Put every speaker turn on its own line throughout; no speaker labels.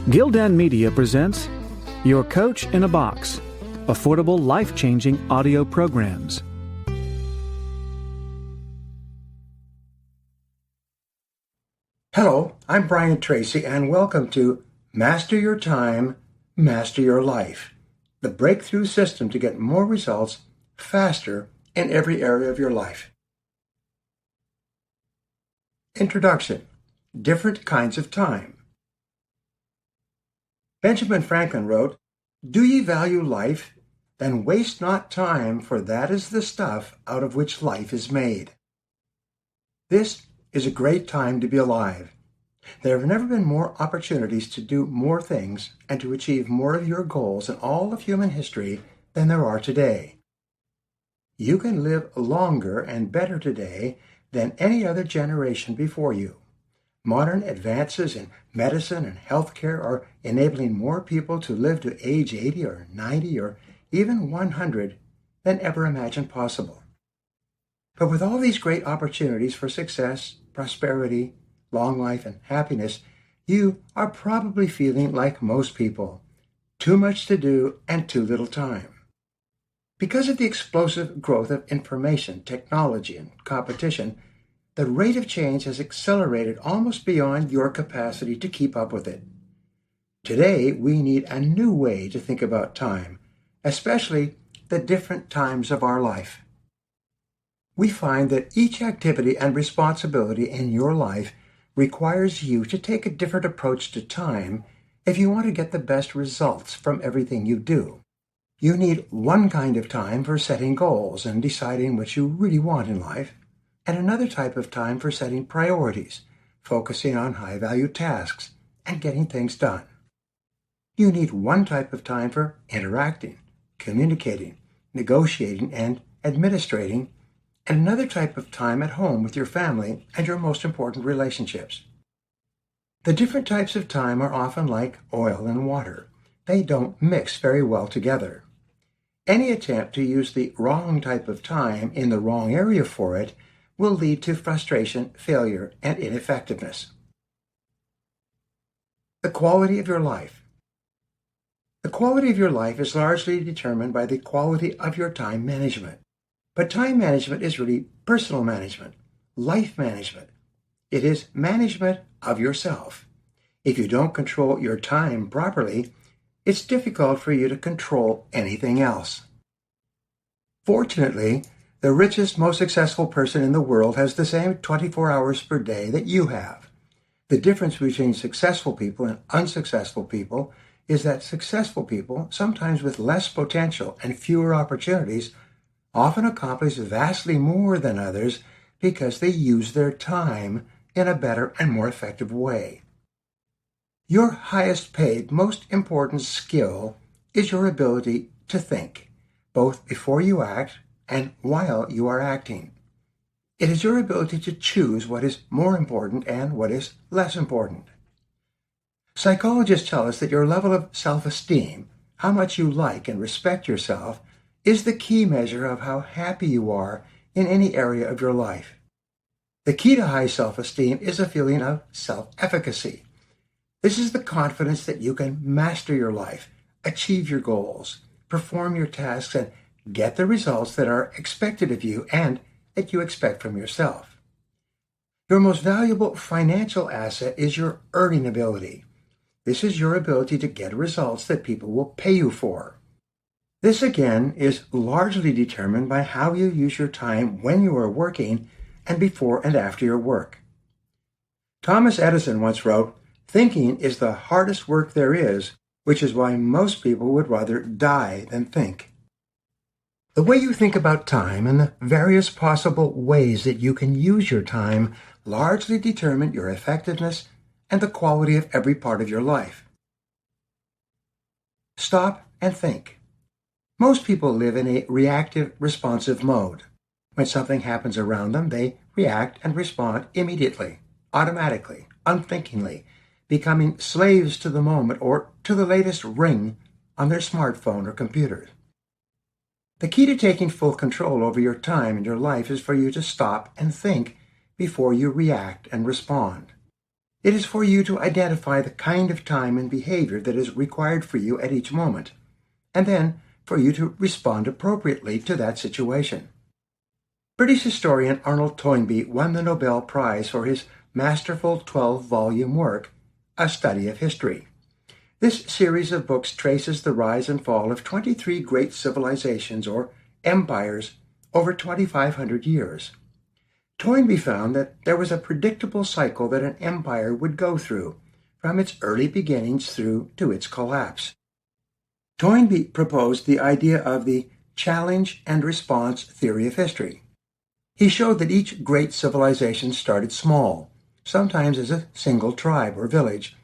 Gildan Media presents Your Coach in a Box, affordable, life-changing audio programs.
Hello, I'm Brian Tracy, and welcome to Master Your Time, Master Your Life, the breakthrough system to get more results faster in every area of your life. Introduction: Different kinds of time. Benjamin Franklin wrote, "Do ye value life? Then waste not time, for that is the stuff out of which life is made." This is a great time to be alive. There have never been more opportunities to do more things and to achieve more of your goals in all of human history than there are today. You can live longer and better today than any other generation before you. Modern advances in medicine and healthcare are enabling more people to live to age 80 or 90 or even 100 than ever imagined possible. But with all these great opportunities for success, prosperity, long life, and happiness, you are probably feeling like most people: too much to do and too little time. Because of the explosive growth of information, technology, and competition, the rate of change has accelerated almost beyond your capacity to keep up with it. Today, we need a new way to think about time, especially the different times of our life. We find that each activity and responsibility in your life requires you to take a different approach to time if you want to get the best results from everything you do. You need one kind of time for setting goals and deciding what you really want in life, and another type of time for setting priorities, focusing on high-value tasks, and getting things done. You need one type of time for interacting, communicating, negotiating, and administrating, and another type of time at home with your family and your most important relationships. The different types of time are often like oil and water. They don't mix very well together. Any attempt to use the wrong type of time in the wrong area for it will lead to frustration, failure, and ineffectiveness. The quality of your life. The quality of your life is largely determined by the quality of your time management. But time management is really personal management, life management. It is management of yourself. If you don't control your time properly, it's difficult for you to control anything else. Fortunately, the richest, most successful person in the world has the same 24 hours per day that you have. The difference between successful people and unsuccessful people is that successful people, sometimes with less potential and fewer opportunities, often accomplish vastly more than others because they use their time in a better and more effective way. Your highest paid, most important skill is your ability to think, both before you act and while you are acting. It is your ability to choose what is more important and what is less important. Psychologists tell us that your level of self-esteem, how much you like and respect yourself, is the key measure of how happy you are in any area of your life. The key to high self-esteem is a feeling of self-efficacy. This is the confidence that you can master your life, achieve your goals, perform your tasks, and get the results that are expected of you and that you expect from yourself. Your most valuable financial asset is your earning ability. This is your ability to get results that people will pay you for. This, again, is largely determined by how you use your time when you are working and before and after your work. Thomas Edison once wrote, "Thinking is the hardest work there is, which is why most people would rather die than think." The way you think about time and the various possible ways that you can use your time largely determine your effectiveness and the quality of every part of your life. Stop and think. Most people live in a reactive, responsive mode. When something happens around them, they react and respond immediately, automatically, unthinkingly, becoming slaves to the moment or to the latest ring on their smartphone or computer. The key to taking full control over your time and your life is for you to stop and think before you react and respond. It is for you to identify the kind of time and behavior that is required for you at each moment, and then for you to respond appropriately to that situation. British historian Arnold Toynbee won the Nobel Prize for his masterful 12-volume work, A Study of History. This series of books traces the rise and fall of 23 great civilizations or empires over 2,500 years. Toynbee found that there was a predictable cycle that an empire would go through, from its early beginnings through to its collapse. Toynbee proposed the idea of the challenge and response theory of history. He showed that each great civilization started small, sometimes as a single tribe or village,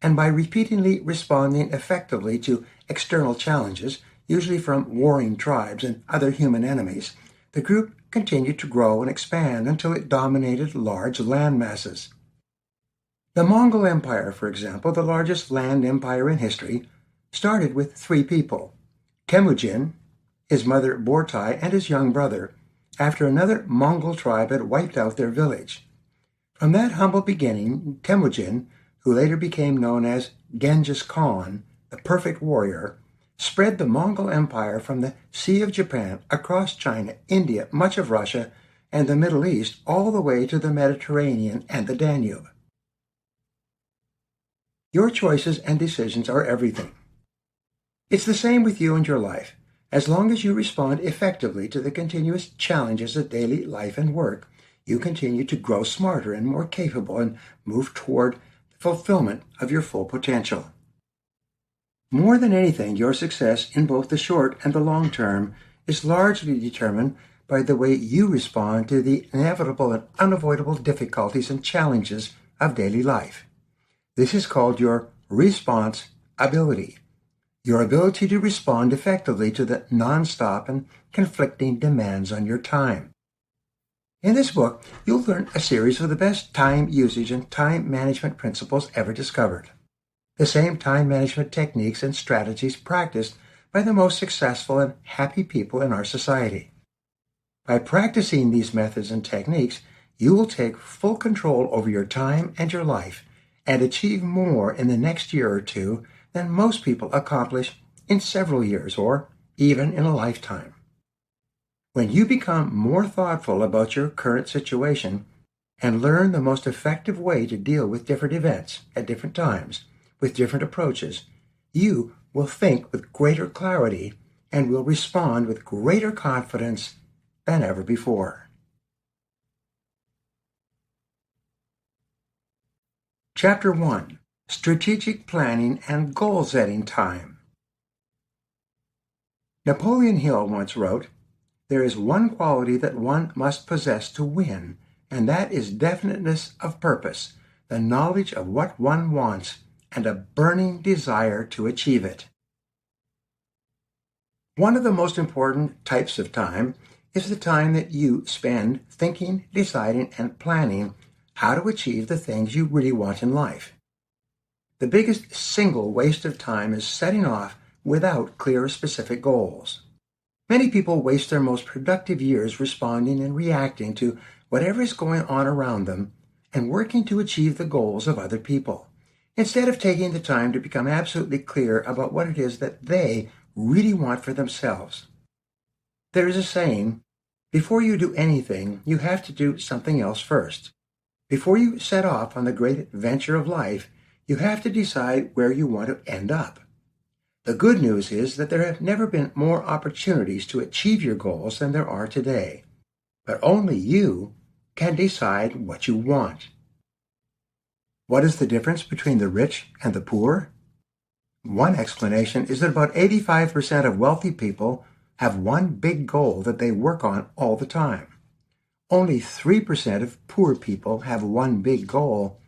and by repeatedly responding effectively to external challenges, usually from warring tribes and other human enemies, the group continued to grow and expand until it dominated large land masses. The Mongol Empire, for example, the largest land empire in history, started with 3 people: Temujin, his mother Bortai, and his young brother, after another Mongol tribe had wiped out their village. From that humble beginning, Temujin, who later became known as Genghis Khan, the perfect warrior, spread the Mongol Empire from the Sea of Japan across China, India, much of Russia, and the Middle East, all the way to the Mediterranean and the Danube. Your choices and decisions are everything. It's the same with you and your life. As long as you respond effectively to the continuous challenges of daily life and work, you continue to grow smarter and more capable and move toward the fulfillment of your full potential. More than anything, your success in both the short and the long term is largely determined by the way you respond to the inevitable and unavoidable difficulties and challenges of daily life. This is called your response ability. Your ability to respond effectively to the non-stop and conflicting demands on your time. In this book, you'll learn a series of the best time usage and time management principles ever discovered. The same time management techniques and strategies practiced by the most successful and happy people in our society. By practicing these methods and techniques, you will take full control over your time and your life and achieve more in the next year or two than most people accomplish in several years or even in a lifetime. When you become more thoughtful about your current situation and learn the most effective way to deal with different events at different times, with different approaches, you will think with greater clarity and will respond with greater confidence than ever before. Chapter 1. Strategic Planning and Goal-Setting Time. Napoleon Hill once wrote, "There is one quality that one must possess to win, and that is definiteness of purpose, the knowledge of what one wants, and a burning desire to achieve it." One of the most important types of time is the time that you spend thinking, deciding, and planning how to achieve the things you really want in life. The biggest single waste of time is setting off without clear, specific goals. Many people waste their most productive years responding and reacting to whatever is going on around them and working to achieve the goals of other people, instead of taking the time to become absolutely clear about what it is that they really want for themselves. There is a saying, before you do anything, you have to do something else first. Before you set off on the great adventure of life, you have to decide where you want to end up. The good news is that there have never been more opportunities to achieve your goals than there are today. But only you can decide what you want. What is the difference between the rich and the poor? One explanation is that about 85% of wealthy people have one big goal that they work on all the time. Only 3% of poor people have one big goal,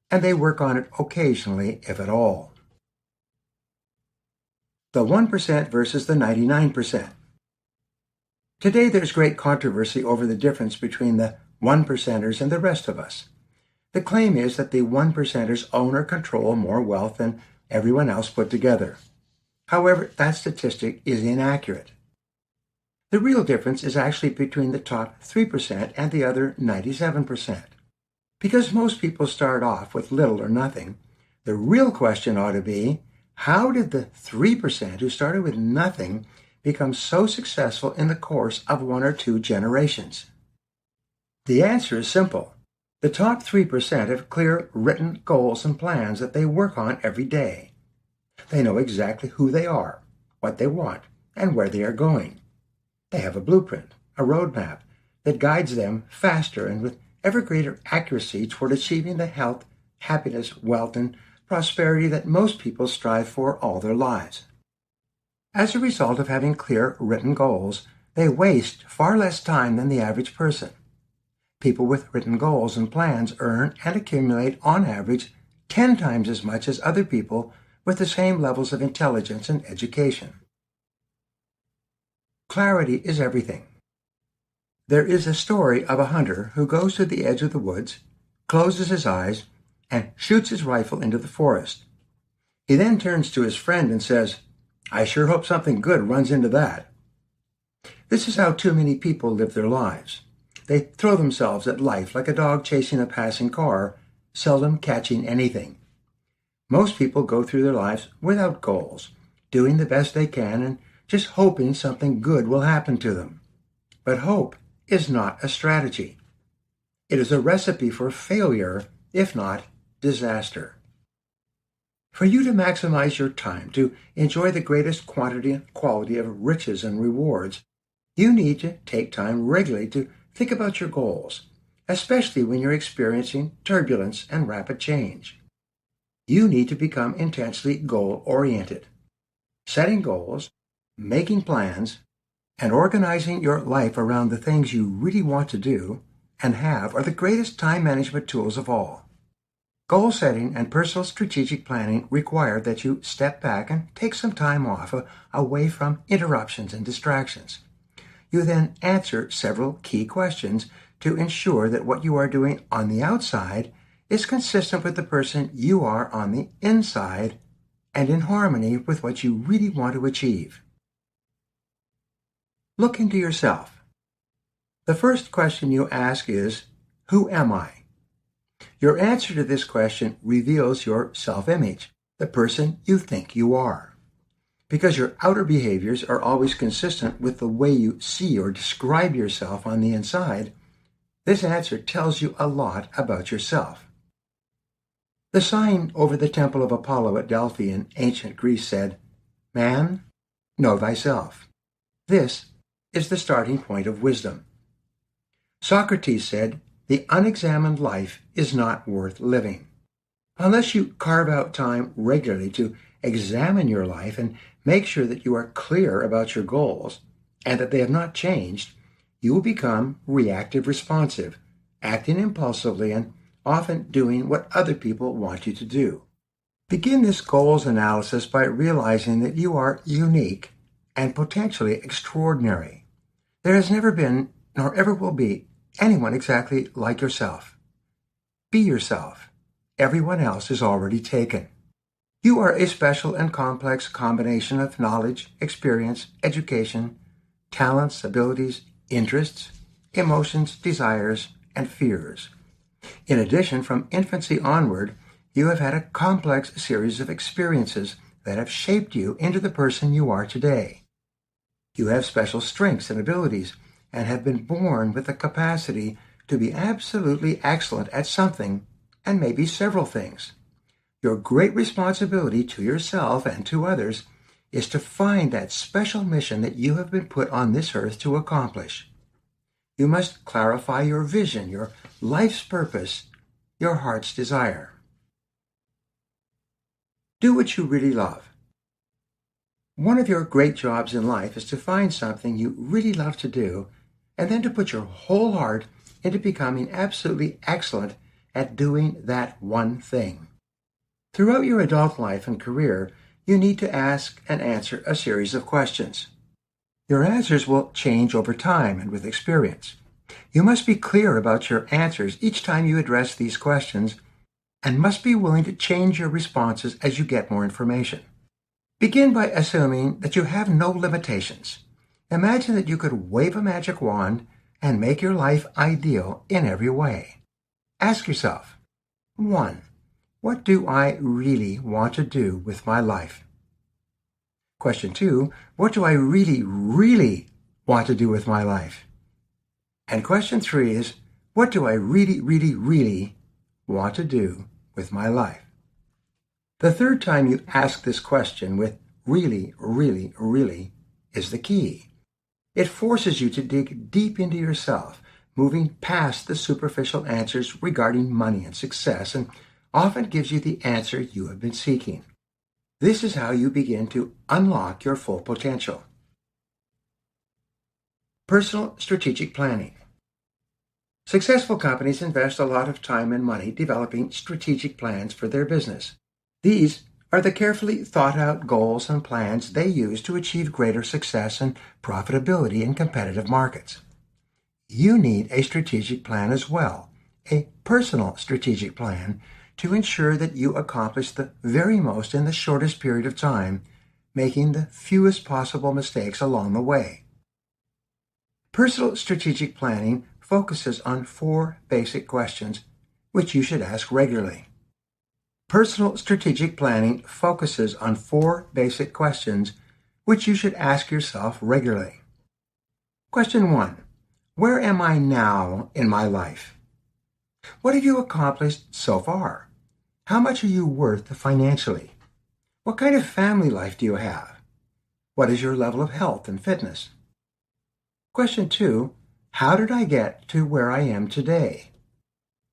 and they work on it occasionally, if at all. The 1% versus the 99%. Today there's great controversy over the difference between the 1%ers and the rest of us. The claim is that the 1%ers own or control more wealth than everyone else put together. However, that statistic is inaccurate. The real difference is actually between the top 3% and the other 97%. Because most people start off with little or nothing, the real question ought to be, how did the 3% who started with nothing become so successful in the course of 1 or 2 generations? The answer is simple. The top 3% have clear written goals and plans that they work on every day. They know exactly who they are, what they want, and where they are going. They have a blueprint, a roadmap, that guides them faster and with ever greater accuracy toward achieving the health, happiness, wealth, and prosperity that most people strive for all their lives. As a result of having clear written goals, they waste far less time than the average person. People with written goals and plans earn and accumulate on average 10 times as much as other people with the same levels of intelligence and education. Clarity is everything. There is a story of a hunter who goes to the edge of the woods, closes his eyes, and shoots his rifle into the forest. He then turns to his friend and says, "I sure hope something good runs into that." This is how too many people live their lives. They throw themselves at life like a dog chasing a passing car, seldom catching anything. Most people go through their lives without goals, doing the best they can and just hoping something good will happen to them. But hope is not a strategy. It is a recipe for failure, if not disaster. For you to maximize your time, to enjoy the greatest quantity and quality of riches and rewards, you need to take time regularly to think about your goals, especially when you're experiencing turbulence and rapid change. You need to become intensely goal-oriented. Setting goals, making plans, and organizing your life around the things you really want to do and have are the greatest time management tools of all. Goal setting and personal strategic planning require that you step back and take some time off, away from interruptions and distractions. You then answer several key questions to ensure that what you are doing on the outside is consistent with the person you are on the inside and in harmony with what you really want to achieve. Look into yourself. The first question you ask is, who am I? Your answer to this question reveals your self-image, the person you think you are. Because your outer behaviors are always consistent with the way you see or describe yourself on the inside, this answer tells you a lot about yourself. The sign over the temple of Apollo at Delphi in ancient Greece said, "Man, know thyself." This is the starting point of wisdom. Socrates said, "The unexamined life is not worth living." Unless you carve out time regularly to examine your life and make sure that you are clear about your goals and that they have not changed, you will become reactive responsive, acting impulsively and often doing what other people want you to do. Begin this goals analysis by realizing that you are unique and potentially extraordinary. There has never been, nor ever will be, anyone exactly like yourself. Be yourself. Everyone else is already taken. You are a special and complex combination of knowledge, experience, education, talents, abilities, interests, emotions, desires, and fears. In addition, from infancy onward, you have had a complex series of experiences that have shaped you into the person you are today. You have special strengths and abilities and have been born with the capacity to be absolutely excellent at something and maybe several things. Your great responsibility to yourself and to others is to find that special mission that you have been put on this earth to accomplish. You must clarify your vision, your life's purpose, your heart's desire. Do what you really love. One of your great jobs in life is to find something you really love to do and then to put your whole heart into becoming absolutely excellent at doing that one thing. Throughout your adult life and career, you need to ask and answer a series of questions. Your answers will change over time and with experience. You must be clear about your answers each time you address these questions and must be willing to change your responses as you get more information. Begin by assuming that you have no limitations. Imagine that you could wave a magic wand and make your life ideal in every way. Ask yourself, 1. What do I really want to do with my life? Question 2. What do I really, really want to do with my life? And question 3 is, what do I really, really, really want to do with my life? The third time you ask this question with really, really, really is the key. It forces you to dig deep into yourself, moving past the superficial answers regarding money and success, and often gives you the answer you have been seeking. This is how you begin to unlock your full potential. Personal strategic planning. Successful companies invest a lot of time and money developing strategic plans for their business. These are the carefully thought out goals and plans they use to achieve greater success and profitability in competitive markets. You need a strategic plan as well, a personal strategic plan to ensure that you accomplish the very most in the shortest period of time, making the fewest possible mistakes along the way. Personal strategic planning focuses on 4 basic questions, which you should ask regularly. Personal strategic planning focuses on 4 basic questions, which you should ask yourself regularly. Question 1. Where am I now in my life? What have you accomplished so far? How much are you worth financially? What kind of family life do you have? What is your level of health and fitness? Question 2. How did I get to where I am today?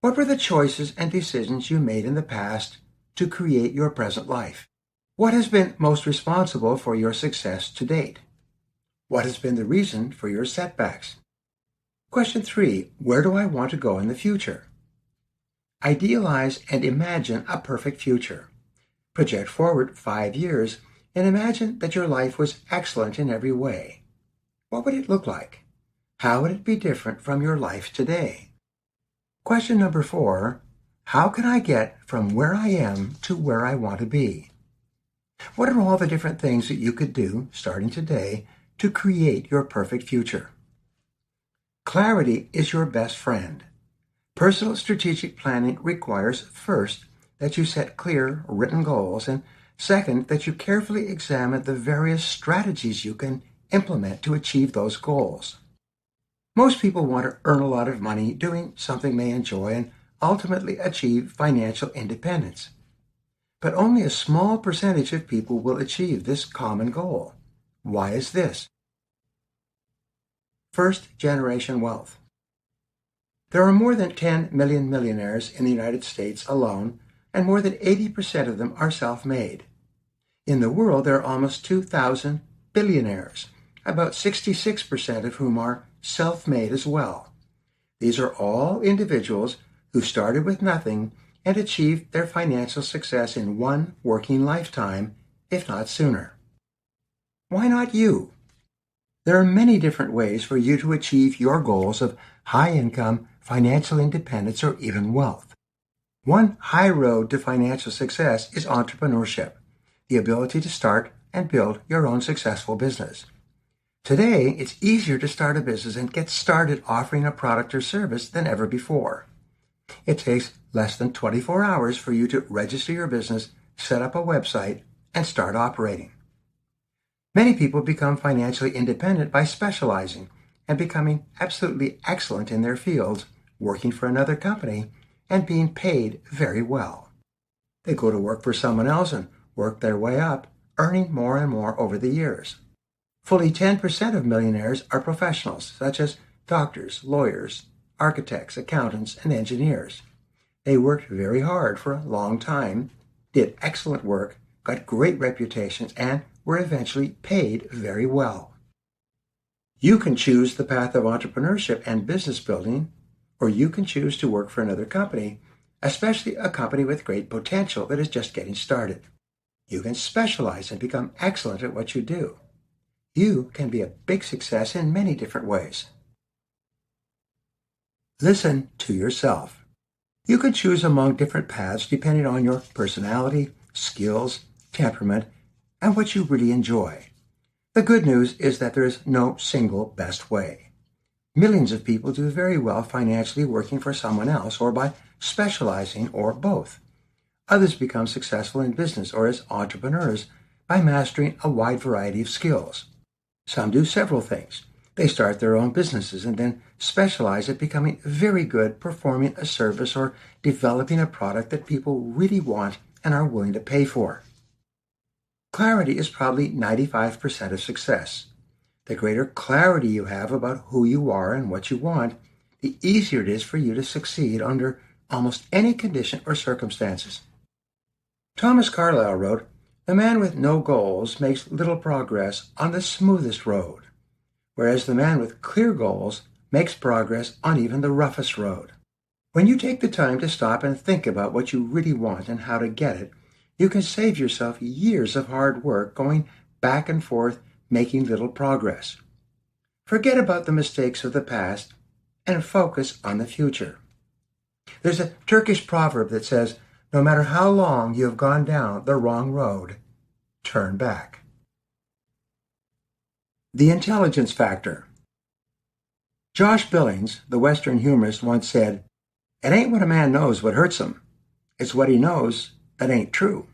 What were the choices and decisions you made in the past to create your present life? What has been most responsible for your success to date? What has been the reason for your setbacks? Question 3. Where do I want to go in the future? Idealize and imagine a perfect future. Project forward 5 years and imagine that your life was excellent in every way. What would it look like? How would it be different from your life today? Question number 4. How can I get from where I am to where I want to be? What are all the different things that you could do, starting today, to create your perfect future? Clarity is your best friend. Personal strategic planning requires, first, that you set clear, written goals, and second, that you carefully examine the various strategies you can implement to achieve those goals. Most people want to earn a lot of money doing something they enjoy and ultimately achieve financial independence. But only a small percentage of people will achieve this common goal. Why is this? First-generation wealth. There are more than 10 million millionaires in the United States alone, and more than 80% of them are self-made. In the world, there are almost 2,000 billionaires, about 66% of whom are self-made as well. These are all individuals who started with nothing and achieved their financial success in one working lifetime, if not sooner. Why not you? There are many different ways for you to achieve your goals of high income, financial independence, or even wealth. One high road to financial success is entrepreneurship, the ability to start and build your own successful business. Today, it's easier to start a business and get started offering a product or service than ever before. It takes less than 24 hours for you to register your business, set up a website, and start operating. Many people become financially independent by specializing and becoming absolutely excellent in their fields, working for another company, and being paid very well. They go to work for someone else and work their way up, earning more and more over the years. Fully 10% of millionaires are professionals, such as doctors, lawyers, architects, accountants, and engineers. They worked very hard for a long time, did excellent work, got great reputations, and were eventually paid very well. You can choose the path of entrepreneurship and business building, or you can choose to work for another company, especially a company with great potential that is just getting started. You can specialize and become excellent at what you do. You can be a big success in many different ways. Listen to yourself. You can choose among different paths depending on your personality, skills, temperament, and what you really enjoy. The good news is that there is no single best way. Millions of people do very well financially working for someone else or by specializing or both. Others become successful in business or as entrepreneurs by mastering a wide variety of skills. Some do several things. They start their own businesses and then specialize at becoming very good performing a service or developing a product that people really want and are willing to pay for. Clarity is probably 95% of success. The greater clarity you have about who you are and what you want, the easier it is for you to succeed under almost any condition or circumstances. Thomas Carlyle wrote, "The man with no goals makes little progress on the smoothest road, whereas the man with clear goals makes progress on even the roughest road." When you take the time to stop and think about what you really want and how to get it, you can save yourself years of hard work going back and forth making little progress. Forget about the mistakes of the past and focus on the future. There's a Turkish proverb that says, "No matter how long you have gone down the wrong road, turn back." The intelligence factor. Josh Billings, the Western humorist, once said, "It ain't what a man knows what hurts him. It's what he knows that ain't true."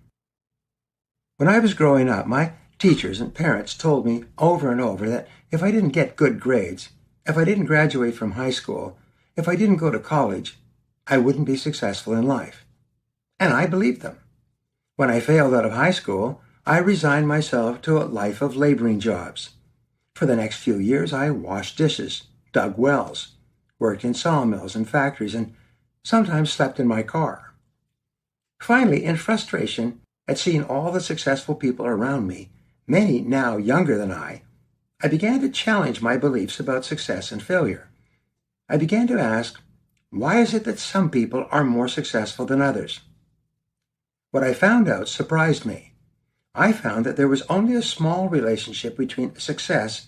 When I was growing up, my teachers and parents told me over and over that if I didn't get good grades, if I didn't graduate from high school, if I didn't go to college, I wouldn't be successful in life. And I believed them. When I failed out of high school, I resigned myself to a life of laboring jobs. For the next few years, I washed dishes, dug wells, worked in sawmills and factories, and sometimes slept in my car. Finally, in frustration at seeing all the successful people around me, many now younger than I began to challenge my beliefs about success and failure. I began to ask, why is it that some people are more successful than others? What I found out surprised me. I found that there was only a small relationship between success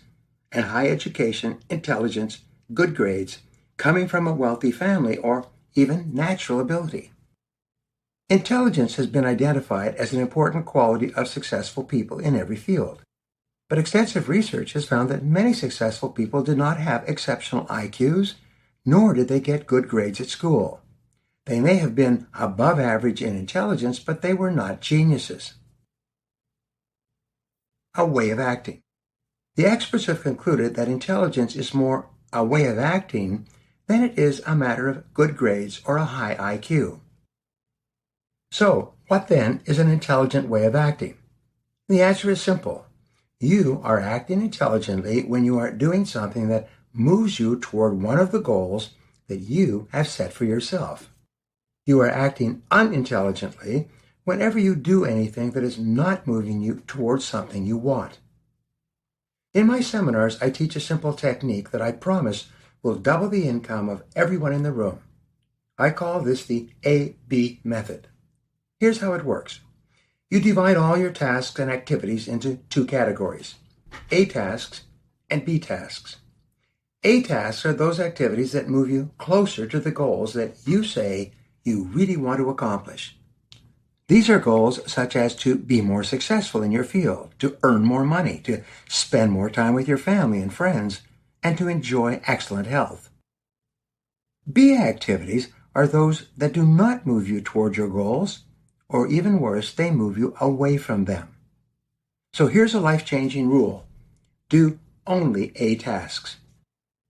and high education, intelligence, good grades, coming from a wealthy family, or even natural ability. Intelligence has been identified as an important quality of successful people in every field. But extensive research has found that many successful people did not have exceptional IQs, nor did they get good grades at school. They may have been above average in intelligence, but they were not geniuses. A way of acting. The experts have concluded that intelligence is more a way of acting than it is a matter of good grades or a high IQ. So, what then is an intelligent way of acting? The answer is simple. You are acting intelligently when you are doing something that moves you toward one of the goals that you have set for yourself. You are acting unintelligently whenever you do anything that is not moving you towards something you want. In my seminars, I teach a simple technique that I promise will double the income of everyone in the room. I call this the A-B method. Here's how it works. You divide all your tasks and activities into two categories, A tasks and B tasks. A tasks are those activities that move you closer to the goals that you say you really want to accomplish. These are goals such as to be more successful in your field, to earn more money, to spend more time with your family and friends, and to enjoy excellent health. B activities are those that do not move you toward your goals, or even worse, they move you away from them. So here's a life-changing rule. Do only A tasks.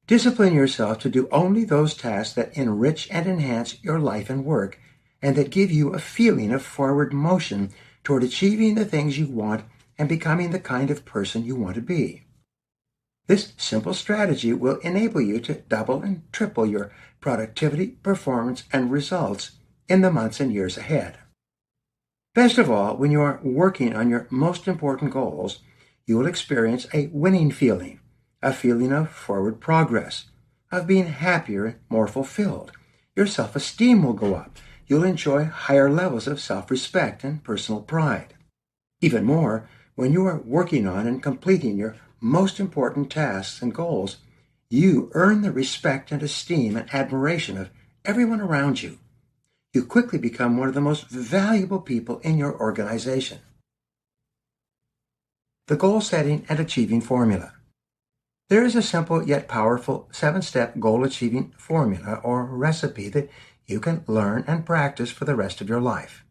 Discipline yourself to do only those tasks that enrich and enhance your life and work, and that give you a feeling of forward motion toward achieving the things you want and becoming the kind of person you want to be. This simple strategy will enable you to double and triple your productivity, performance, and results in the months and years ahead. Best of all, when you are working on your most important goals, you will experience a winning feeling, a feeling of forward progress, of being happier and more fulfilled. Your self-esteem will go up. You'll enjoy higher levels of self-respect and personal pride. Even more, when you are working on and completing your most important tasks and goals, you earn the respect and esteem and admiration of everyone around you. You quickly become one of the most valuable people in your organization. The goal setting and achieving formula. There is a simple yet powerful 7-step goal-achieving formula or recipe that you can learn and practice for the rest of your life.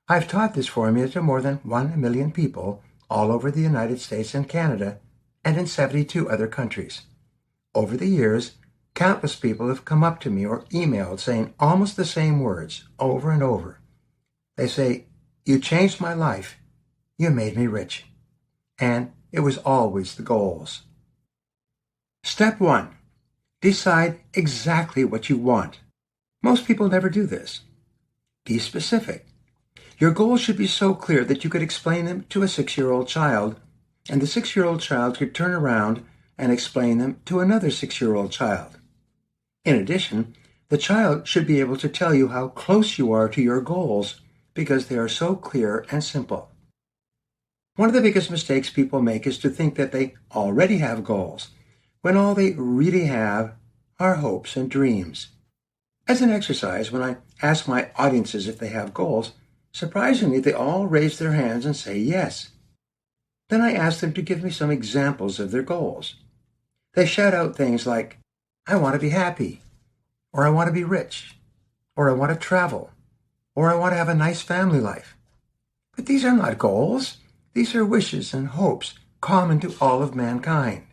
I've taught this formula to more than 1 million people all over the United States and Canada and in 72 other countries. Over the years, countless people have come up to me or emailed saying almost the same words over and over. They say, "You changed my life. You made me rich." And it was always the goals. Step 1. Decide exactly what you want. Most people never do this. Be specific. Your goals should be so clear that you could explain them to a 6-year-old child, and the 6-year-old child could turn around and explain them to another 6-year-old child. In addition, the child should be able to tell you how close you are to your goals because they are so clear and simple. One of the biggest mistakes people make is to think that they already have goals, when all they really have are hopes and dreams. As an exercise, when I ask my audiences if they have goals, surprisingly, they all raise their hands and say yes. Then I ask them to give me some examples of their goals. They shout out things like, "I want to be happy," or "I want to be rich," or "I want to travel," or "I want to have a nice family life." But these are not goals. These are wishes and hopes common to all of mankind.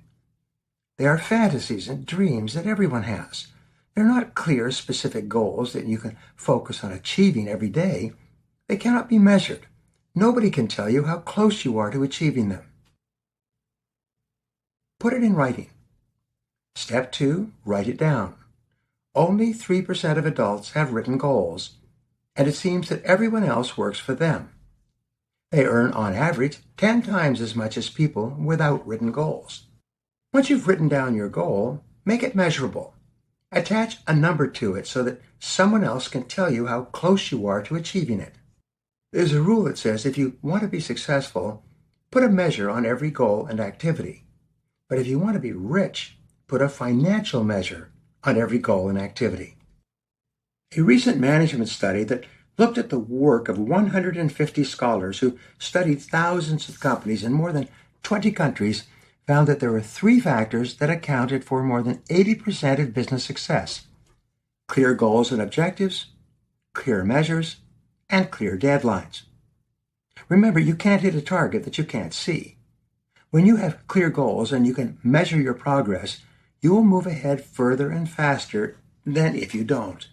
They are fantasies and dreams that everyone has. They're not clear, specific goals that you can focus on achieving every day. They cannot be measured. Nobody can tell you how close you are to achieving them. Put it in writing. Step 2, write it down. Only 3% of adults have written goals, and it seems that everyone else works for them. They earn, on average, 10 times as much as people without written goals. Once you've written down your goal, make it measurable. Attach a number to it so that someone else can tell you how close you are to achieving it. There's a rule that says if you want to be successful, put a measure on every goal and activity. But if you want to be rich, put a financial measure on every goal and activity. A recent management study that looked at the work of 150 scholars who studied thousands of companies in more than 20 countries found that there were 3 factors that accounted for more than 80% of business success: clear goals and objectives, clear measures, and clear deadlines. Remember, you can't hit a target that you can't see. When you have clear goals and you can measure your progress, you will move ahead further and faster than if you don't.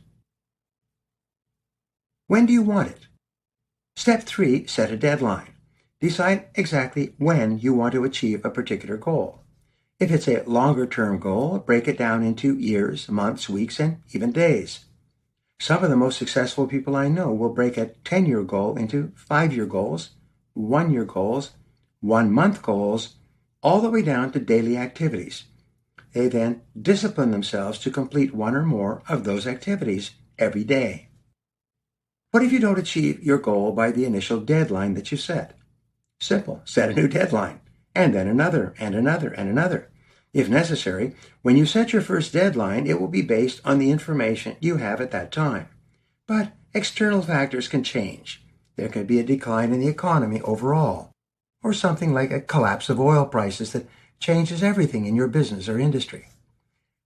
When do you want it? Step 3, set a deadline. Decide exactly when you want to achieve a particular goal. If it's a longer-term goal, break it down into years, months, weeks, and even days. Some of the most successful people I know will break a 10-year goal into 5-year goals, 1-year goals, 1-month goals, all the way down to daily activities. They then discipline themselves to complete 1 or more of those activities every day. What if you don't achieve your goal by the initial deadline that you set? Simple. Set a new deadline, and then another, and another, and another. If necessary, when you set your first deadline, it will be based on the information you have at that time. But external factors can change. There could be a decline in the economy overall, or something like a collapse of oil prices that changes everything in your business or industry.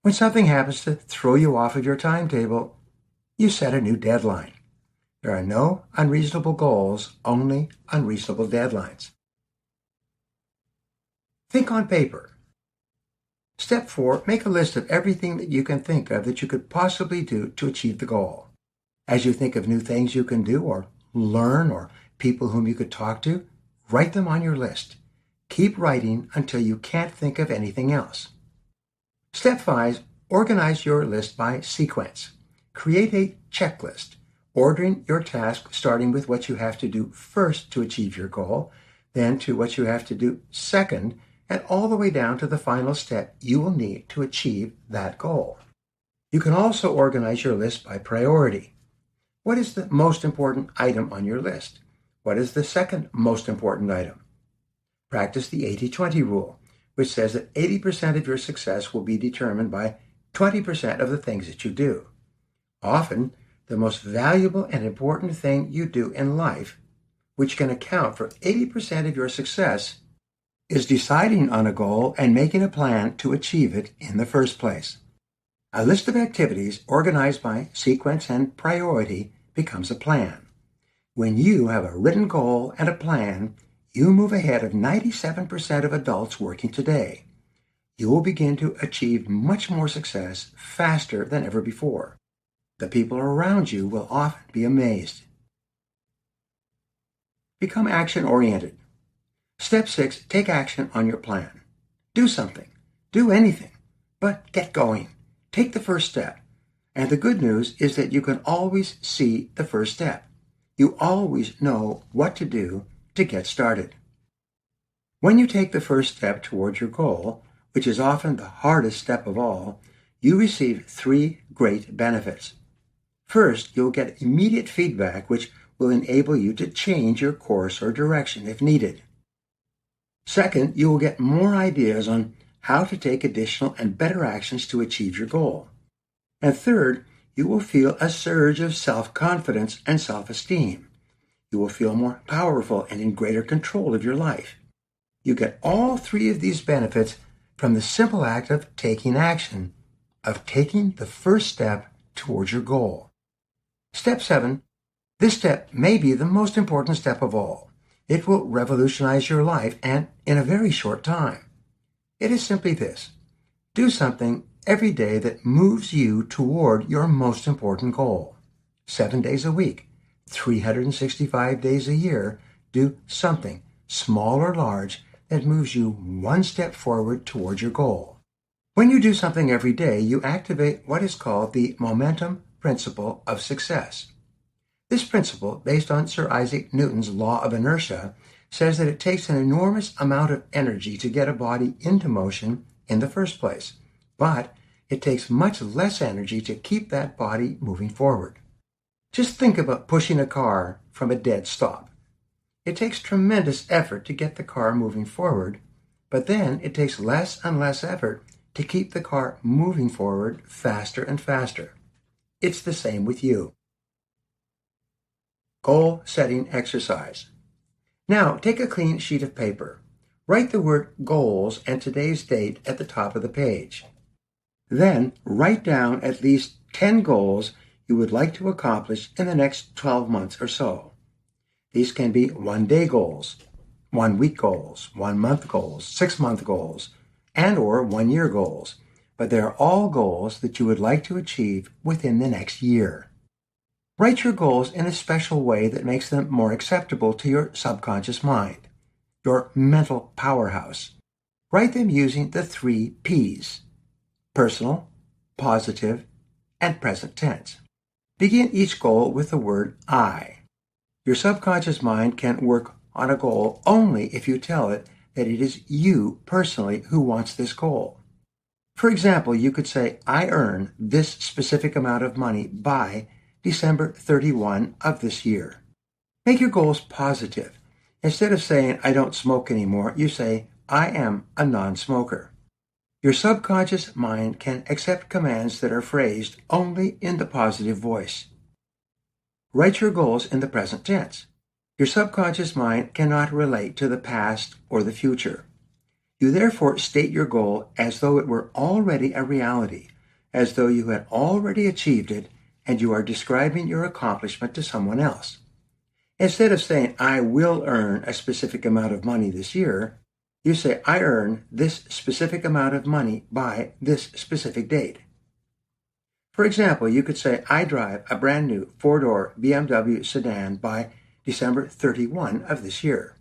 When something happens to throw you off of your timetable, you set a new deadline. There are no unreasonable goals, only unreasonable deadlines. Think on paper. Step 4, make a list of everything that you can think of that you could possibly do to achieve the goal. As you think of new things you can do or learn or people whom you could talk to, write them on your list. Keep writing until you can't think of anything else. Step 5, organize your list by sequence. Create a checklist, ordering your task starting with what you have to do first to achieve your goal, then to what you have to do second, and all the way down to the final step you will need to achieve that goal. You can also organize your list by priority. What is the most important item on your list? What is the second most important item? Practice the 80-20 rule, which says that 80% of your success will be determined by 20% of the things that you do. Often, the most valuable and important thing you do in life, which can account for 80% of your success, is deciding on a goal and making a plan to achieve it in the first place. A list of activities organized by sequence and priority becomes a plan. When you have a written goal and a plan, you move ahead of 97% of adults working today. You will begin to achieve much more success faster than ever before. The people around you will often be amazed. Become action-oriented. Step 6, take action on your plan. Do something. Do anything. But get going. Take the first step. And the good news is that you can always see the first step. You always know what to do to get started. When you take the first step towards your goal, which is often the hardest step of all, you receive 3 great benefits. First, you'll get immediate feedback which will enable you to change your course or direction if needed. Second, you will get more ideas on how to take additional and better actions to achieve your goal. And third, you will feel a surge of self-confidence and self-esteem. You will feel more powerful and in greater control of your life. You get all 3 of these benefits from the simple act of taking action, of taking the first step towards your goal. Step 7. This step may be the most important step of all. It will revolutionize your life and in a very short time. It is simply this. Do something every day that moves you toward your most important goal. 7 days a week, 365 days a year, do something, small or large, that moves you one step forward toward your goal. When you do something every day, you activate what is called the momentum principle of success. This principle, based on Sir Isaac Newton's law of inertia, says that it takes an enormous amount of energy to get a body into motion in the first place, but it takes much less energy to keep that body moving forward. Just think about pushing a car from a dead stop. It takes tremendous effort to get the car moving forward, but then it takes less and less effort to keep the car moving forward faster and faster. It's the same with you. Goal setting exercise. Now, take a clean sheet of paper. Write the word goals and today's date at the top of the page. Then, write down at least 10 goals you would like to accomplish in the next 12 months or so. These can be 1-day goals, 1-week goals, 1-month goals, 6-month goals, and or 1-year goals. But they are all goals that you would like to achieve within the next year. Write your goals in a special way that makes them more acceptable to your subconscious mind, your mental powerhouse. Write them using the 3 P's: personal, positive, and present tense. Begin each goal with the word I. Your subconscious mind can work on a goal only if you tell it that it is you personally who wants this goal. For example, you could say, I earn this specific amount of money by December 31 of this year. Make your goals positive. Instead of saying, I don't smoke anymore, you say, I am a non-smoker. Your subconscious mind can accept commands that are phrased only in the positive voice. Write your goals in the present tense. Your subconscious mind cannot relate to the past or the future. You therefore state your goal as though it were already a reality, as though you had already achieved it and you are describing your accomplishment to someone else. Instead of saying, I will earn a specific amount of money this year, you say, I earn this specific amount of money by this specific date. For example, you could say, I drive a brand new 4-door BMW sedan by December 31 of this year.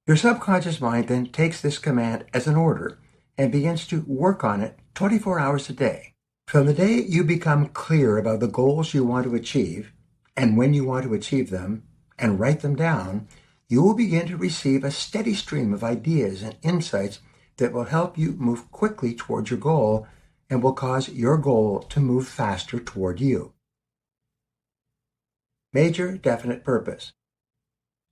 Your subconscious mind then takes this command as an order and begins to work on it 24 hours a day. From the day you become clear about the goals you want to achieve and when you want to achieve them and write them down, you will begin to receive a steady stream of ideas and insights that will help you move quickly toward your goal and will cause your goal to move faster toward you. Major definite purpose.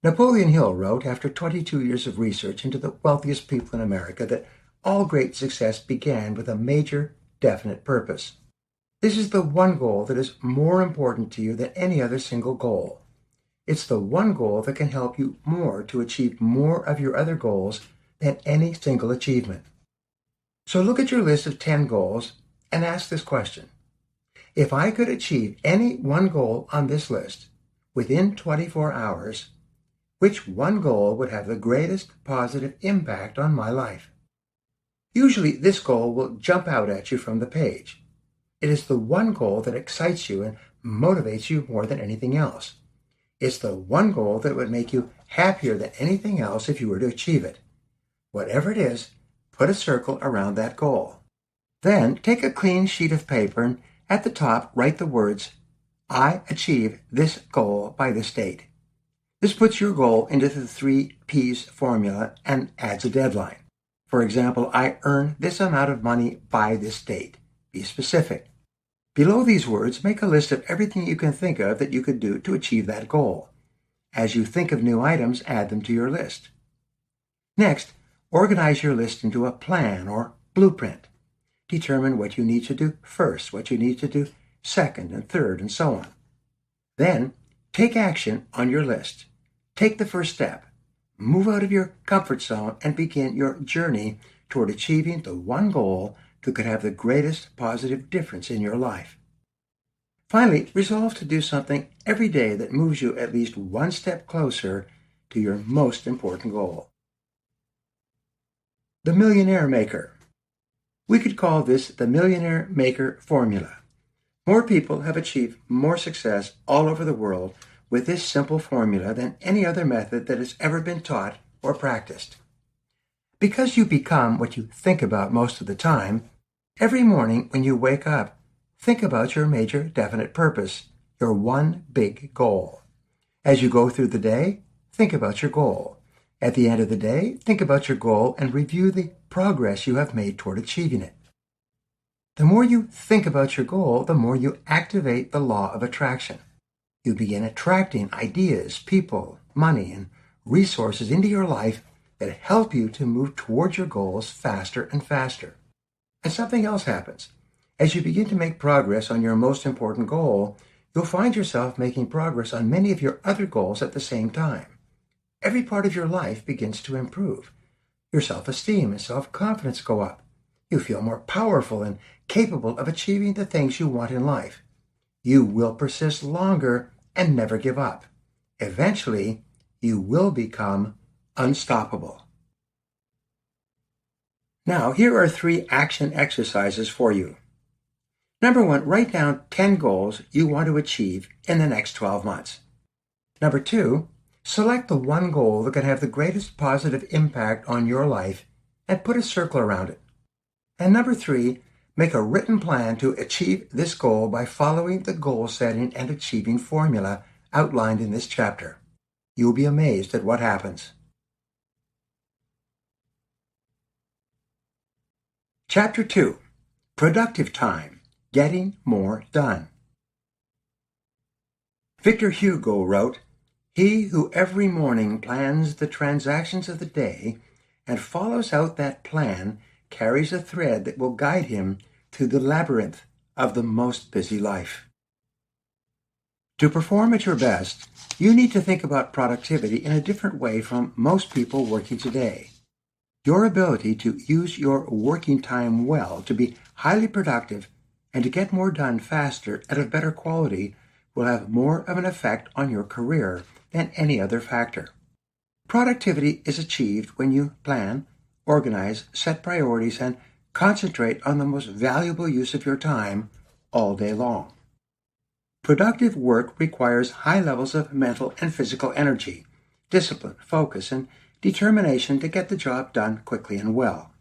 Napoleon Hill wrote, after 22 years of research into the wealthiest people in America, that all great success began with a major definite purpose. This is the one goal that is more important to you than any other single goal. It's the one goal that can help you more to achieve more of your other goals than any single achievement. So look at your list of 10 goals and ask this question. If I could achieve any one goal on this list within 24 hours, which one goal would have the greatest positive impact on my life? Usually this goal will jump out at you from the page. It is the one goal that excites you and motivates you more than anything else. It's the one goal that would make you happier than anything else if you were to achieve it. Whatever it is, put a circle around that goal. Then take a clean sheet of paper and at the top write the words, I achieve this goal by this date. This puts your goal into the 3 P's formula and adds a deadline. For example, I earn this amount of money by this date. Be specific. Below these words, make a list of everything you can think of that you could do to achieve that goal. As you think of new items, add them to your list. Next, organize your list into a plan or blueprint. Determine what you need to do first, what you need to do second and third, and so on. Then, take action on your list. Take the first step. Move out of your comfort zone and begin your journey toward achieving the one goal that could have the greatest positive difference in your life. Finally, resolve to do something every day that moves you at least one step closer to your most important goal. The Millionaire Maker. We could call this the Millionaire Maker Formula. More people have achieved more success all over the world with this simple formula than any other method that has ever been taught or practiced. Because you become what you think about most of the time, every morning when you wake up, think about your major definite purpose, your one big goal. As you go through the day, think about your goal. At the end of the day, think about your goal and review the progress you have made toward achieving it. The more you think about your goal, the more you activate the law of attraction. You begin attracting ideas, people, money, and resources into your life that help you to move towards your goals faster and faster. And something else happens. As you begin to make progress on your most important goal, you'll find yourself making progress on many of your other goals at the same time. Every part of your life begins to improve. Your self-esteem and self-confidence go up. You feel more powerful and capable of achieving the things you want in life. You will persist longer and never give up. Eventually, you will become unstoppable. Now, here are 3 action exercises for you. Number 1, write down 10 goals you want to achieve in the next 12 months. Number 2, select the one goal that can have the greatest positive impact on your life and put a circle around it. And number 3, make a written plan to achieve this goal by following the goal setting and achieving formula outlined in this chapter. You'll be amazed at what happens. Chapter 2, Productive Time, Getting More Done. Victor Hugo wrote, "He who every morning plans the transactions of the day and follows out that plan carries a thread that will guide him through the labyrinth of the most busy life." To perform at your best, you need to think about productivity in a different way from most people working today. Your ability to use your working time well, to be highly productive, and to get more done faster and of better quality will have more of an effect on your career than any other factor. Productivity is achieved when you plan, organize, set priorities, and concentrate on the most valuable use of your time all day long. Productive work requires high levels of mental and physical energy, discipline, focus, and determination to get the job done quickly and well.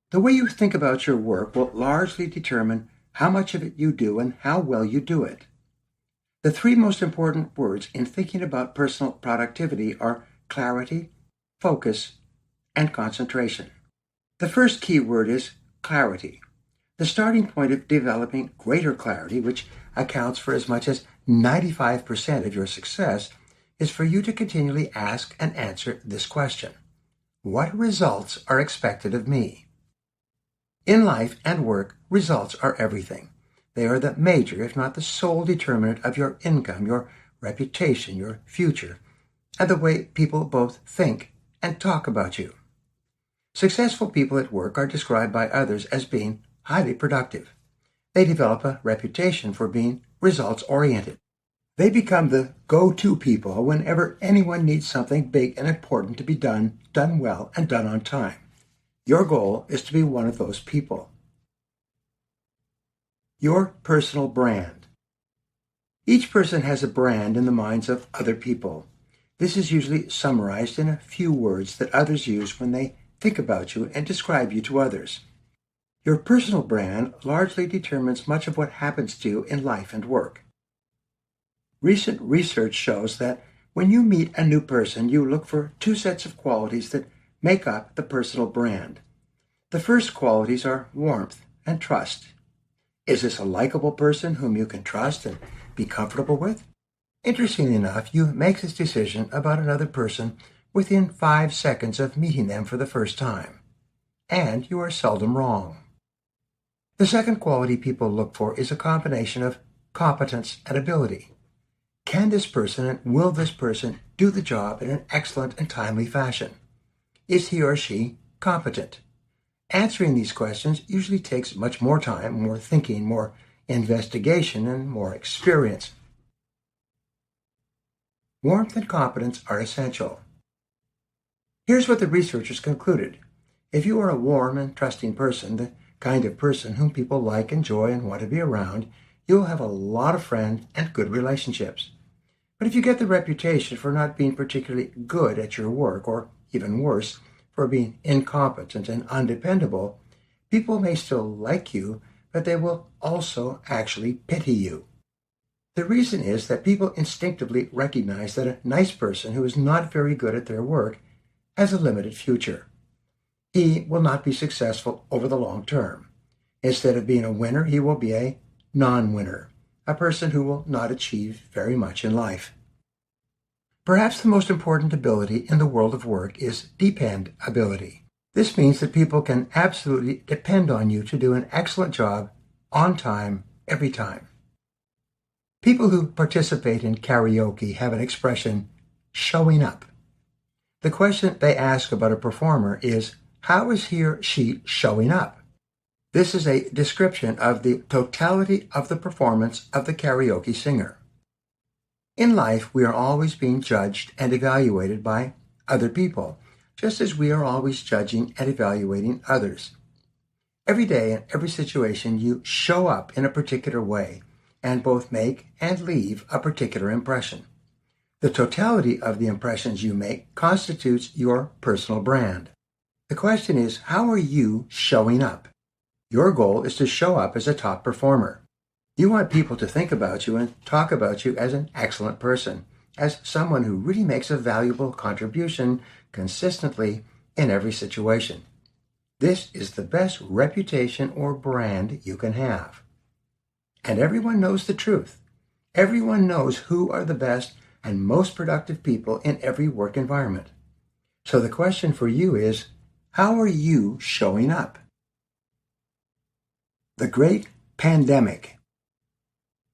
The way you think about your work will largely determine how much of it you do and how well you do it. The 3 most important words in thinking about personal productivity are clarity, focus, and concentration. The first key word is clarity. The starting point of developing greater clarity, which accounts for as much as 95% of your success, is for you to continually ask and answer this question: what results are expected of me? In life and work, results are everything. They are the major, if not the sole determinant of your income, your reputation, your future, and the way people both think and talk about you. Successful people at work are described by others as being highly productive. They develop a reputation for being results-oriented. They become the go-to people whenever anyone needs something big and important to be done well, and done on time. Your goal is to be one of those people. Your personal brand. Each person has a brand in the minds of other people. This is usually summarized in a few words that others use when they think about you and describe you to others. Your personal brand largely determines much of what happens to you in life and work. Recent research shows that when you meet a new person, you look for two sets of qualities that make up the personal brand. The first qualities are warmth and trust. Is this a likable person whom you can trust and be comfortable with? Interestingly enough, you make this decision about another person within 5 seconds of meeting them for the first time. And you are seldom wrong. The second quality people look for is a combination of competence and ability. Can this person and will this person do the job in an excellent and timely fashion? Is he or she competent? Answering these questions usually takes much more time, more thinking, more investigation, and more experience. Warmth and competence are essential. Here's what the researchers concluded. If you are a warm and trusting person, the kind of person whom people like, enjoy, and want to be around, you'll have a lot of friends and good relationships. But if you get the reputation for not being particularly good at your work, or even worse, for being incompetent and undependable, people may still like you, but they will also actually pity you. The reason is that people instinctively recognize that a nice person who is not very good at their work has a limited future. He will not be successful over the long term. Instead of being a winner, he will be a non-winner, a person who will not achieve very much in life. Perhaps the most important ability in the world of work is dependability. This means that people can absolutely depend on you to do an excellent job on time, every time. People who participate in karaoke have an expression, showing up. The question they ask about a performer is, how is he or she showing up? This is a description of the totality of the performance of the karaoke singer. In life, we are always being judged and evaluated by other people, just as we are always judging and evaluating others. Every day in every situation, you show up in a particular way and both make and leave a particular impression. The totality of the impressions you make constitutes your personal brand. The question is, how are you showing up? Your goal is to show up as a top performer. You want people to think about you and talk about you as an excellent person, as someone who really makes a valuable contribution consistently in every situation. This is the best reputation or brand you can have. And everyone knows the truth. Everyone knows who are the best and most productive people in every work environment. So the question for you is, how are you showing up? The Great Pandemic.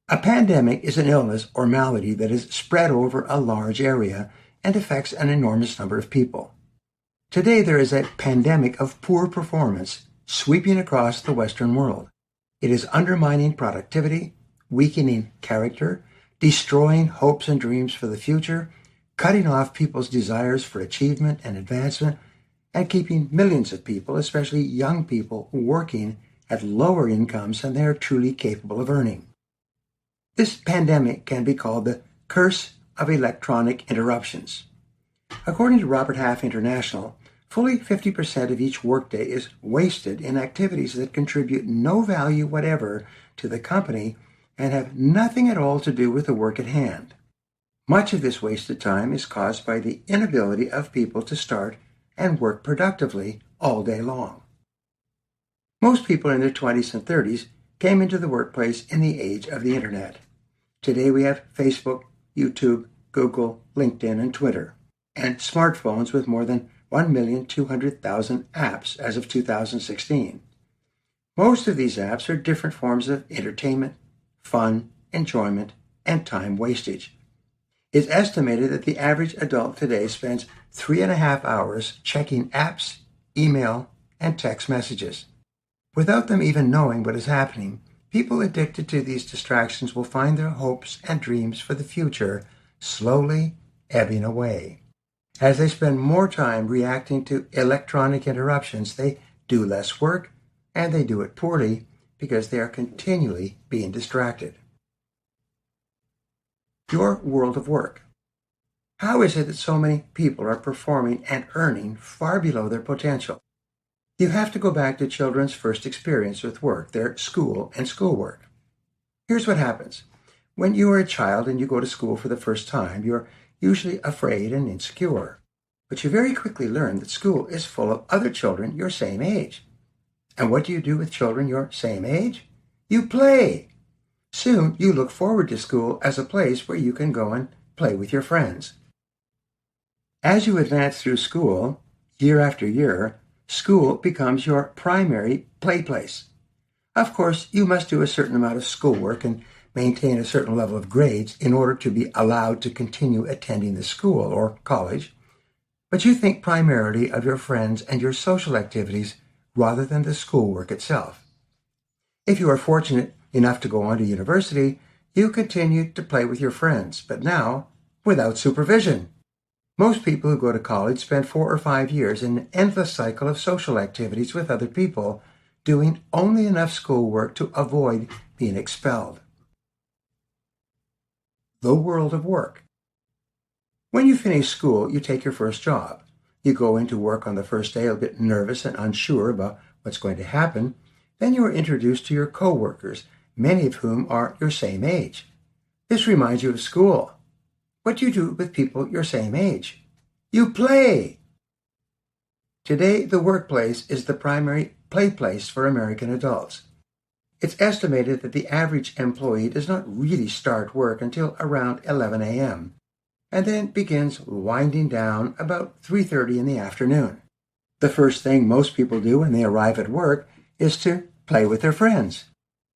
A pandemic is an illness or malady that is spread over a large area and affects an enormous number of people. Today there is a pandemic of poor performance sweeping across the Western world. It is undermining productivity, weakening character, destroying hopes and dreams for the future, cutting off people's desires for achievement and advancement, and keeping millions of people, especially young people, working at lower incomes than they are truly capable of earning. This pandemic can be called the curse of electronic interruptions. According to Robert Half International, fully 50% of each workday is wasted in activities that contribute no value whatever to the company and have nothing at all to do with the work at hand. Much of this wasted time is caused by the inability of people to start and work productively all day long. Most people in their 20s and 30s came into the workplace in the age of the Internet. Today we have Facebook, YouTube, Google, LinkedIn, and Twitter, and smartphones with more than 1,200,000 apps as of 2016. Most of these apps are different forms of entertainment, fun, enjoyment, and time wastage. It's estimated that the average adult today spends 3.5 hours checking apps, email, and text messages. Without them even knowing what is happening, people addicted to these distractions will find their hopes and dreams for the future slowly ebbing away. As they spend more time reacting to electronic interruptions, they do less work, and they do it poorly because they are continually being distracted. Your world of work. How is it that so many people are performing and earning far below their potential? You have to go back to children's first experience with work, their school and schoolwork. Here's what happens. When you are a child and you go to school for the first time, you're usually afraid and insecure. But you very quickly learn that school is full of other children your same age. And what do you do with children your same age? You play. Soon you look forward to school as a place where you can go and play with your friends. As you advance through school, year after year, school becomes your primary play place. Of course, you must do a certain amount of schoolwork and maintain a certain level of grades in order to be allowed to continue attending the school or college, but you think primarily of your friends and your social activities rather than the schoolwork itself. If you are fortunate enough to go on to university, you continue to play with your friends, but now without supervision. Most people who go to college spend 4 or 5 years in an endless cycle of social activities with other people, doing only enough schoolwork to avoid being expelled. The world of work. When you finish school, you take your first job. You go into work on the first day a bit nervous and unsure about what's going to happen. Then you are introduced to your co-workers, many of whom are your same age. This reminds you of school. What do you do with people your same age? You play! Today, the workplace is the primary play place for American adults. It's estimated that the average employee does not really start work until around 11 a.m., and then begins winding down about 3:30 in the afternoon. The first thing most people do when they arrive at work is to play with their friends.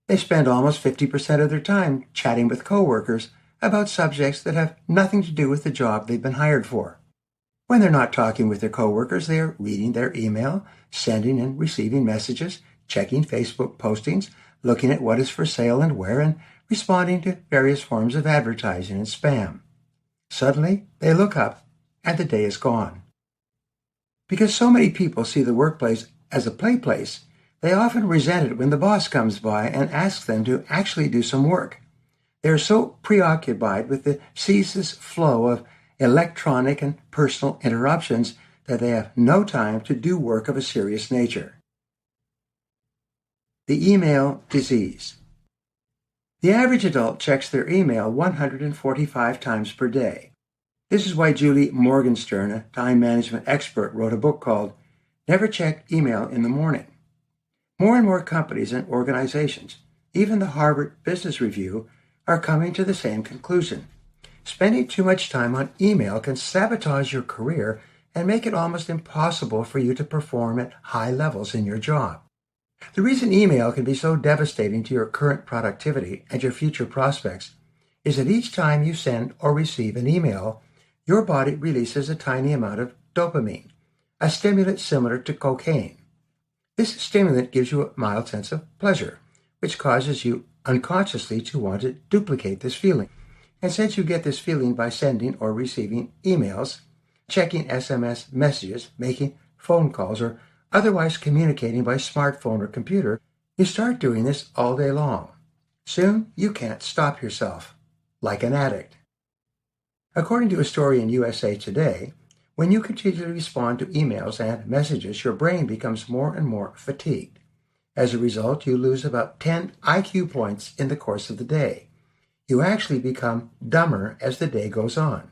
They spend almost 50% of their time chatting with coworkers about subjects that have nothing to do with the job they've been hired for. When they're not talking with their coworkers, they are reading their email, sending and receiving messages, checking Facebook postings, looking at what is for sale and where, and responding to various forms of advertising and spam. Suddenly, they look up, and the day is gone. Because so many people see the workplace as a play place, they often resent it when the boss comes by and asks them to actually do some work. They are so preoccupied with the ceaseless flow of electronic and personal interruptions that they have no time to do work of a serious nature. The email disease. The average adult checks their email 145 times per day. This is why Julie Morgenstern, a time management expert, wrote a book called Never Check Email in the Morning. More and more companies and organizations, even the Harvard Business Review, are coming to the same conclusion. Spending too much time on email can sabotage your career and make it almost impossible for you to perform at high levels in your job. The reason email can be so devastating to your current productivity and your future prospects is that each time you send or receive an email, your body releases a tiny amount of dopamine, a stimulant similar to cocaine. This stimulant gives you a mild sense of pleasure, which causes you unconsciously to want to duplicate this feeling. And since you get this feeling by sending or receiving emails, checking SMS messages, making phone calls, or otherwise communicating by smartphone or computer, you start doing this all day long. Soon, you can't stop yourself, like an addict. According to a story in USA Today, when you continually respond to emails and messages, your brain becomes more and more fatigued. As a result, you lose about 10 IQ points in the course of the day. You actually become dumber as the day goes on.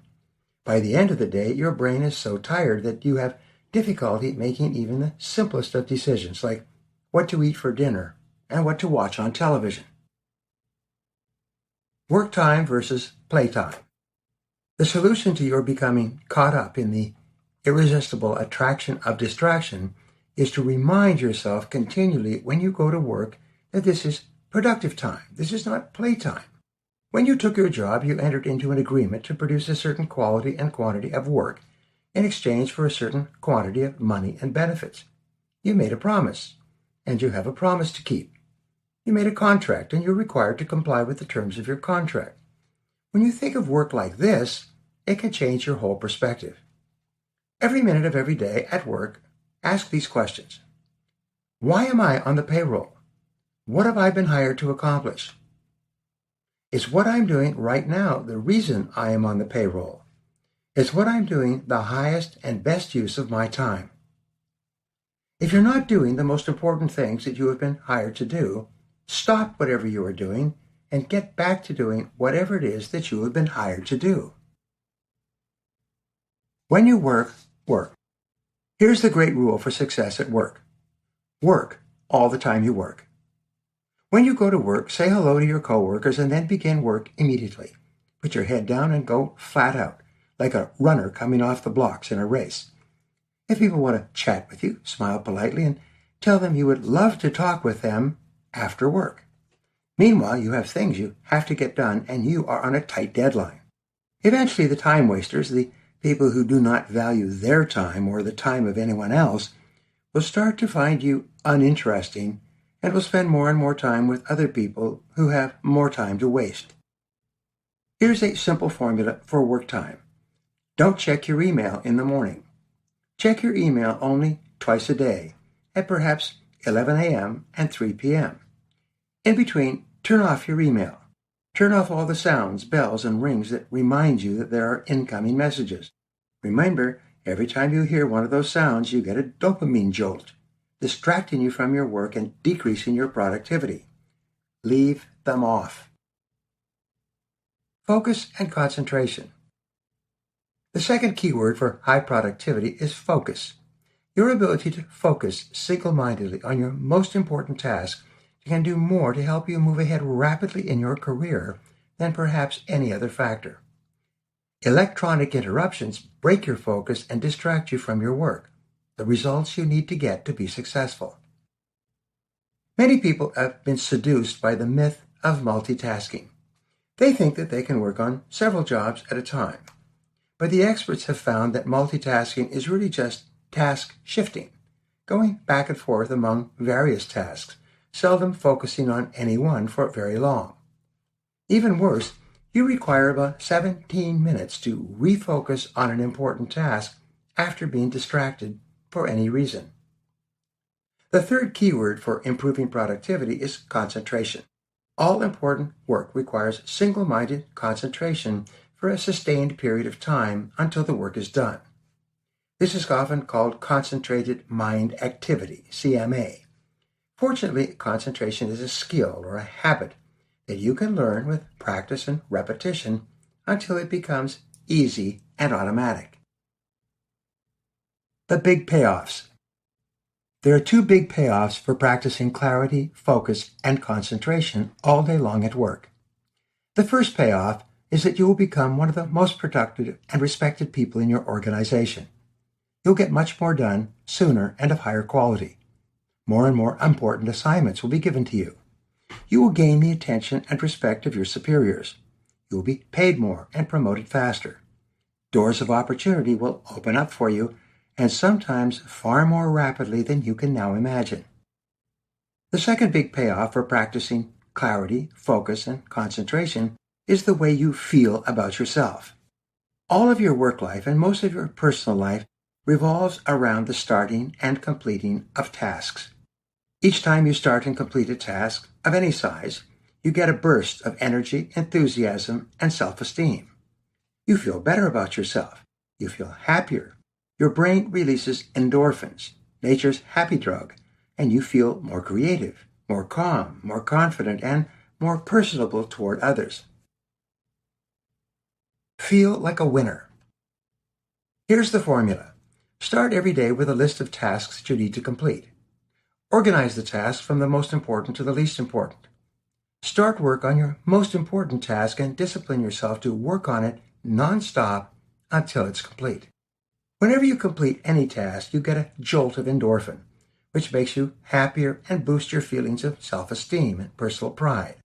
By the end of the day, your brain is so tired that you have difficulty making even the simplest of decisions, like what to eat for dinner and what to watch on television. Work time versus playtime. The solution to your becoming caught up in the irresistible attraction of distraction is to remind yourself continually when you go to work that this is productive time. This is not playtime. When you took your job, you entered into an agreement to produce a certain quality and quantity of work in exchange for a certain quantity of money and benefits. You made a promise, and you have a promise to keep. You made a contract, and you're required to comply with the terms of your contract. When you think of work like this, it can change your whole perspective. Every minute of every day at work, ask these questions. Why am I on the payroll? What have I been hired to accomplish? Is what I'm doing right now the reason I am on the payroll? Is what I'm doing the highest and best use of my time? If you're not doing the most important things that you have been hired to do, stop whatever you are doing and get back to doing whatever it is that you have been hired to do. When you work, work. Here's the great rule for success at work. Work all the time you work. When you go to work, say hello to your coworkers and then begin work immediately. Put your head down and go flat out, like a runner coming off the blocks in a race. If people want to chat with you, smile politely and tell them you would love to talk with them after work. Meanwhile, you have things you have to get done and you are on a tight deadline. Eventually, the time wasters, the people who do not value their time or the time of anyone else, will start to find you uninteresting and will spend more and more time with other people who have more time to waste. Here's a simple formula for work time. Don't check your email in the morning. Check your email only twice a day, at perhaps 11 a.m. and 3 p.m. In between, turn off your email. Turn off all the sounds, bells, and rings that remind you that there are incoming messages. Remember, every time you hear one of those sounds, you get a dopamine jolt, distracting you from your work and decreasing your productivity. Leave them off. Focus and concentration. The second key word for high productivity is focus. Your ability to focus single-mindedly on your most important task can do more to help you move ahead rapidly in your career than perhaps any other factor. Electronic interruptions break your focus and distract you from your work, the results you need to get to be successful. Many people have been seduced by the myth of multitasking. They think that they can work on several jobs at a time. But the experts have found that multitasking is really just task shifting, going back and forth among various tasks, seldom focusing on any one for very long. Even worse, you require about 17 minutes to refocus on an important task after being distracted for any reason. The third keyword for improving productivity is concentration. All important work requires single-minded concentration for a sustained period of time until the work is done. This is often called concentrated mind activity, CMA. Fortunately, concentration is a skill or a habit that you can learn with practice and repetition until it becomes easy and automatic. The big payoffs. There are two big payoffs for practicing clarity, focus, and concentration all day long at work. The first payoff is that you will become one of the most productive and respected people in your organization. You'll get much more done sooner and of higher quality. More and more important assignments will be given to you. You will gain the attention and respect of your superiors. You will be paid more and promoted faster. Doors of opportunity will open up for you, and sometimes far more rapidly than you can now imagine. The second big payoff for practicing clarity, focus, and concentration is the way you feel about yourself. All of your work life and most of your personal life revolves around the starting and completing of tasks. Each time you start and complete a task of any size, you get a burst of energy, enthusiasm, and self-esteem. You feel better about yourself. You feel happier. Your brain releases endorphins, nature's happy drug, and you feel more creative, more calm, more confident, and more personable toward others. Feel like a winner. Here's the formula. Start every day with a list of tasks that you need to complete. Organize the tasks from the most important to the least important. Start work on your most important task and discipline yourself to work on it non-stop until it's complete. Whenever you complete any task, you get a jolt of endorphin, which makes you happier and boosts your feelings of self-esteem and personal pride.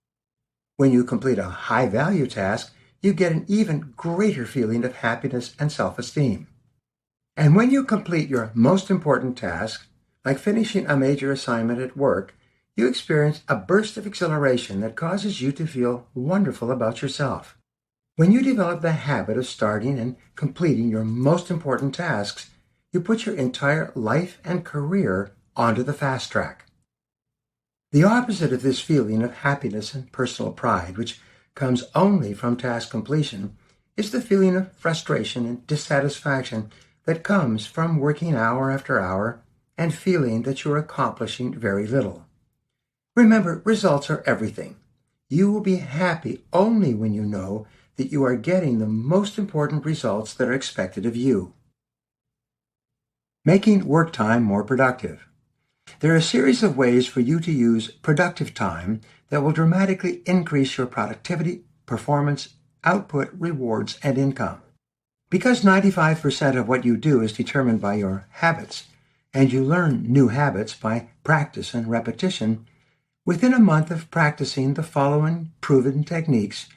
When you complete a high-value task, you get an even greater feeling of happiness and self-esteem. And when you complete your most important task, Like finishing a major assignment at work, you experience a burst of exhilaration that causes you to feel wonderful about yourself. When you develop the habit of starting and completing your most important tasks, you put your entire life and career onto the fast track. The opposite of this feeling of happiness and personal pride, which comes only from task completion, is the feeling of frustration and dissatisfaction that comes from working hour after hour and feeling that you're accomplishing very little. Remember, results are everything. You will be happy only when you know that you are getting the most important results that are expected of you. Making work time more productive. There are a series of ways for you to use productive time that will dramatically increase your productivity, performance, output, rewards, and income. Because 95% of what you do is determined by your habits, and you learn new habits by practice and repetition, within a month of practicing the following proven techniques,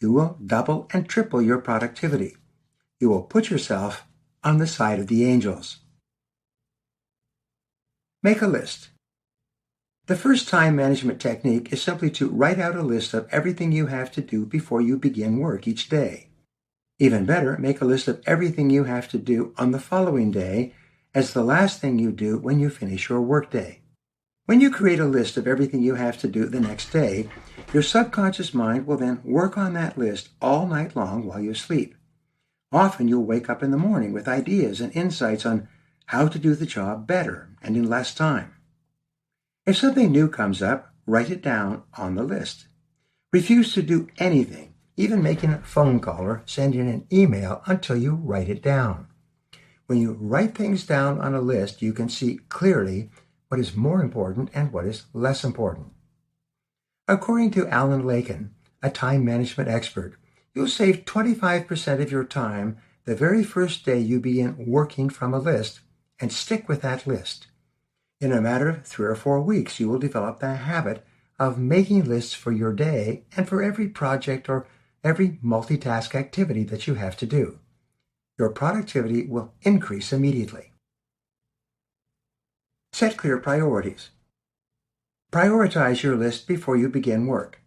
you will double and triple your productivity. You will put yourself on the side of the angels. Make a list. The first time management technique is simply to write out a list of everything you have to do before you begin work each day. Even better, make a list of everything you have to do on the following day as the last thing you do when you finish your workday. When you create a list of everything you have to do the next day, your subconscious mind will then work on that list all night long while you sleep. Often you'll wake up in the morning with ideas and insights on how to do the job better and in less time. If something new comes up, write it down on the list. Refuse to do anything, even making a phone call or sending an email, until you write it down. When you write things down on a list, you can see clearly what is more important and what is less important. According to Alan Lakin, a time management expert, you'll save 25% of your time the very first day you begin working from a list, and stick with that list. In a matter of 3 or 4 weeks, you will develop the habit of making lists for your day and for every project or every multitask activity that you have to do. Your productivity will increase immediately. Set clear priorities. Prioritize your list before you begin work.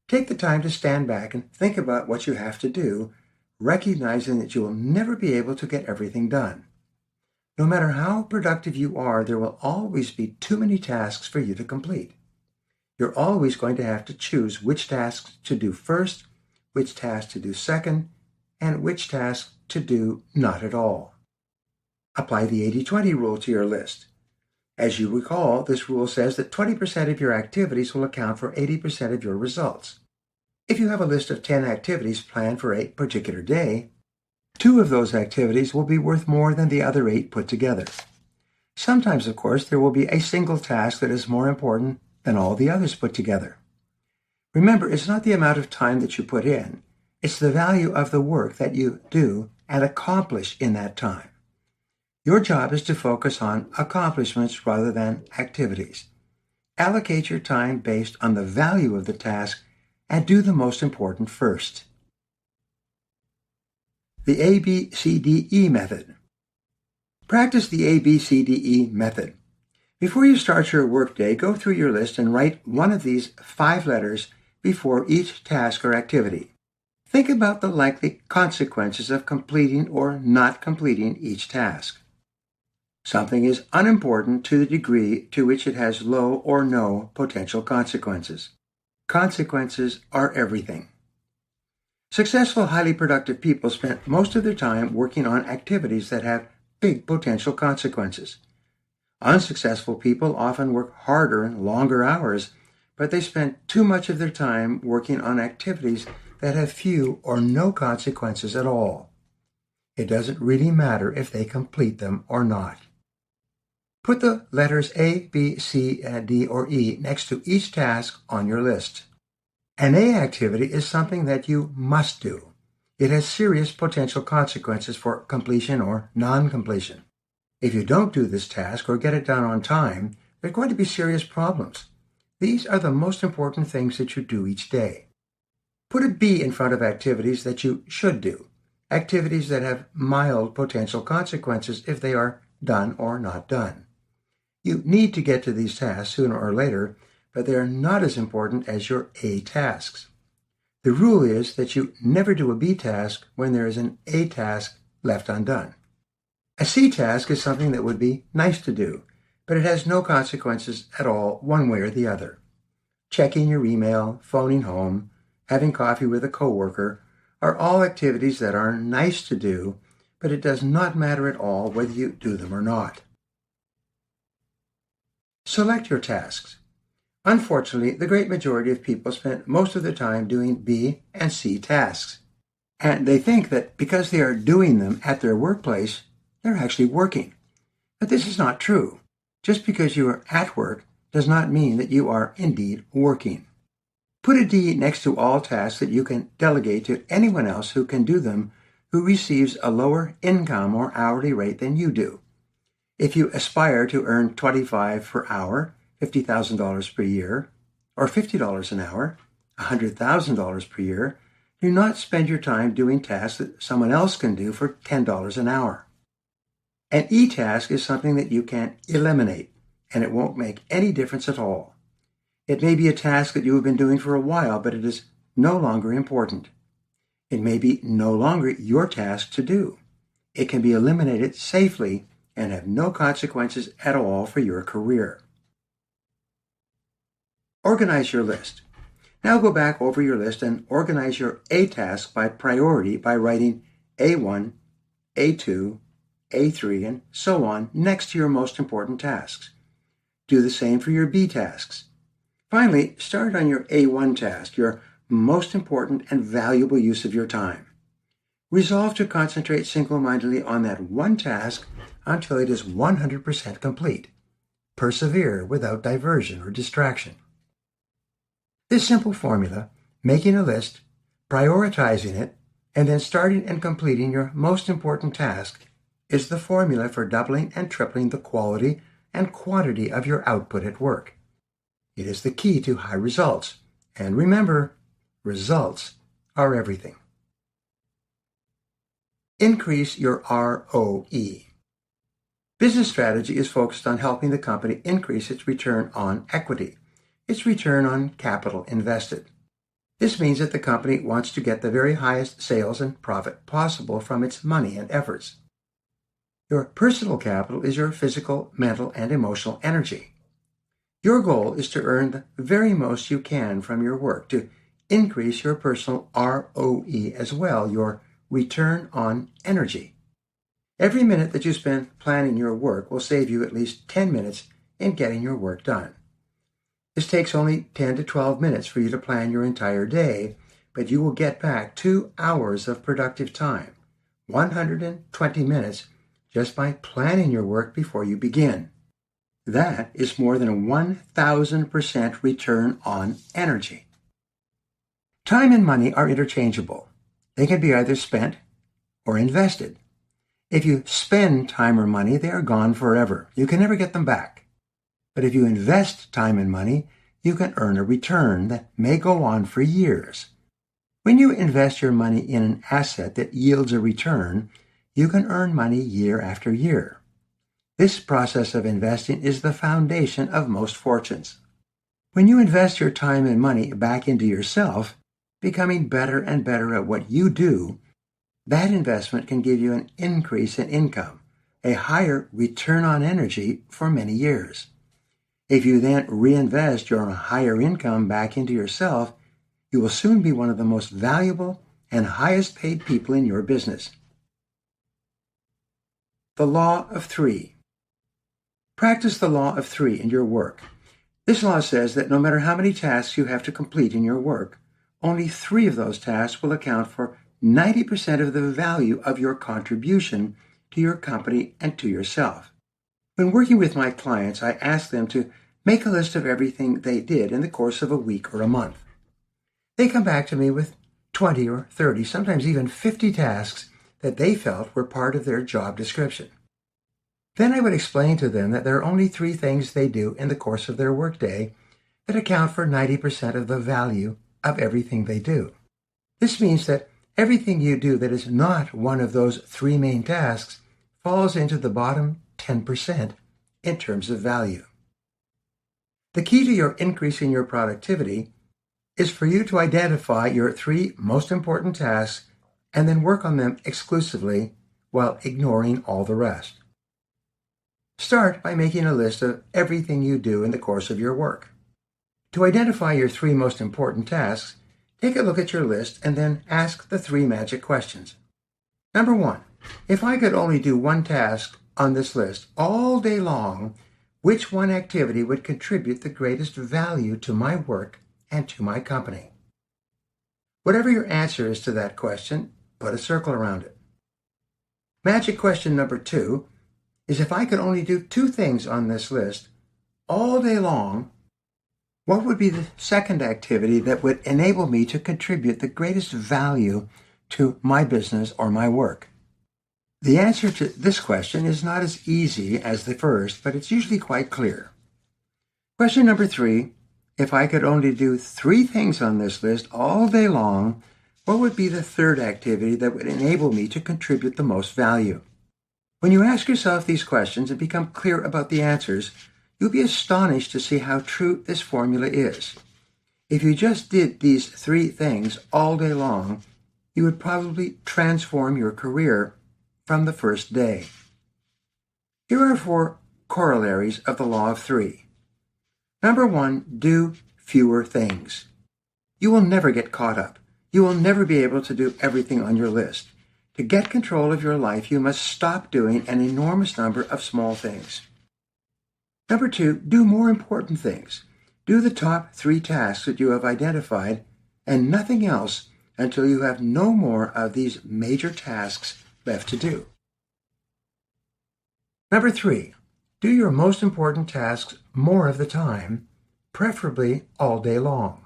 Take the time to stand back and think about what you have to do, recognizing that you will never be able to get everything done. No matter how productive you are, there will always be too many tasks for you to complete. You're always going to have to choose which tasks to do first, which tasks to do second, and which tasks to do not at all. Apply the 80-20 rule to your list. As you recall, this rule says that 20% of your activities will account for 80% of your results. If you have a list of 10 activities planned for a particular day, 2 of those activities will be worth more than the other 8 put together. Sometimes, of course, there will be a single task that is more important than all the others put together. Remember, it's not the amount of time that you put in, it's the value of the work that you do and accomplish in that time. Your job is to focus on accomplishments rather than activities. Allocate your time based on the value of the task and do the most important first. The ABCDE method. Practice the ABCDE method. Before you start your workday, go through your list and write one of these 5 letters before each task or activity. Think about the likely consequences of completing or not completing each task. Something is unimportant to the degree to which it has low or no potential consequences. Consequences are everything. Successful, highly productive people spend most of their time working on activities that have big potential consequences. Unsuccessful people often work harder and longer hours, but they spend too much of their time working on activities that have few or no consequences at all. It doesn't really matter if they complete them or not. Put the letters A, B, C, D, or E next to each task on your list. An A activity is something that you must do. It has serious potential consequences for completion or non-completion. If you don't do this task or get it done on time, there are going to be serious problems. These are the most important things that you do each day. Put a B in front of activities that you should do, activities that have mild potential consequences if they are done or not done. You need to get to these tasks sooner or later, but they are not as important as your A tasks. The rule is that you never do a B task when there is an A task left undone. A C task is something that would be nice to do, but it has no consequences at all one way or the other. Checking your email, phoning home, having coffee with a coworker are all activities that are nice to do, but it does not matter at all whether you do them or not. Select your tasks. Unfortunately, the great majority of people spend most of their time doing B and C tasks, and they think that because they are doing them at their workplace, they're actually working. But this is not true. Just because you are at work does not mean that you are indeed working. Put a D next to all tasks that you can delegate to anyone else who can do them, who receives a lower income or hourly rate than you do. If you aspire to earn $25 per hour, $50,000 per year, or $50 an hour, $100,000 per year, do not spend your time doing tasks that someone else can do for $10 an hour. An E task is something that you can eliminate, and it won't make any difference at all. It may be a task that you have been doing for a while, but it is no longer important. It may be no longer your task to do. It can be eliminated safely and have no consequences at all for your career. Organize your list. Now go back over your list and organize your A task by priority by writing A1, A2, A3, and so on next to your most important tasks. Do the same for your B tasks. Finally, start on your A1 task, your most important and valuable use of your time. Resolve to concentrate single-mindedly on that one task until it is 100% complete. Persevere without diversion or distraction. This simple formula, making a list, prioritizing it, and then starting and completing your most important task, is the formula for doubling and tripling the quality and quantity of your output at work. It is the key to high results. And remember, results are everything. Increase your ROE. Business strategy is focused on helping the company increase its return on equity, its return on capital invested. This means that the company wants to get the very highest sales and profit possible from its money and efforts. Your personal capital is your physical, mental, and emotional energy. Your goal is to earn the very most you can from your work, to increase your personal ROE as well, your return on energy. Every minute that you spend planning your work will save you at least 10 minutes in getting your work done. This takes only 10 to 12 minutes for you to plan your entire day, but you will get back 2 hours of productive time, 120 minutes, just by planning your work before you begin. That is more than a 1,000% return on energy. Time and money are interchangeable. They can be either spent or invested. If you spend time or money, they are gone forever. You can never get them back. But if you invest time and money, you can earn a return that may go on for years. When you invest your money in an asset that yields a return, you can earn money year after year. This process of investing is the foundation of most fortunes. When you invest your time and money back into yourself, becoming better and better at what you do, that investment can give you an increase in income, a higher return on energy for many years. If you then reinvest your higher income back into yourself, you will soon be one of the most valuable and highest paid people in your business. The Law of Three. Practice the Law of Three in your work. This law says that no matter how many tasks you have to complete in your work, only 3 of those tasks will account for 90% of the value of your contribution to your company and to yourself. When working with my clients, I ask them to make a list of everything they did in the course of a week or a month. They come back to me with 20 or 30, sometimes even 50 tasks that they felt were part of their job description. Then I would explain to them that there are only 3 things they do in the course of their workday that account for 90% of the value of everything they do. This means that everything you do that is not one of those 3 main tasks falls into the bottom 10% in terms of value. The key to your increasing your productivity is for you to identify your 3 most important tasks and then work on them exclusively while ignoring all the rest. Start by making a list of everything you do in the course of your work. To identify your 3 most important tasks, take a look at your list and then ask the 3 magic questions. Number 1, if I could only do one task on this list all day long, which one activity would contribute the greatest value to my work and to my company? Whatever your answer is to that question, put a circle around it. Magic question number 2 is if I could only do 2 things on this list all day long, what would be the second activity that would enable me to contribute the greatest value to my business or my work? The answer to this question is not as easy as the first, but it's usually quite clear. Question number 3, if I could only do 3 things on this list all day long, what would be the third activity that would enable me to contribute the most value? When you ask yourself these questions and become clear about the answers, you'll be astonished to see how true this formula is. If you just did these 3 things all day long, you would probably transform your career from the first day. Here are 4 corollaries of the law of 3. Number 1, do fewer things. You will never get caught up. You will never be able to do everything on your list. To get control of your life, you must stop doing an enormous number of small things. Number 2, do more important things. Do the top 3 tasks that you have identified and nothing else until you have no more of these major tasks left to do. Number 3, do your most important tasks more of the time, preferably all day long.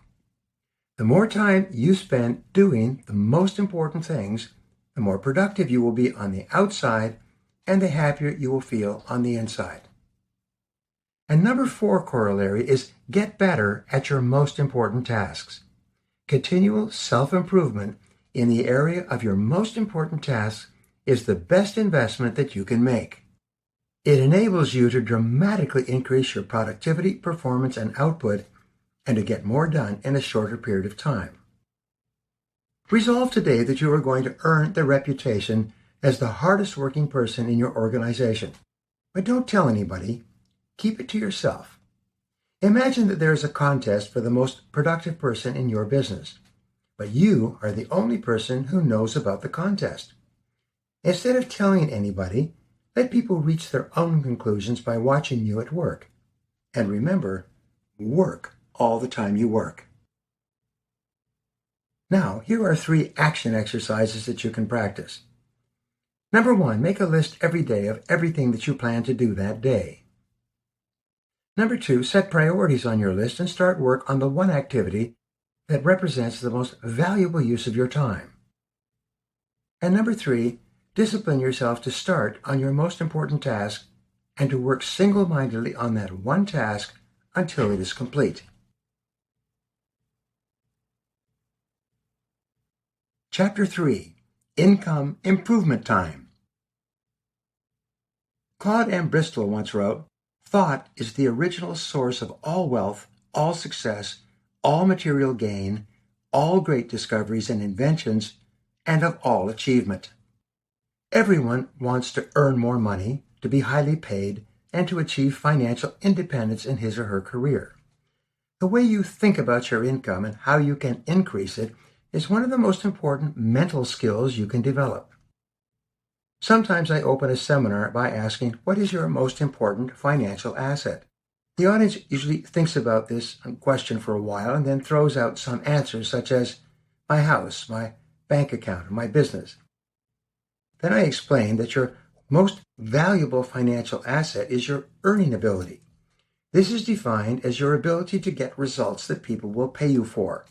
The more time you spend doing the most important things, the more productive you will be on the outside and the happier you will feel on the inside. And number 4 corollary is get better at your most important tasks. Continual self-improvement in the area of your most important tasks is the best investment that you can make. It enables you to dramatically increase your productivity, performance, and output, and to get more done in a shorter period of time. Resolve today that you are going to earn the reputation as the hardest working person in your organization. But don't tell anybody. Keep it to yourself. Imagine that there is a contest for the most productive person in your business, but you are the only person who knows about the contest. Instead of telling anybody, let people reach their own conclusions by watching you at work. And remember, work all the time you work. Now, here are 3 action exercises that you can practice. Number 1, make a list every day of everything that you plan to do that day. Number 2, set priorities on your list and start work on the one activity that represents the most valuable use of your time. And number 3, discipline yourself to start on your most important task and to work single-mindedly on that one task until it is complete. Chapter 3, Income Improvement Time. Claude M. Bristol once wrote, "Thought is the original source of all wealth, all success, all material gain, all great discoveries and inventions, and of all achievement." Everyone wants to earn more money, to be highly paid, and to achieve financial independence in his or her career. The way you think about your income and how you can increase it is one of the most important mental skills you can develop. Sometimes I open a seminar by asking, what is your most important financial asset? The audience usually thinks about this question for a while and then throws out some answers such as my house, my bank account, or my business. Then I explain that your most valuable financial asset is your earning ability. This is defined as your ability to get results that people will pay you for.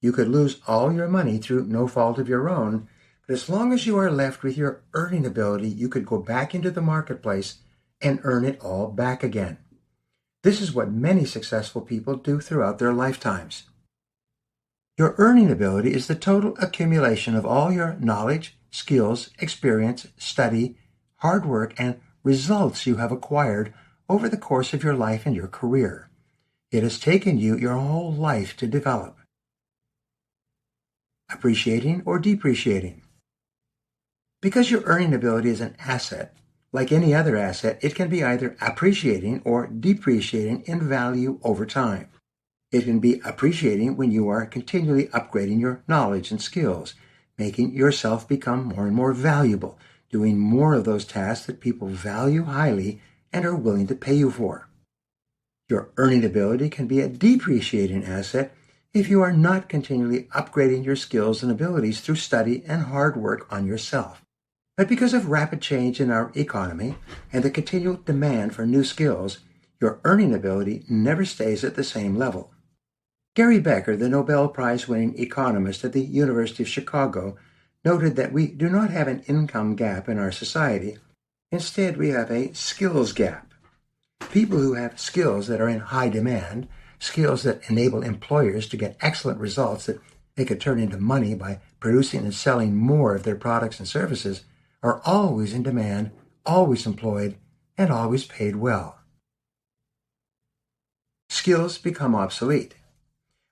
You could lose all your money through no fault of your own, but as long as you are left with your earning ability, you could go back into the marketplace and earn it all back again. This is what many successful people do throughout their lifetimes. Your earning ability is the total accumulation of all your knowledge, skills, experience, study, hard work, and results you have acquired over the course of your life and your career. It has taken you your whole life to develop. Appreciating or depreciating. Because your earning ability is an asset, like any other asset, it can be either appreciating or depreciating in value over time. It can be appreciating when you are continually upgrading your knowledge and skills, making yourself become more and more valuable, doing more of those tasks that people value highly and are willing to pay you for. Your earning ability can be a depreciating asset if you are not continually upgrading your skills and abilities through study and hard work on yourself. But because of rapid change in our economy and the continual demand for new skills, your earning ability never stays at the same level. Gary Becker, the Nobel Prize-winning economist at the University of Chicago, noted that we do not have an income gap in our society. Instead, we have a skills gap. People who have skills that are in high demand, skills that enable employers to get excellent results that they could turn into money by producing and selling more of their products and services, are always in demand, always employed, and always paid well. Skills become obsolete.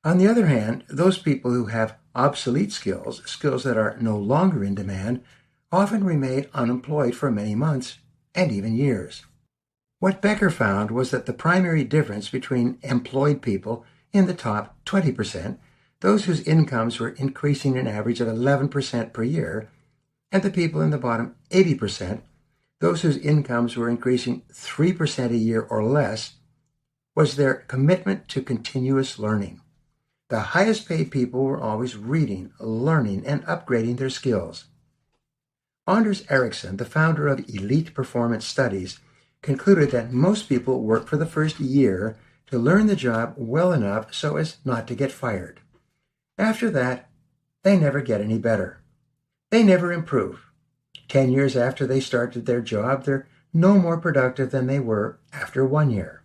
On the other hand, those people who have obsolete skills, skills that are no longer in demand, often remain unemployed for many months and even years. What Becker found was that the primary difference between employed people in the top 20%, those whose incomes were increasing an average of 11% per year, and the people in the bottom 80%, those whose incomes were increasing 3% a year or less, was their commitment to continuous learning. The highest paid people were always reading, learning, and upgrading their skills. Anders Ericsson, the founder of Elite Performance Studies, concluded that most people work for the first year to learn the job well enough so as not to get fired. After that, they never get any better. They never improve. 10 years after they started their job, they're no more productive than they were after 1 year.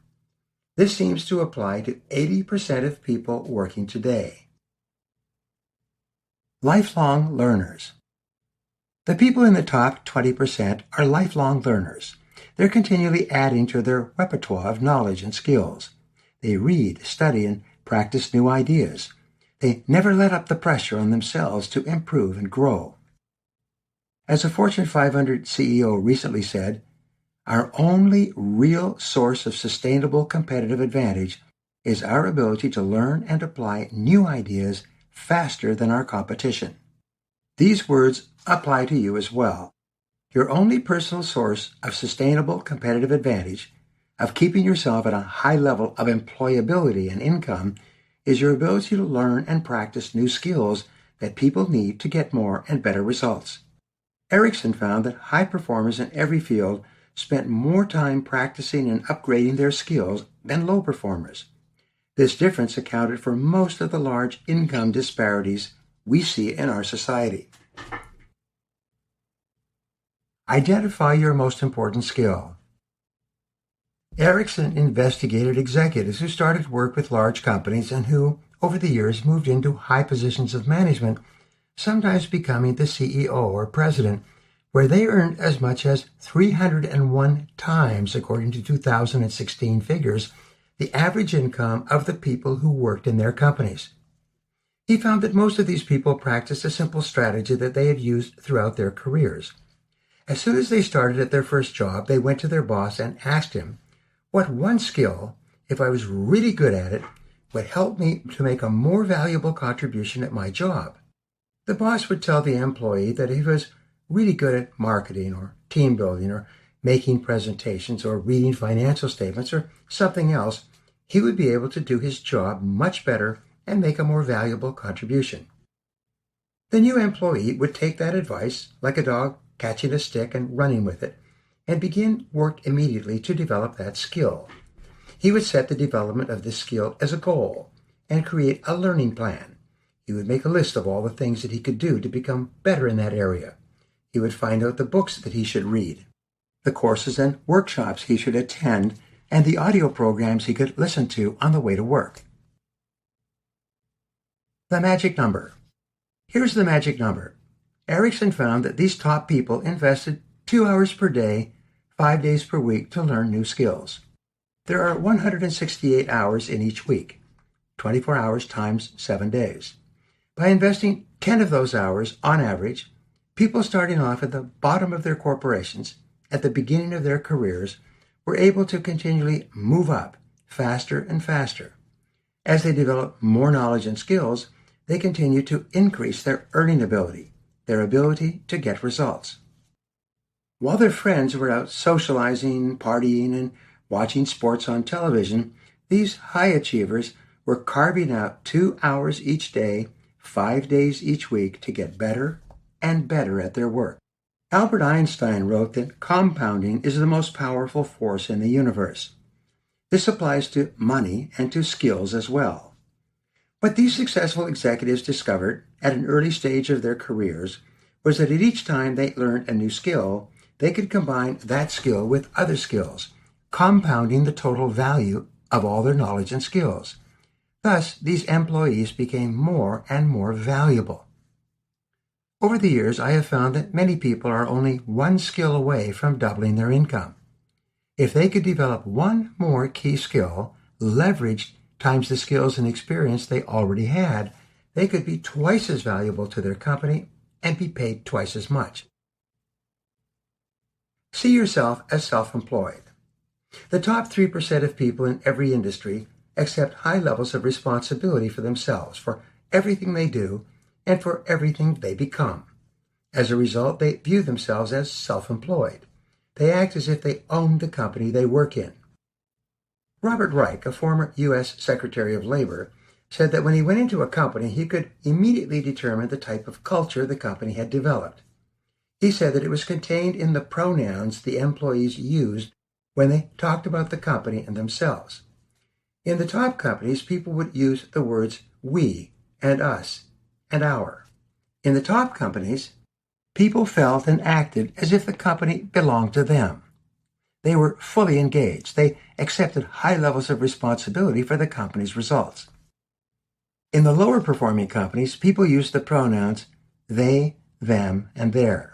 This seems to apply to 80% of people working today. Lifelong learners. The people in the top 20% are lifelong learners. They're continually adding to their repertoire of knowledge and skills. They read, study, and practice new ideas. They never let up the pressure on themselves to improve and grow. As a Fortune 500 CEO recently said, "Our only real source of sustainable competitive advantage is our ability to learn and apply new ideas faster than our competition." These words apply to you as well. Your only personal source of sustainable competitive advantage, of keeping yourself at a high level of employability and income, is your ability to learn and practice new skills that people need to get more and better results. Ericsson found that high performers in every field spent more time practicing and upgrading their skills than low performers. This difference accounted for most of the large income disparities we see in our society. Identify your most important skill. Ericsson investigated executives who started work with large companies and who, over the years, moved into high positions of management, sometimes becoming the CEO or president, where they earned as much as 301 times, according to 2016 figures, the average income of the people who worked in their companies. He found that most of these people practiced a simple strategy that they had used throughout their careers. As soon as they started at their first job, they went to their boss and asked him, "What one skill, if I was really good at it, would help me to make a more valuable contribution at my job?" The boss would tell the employee that if he was really good at marketing or team building or making presentations or reading financial statements or something else, he would be able to do his job much better and make a more valuable contribution. The new employee would take that advice, like a dog catching a stick and running with it, and begin work immediately to develop that skill. He would set the development of this skill as a goal and create a learning plan. He would make a list of all the things that he could do to become better in that area. He would find out the books that he should read, the courses and workshops he should attend, and the audio programs he could listen to on the way to work. The magic number. Here's the magic number. Ericsson found that these top people invested 2 hours per day, 5 days per week to learn new skills. There are 168 hours in each week, 24 hours times 7 days. By investing 10 of those hours on average, people starting off at the bottom of their corporations, at the beginning of their careers, were able to continually move up faster and faster. As they develop more knowledge and skills, they continue to increase their earning ability, their ability to get results. While their friends were out socializing, partying, and watching sports on television, these high achievers were carving out 2 hours each day, 5 days each week to get better and better at their work. Albert Einstein wrote that compounding is the most powerful force in the universe. This applies to money and to skills as well. What these successful executives discovered at an early stage of their careers was that at each time they learned a new skill, they could combine that skill with other skills, compounding the total value of all their knowledge and skills. Thus, these employees became more and more valuable. Over the years, I have found that many people are only one skill away from doubling their income. If they could develop one more key skill, leveraged times the skills and experience they already had, they could be twice as valuable to their company and be paid twice as much. See yourself as self-employed. The top 3% of people in every industry accept high levels of responsibility for themselves, for everything they do, and for everything they become. As a result, they view themselves as self-employed. They act as if they own the company they work in. Robert Reich, a former U.S. Secretary of Labor, said that when he went into a company, he could immediately determine the type of culture the company had developed. He said that it was contained in the pronouns the employees used when they talked about the company and themselves. In the top companies, people would use the words we and us and our. In the top companies, people felt and acted as if the company belonged to them. They were fully engaged. They accepted high levels of responsibility for the company's results. In the lower performing companies, people used the pronouns they, them, and their.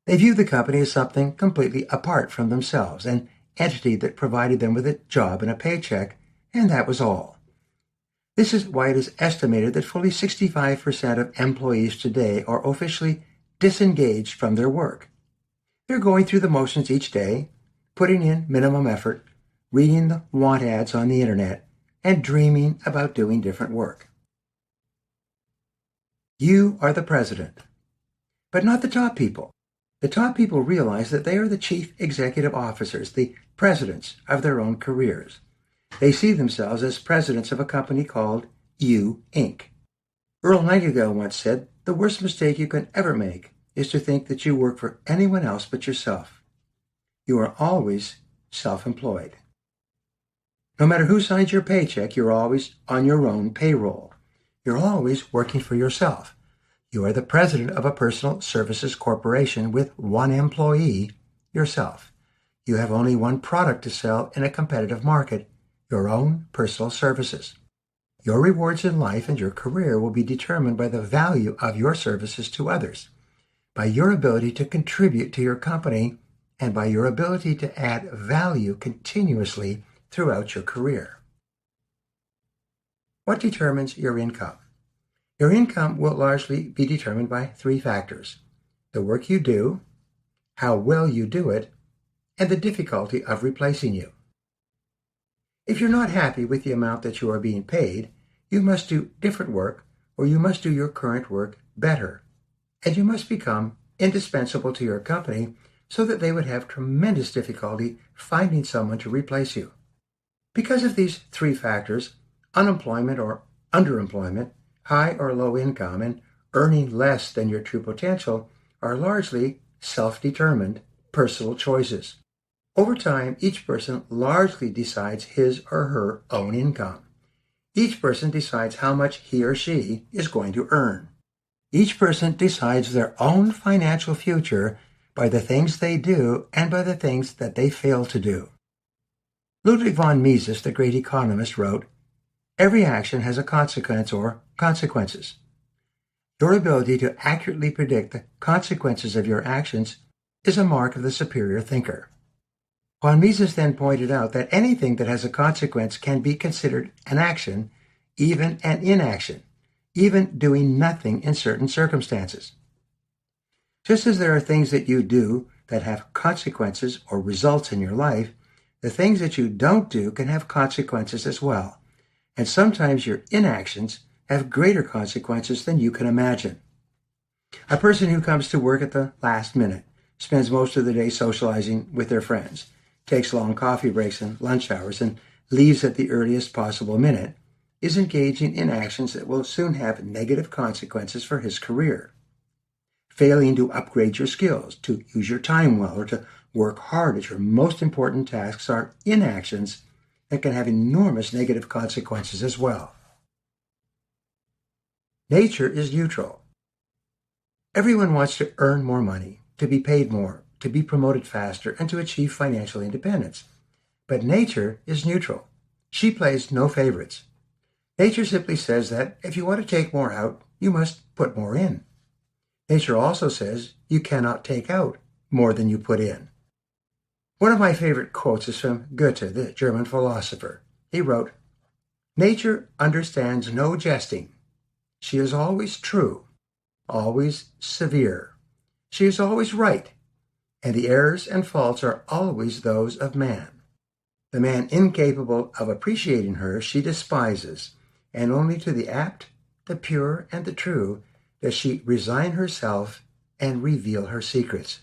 They viewed the company as something completely apart from themselves, an entity that provided them with a job and a paycheck, and that was all. This is why it is estimated that fully 65% of employees today are officially disengaged from their work. They're going through the motions each day, putting in minimum effort, reading the want ads on the internet, and dreaming about doing different work. You are the president, but not the top people. The top people realize that they are the chief executive officers, the presidents of their own careers. They see themselves as presidents of a company called You, Inc. Earl Nightingale once said, "The worst mistake you can ever make is to think that you work for anyone else but yourself. You are always self-employed. No matter who signs your paycheck, you're always on your own payroll. You're always working for yourself. You are the president of a personal services corporation with one employee, yourself. You have only one product to sell in a competitive market, your own personal services. Your rewards in life and your career will be determined by the value of your services to others, by your ability to contribute to your company, and by your ability to add value continuously throughout your career." What determines your income? Your income will largely be determined by 3 factors: the work you do, how well you do it, and the difficulty of replacing you. If you're not happy with the amount that you are being paid, you must do different work, or you must do your current work better, and you must become indispensable to your company so that they would have tremendous difficulty finding someone to replace you. Because of these 3 factors, unemployment or underemployment, high or low income, and earning less than your true potential are largely self-determined personal choices. Over time, each person largely decides his or her own income. Each person decides how much he or she is going to earn. Each person decides their own financial future by the things they do and by the things that they fail to do. Ludwig von Mises, the great economist, wrote, "Every action has a consequence or consequences. Your ability to accurately predict the consequences of your actions is a mark of the superior thinker." Juan Mises then pointed out that anything that has a consequence can be considered an action, even an inaction, even doing nothing in certain circumstances. Just as there are things that you do that have consequences or results in your life, the things that you don't do can have consequences as well. And sometimes your inactions have greater consequences than you can imagine. A person who comes to work at the last minute, spends most of the day socializing with their friends, takes long coffee breaks and lunch hours, and leaves at the earliest possible minute, is engaging in actions that will soon have negative consequences for his career. Failing to upgrade your skills, to use your time well, or to work hard at your most important tasks are inactions that can have enormous negative consequences as well. Nature is neutral. Everyone wants to earn more money, to be paid more, to be promoted faster, and to achieve financial independence. But nature is neutral. She plays no favorites. Nature simply says that if you want to take more out, you must put more in. Nature also says you cannot take out more than you put in. One of my favorite quotes is from Goethe, the German philosopher. He wrote, "Nature understands no jesting. She is always true, always severe. She is always right, and the errors and faults are always those of man. The man incapable of appreciating her she despises, and only to the apt, the pure, and the true does she resign herself and reveal her secrets."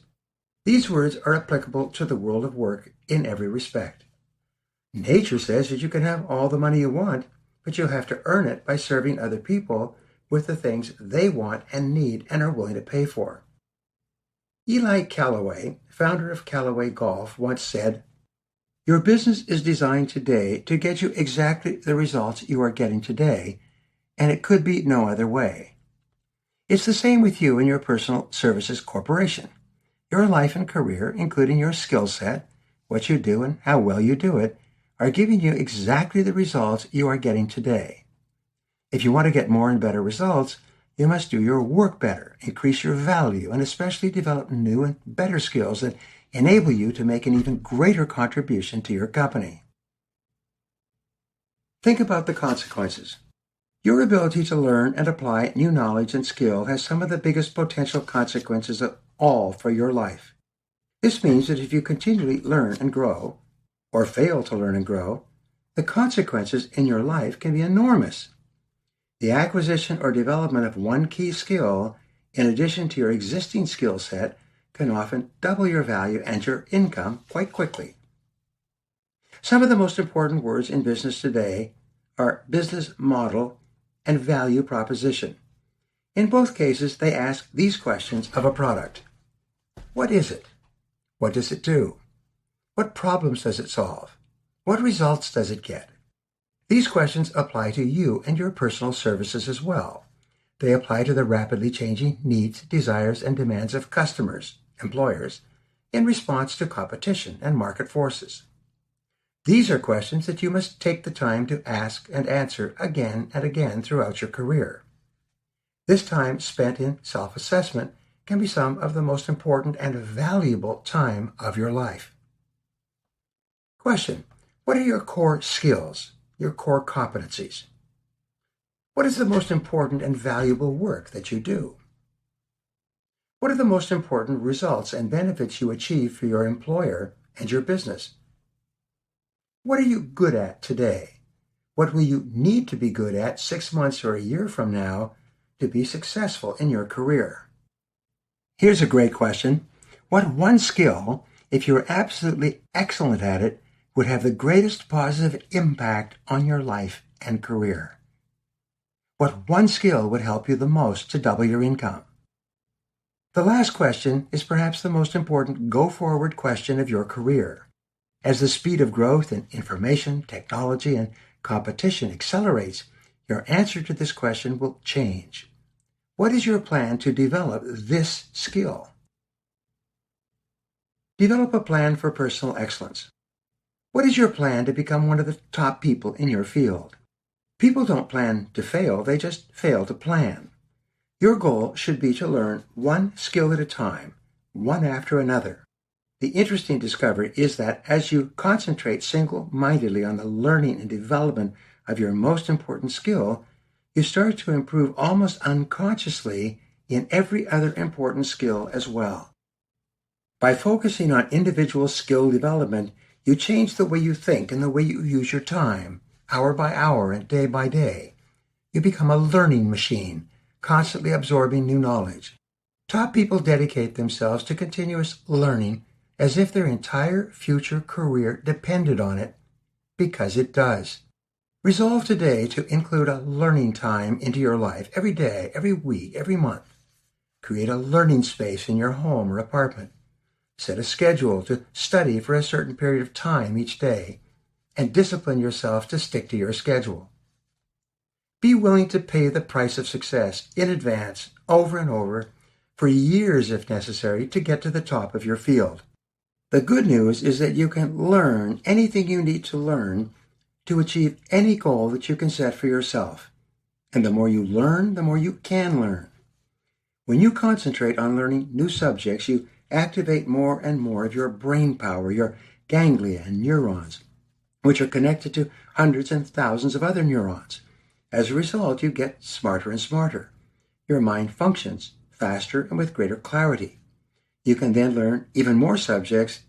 These words are applicable to the world of work in every respect. Nature says that you can have all the money you want, but you'll have to earn it by serving other people with the things they want and need and are willing to pay for. Eli Callaway, founder of Callaway Golf, once said, "Your business is designed today to get you exactly the results you are getting today, and it could be no other way." It's the same with you and your personal services corporation. Your life and career, including your skill set, what you do and how well you do it, are giving you exactly the results you are getting today. If you want to get more and better results, you must do your work better, increase your value, and especially develop new and better skills that enable you to make an even greater contribution to your company. Think about the consequences. Your ability to learn and apply new knowledge and skill has some of the biggest potential consequences of all for your life. This means that if you continually learn and grow, or fail to learn and grow, the consequences in your life can be enormous. The acquisition or development of one key skill, in addition to your existing skill set, can often double your value and your income quite quickly. Some of the most important words in business today are business model and value proposition. In both cases, they ask these questions of a product. What is it? What does it do? What problems does it solve? What results does it get? These questions apply to you and your personal services as well. They apply to the rapidly changing needs, desires, and demands of customers, employers, in response to competition and market forces. These are questions that you must take the time to ask and answer again and again throughout your career. This time spent in self-assessment can be some of the most important and valuable time of your life. Question: what are your core skills, your core competencies? What is the most important and valuable work that you do? What are the most important results and benefits you achieve for your employer and your business? What are you good at today? What will you need to be good at 6 months or a year from now to be successful in your career? Here's a great question. What one skill, if you're absolutely excellent at it, would have the greatest positive impact on your life and career? What one skill would help you the most to double your income? The last question is perhaps the most important go-forward question of your career. As the speed of growth in information, technology, and competition accelerates, your answer to this question will change. What is your plan to develop this skill? Develop a plan for personal excellence. What is your plan to become one of the top people in your field? People don't plan to fail, they just fail to plan. Your goal should be to learn one skill at a time, one after another. The interesting discovery is that as you concentrate single-mindedly on the learning and development of your most important skill, you start to improve almost unconsciously in every other important skill as well. By focusing on individual skill development, you change the way you think and the way you use your time, hour by hour and day by day. You become a learning machine, constantly absorbing new knowledge. Top people dedicate themselves to continuous learning as if their entire future career depended on it, because it does. Resolve today to include a learning time into your life every day, every week, every month. Create a learning space in your home or apartment. Set a schedule to study for a certain period of time each day, and discipline yourself to stick to your schedule. Be willing to pay the price of success in advance, over and over, for years if necessary, to get to the top of your field. The good news is that you can learn anything you need to learn to achieve any goal that you can set for yourself. And the more you learn, the more you can learn. When you concentrate on learning new subjects, you activate more and more of your brain power, your ganglia and neurons, which are connected to hundreds and thousands of other neurons. As a result, you get smarter and smarter. Your mind functions faster and with greater clarity. You can then learn even more subjects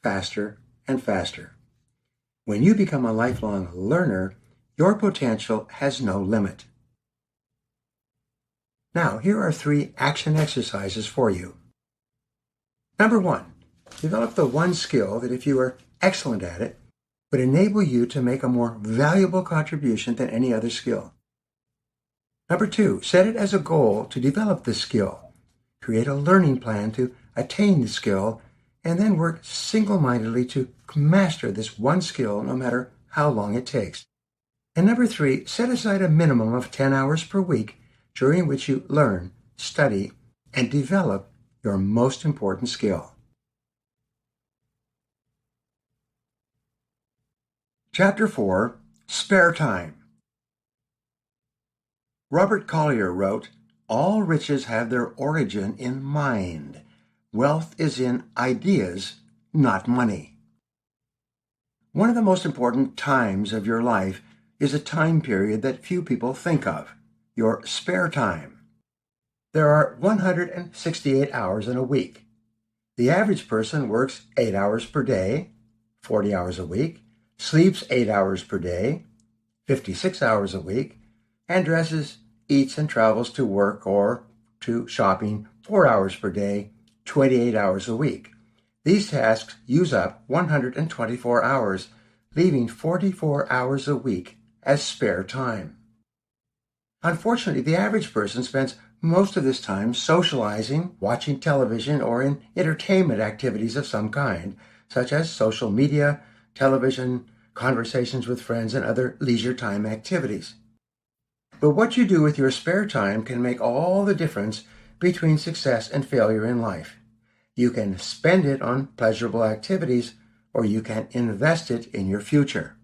faster and faster. When you become a lifelong learner, your potential has no limit. Now, here are 3 action exercises for you. Number 1, develop the one skill that, if you are excellent at it, would enable you to make a more valuable contribution than any other skill. Number 2, set it as a goal to develop this skill. Create a learning plan to attain the skill, and then work single-mindedly to master this one skill no matter how long it takes. And number 3, set aside a minimum of 10 hours per week during which you learn, study, and develop your most important skill. Chapter 4, Spare Time. Robert Collier wrote, "All riches have their origin in mind. Wealth is in ideas, not money." One of the most important times of your life is a time period that few people think of, your spare time. There are 168 hours in a week. The average person works 8 hours per day, 40 hours a week, sleeps 8 hours per day, 56 hours a week, and dresses, eats, and travels to work or to shopping 4 hours per day, 28 hours a week. These tasks use up 124 hours, leaving 44 hours a week as spare time. Unfortunately, the average person spends most of this time socializing, watching television, or in entertainment activities of some kind, such as social media, television, conversations with friends, and other leisure time activities. But what you do with your spare time can make all the difference between success and failure in life. You can spend it on pleasurable activities, or you can invest it in your future.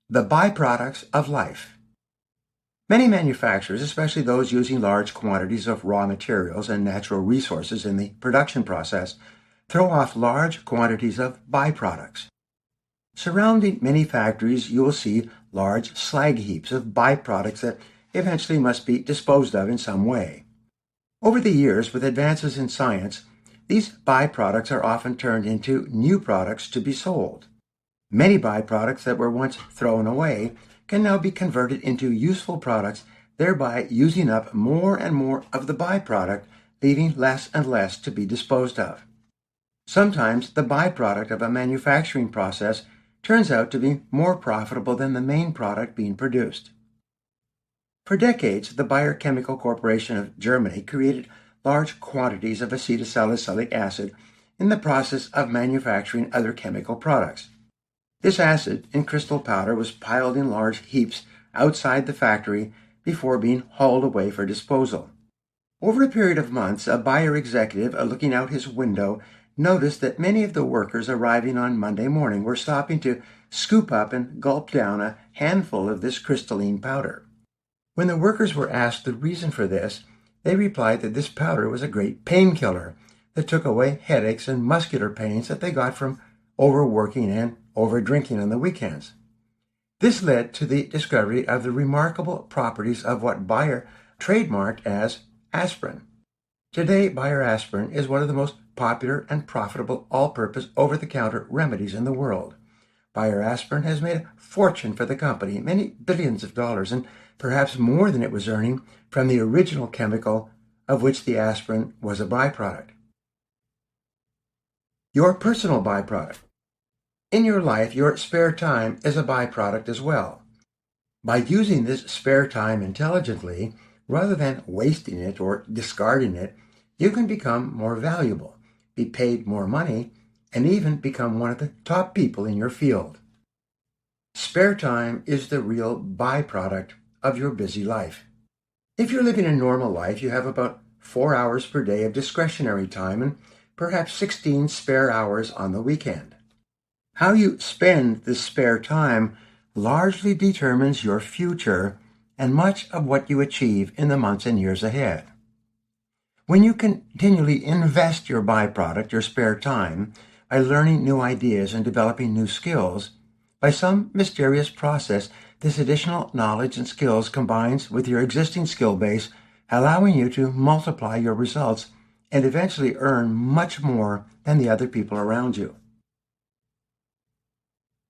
The byproducts of life. Many manufacturers, especially those using large quantities of raw materials and natural resources in the production process, throw off large quantities of byproducts. Surrounding many factories, you will see large slag heaps of byproducts that eventually must be disposed of in some way. Over the years, with advances in science, these byproducts are often turned into new products to be sold. Many byproducts that were once thrown away can now be converted into useful products, thereby using up more and more of the byproduct, leaving less and less to be disposed of. Sometimes the byproduct of a manufacturing process turns out to be more profitable than the main product being produced. For decades, the Bayer Chemical Corporation of Germany created large quantities of acetylsalicylic acid in the process of manufacturing other chemical products. This acid in crystal powder was piled in large heaps outside the factory before being hauled away for disposal. Over a period of months, a Bayer executive, looking out his window, noticed that many of the workers arriving on Monday morning were stopping to scoop up and gulp down a handful of this crystalline powder. When the workers were asked the reason for this, they replied that this powder was a great painkiller, that took away headaches and muscular pains that they got from overworking and overdrinking on the weekends. This led to the discovery of the remarkable properties of what Bayer trademarked as aspirin. Today, Bayer aspirin is one of the most popular and profitable all-purpose over-the-counter remedies in the world. Bayer aspirin has made a fortune for the company, many billions of dollars, and perhaps more than it was earning from the original chemical of which the aspirin was a byproduct. Your personal byproduct. In your life, your spare time is a byproduct as well. By using this spare time intelligently, rather than wasting it or discarding it, you can become more valuable, be paid more money, and even become one of the top people in your field. Spare time is the real byproduct of your busy life. If you're living a normal life, you have about 4 hours per day of discretionary time and perhaps 16 spare hours on the weekend. How you spend this spare time largely determines your future and much of what you achieve in the months and years ahead. When you continually invest your byproduct, your spare time, by learning new ideas and developing new skills, by some mysterious process, this additional knowledge and skills combines with your existing skill base, allowing you to multiply your results and eventually earn much more than the other people around you.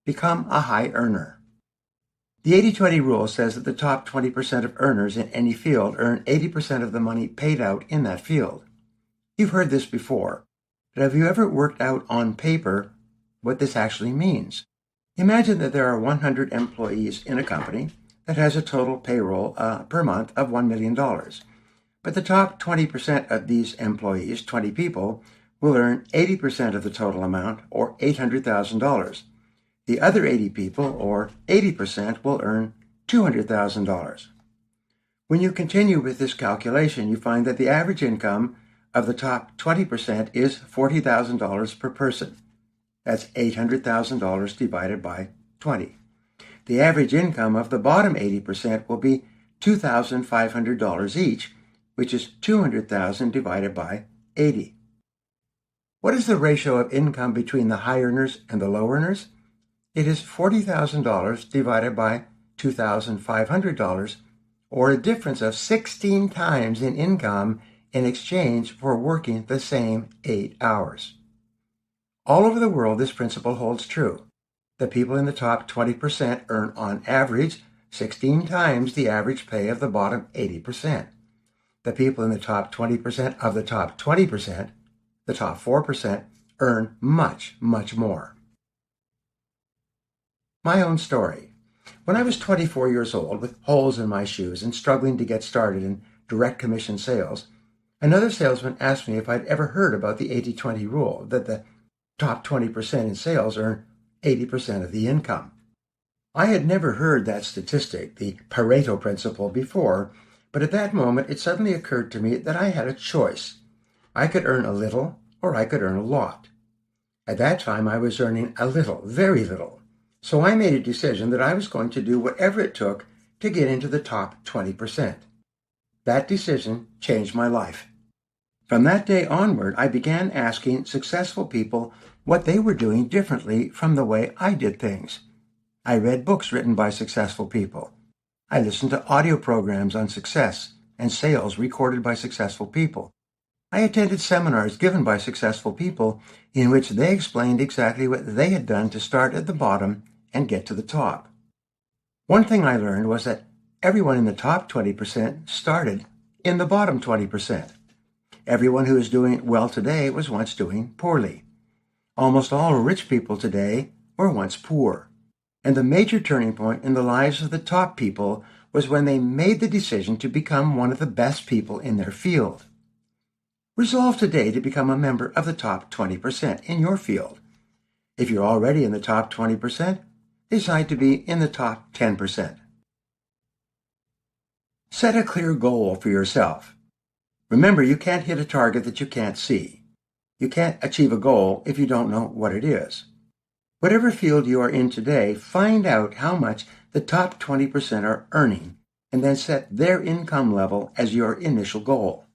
Become a high earner. The 80-20 rule says that the top 20% of earners in any field earn 80% of the money paid out in that field. You've heard this before, but have you ever worked out on paper what this actually means? Imagine that there are 100 employees in a company that has a total payroll per month of $1 million. But the top 20% of these employees, 20 people, will earn 80% of the total amount, or $800,000. The other 80 people, or 80%, will earn $200,000. When you continue with this calculation, you find that the average income of the top 20% is $40,000 per person. That's $800,000 divided by 20. The average income of the bottom 80% will be $2,500 each, which is $200,000 divided by 80. What is the ratio of income between the high earners and the low earners? It is $40,000 divided by $2,500, or a difference of 16 times in income in exchange for working the same 8 hours. All over the world, this principle holds true. The people in the top 20% earn on average 16 times the average pay of the bottom 80%. The people in the top 20% of the top 20%, the top 4%, earn much, much more. My own story. When I was 24 years old, with holes in my shoes and struggling to get started in direct commission sales, another salesman asked me if I'd ever heard about the 80-20 rule, that the top 20% in sales earn 80% of the income. I had never heard that statistic, the Pareto principle, before, but at that moment it suddenly occurred to me that I had a choice. I could earn a little or I could earn a lot. At that time I was earning a little, very little. So I made a decision that I was going to do whatever it took to get into the top 20%. That decision changed my life. From that day onward, I began asking successful people what they were doing differently from the way I did things. I read books written by successful people. I listened to audio programs on success and sales recorded by successful people. I attended seminars given by successful people in which they explained exactly what they had done to start at the bottom and get to the top. One thing I learned was that everyone in the top 20% started in the bottom 20%. Everyone who is doing well today was once doing poorly. Almost all rich people today were once poor. And the major turning point in the lives of the top people was when they made the decision to become one of the best people in their field. Resolve today to become a member of the top 20% in your field. If you're already in the top 20%, decide to be in the top 10%. Set a clear goal for yourself. Remember, you can't hit a target that you can't see. You can't achieve a goal if you don't know what it is. Whatever field you are in today, find out how much the top 20% are earning and then set their income level as your initial goal.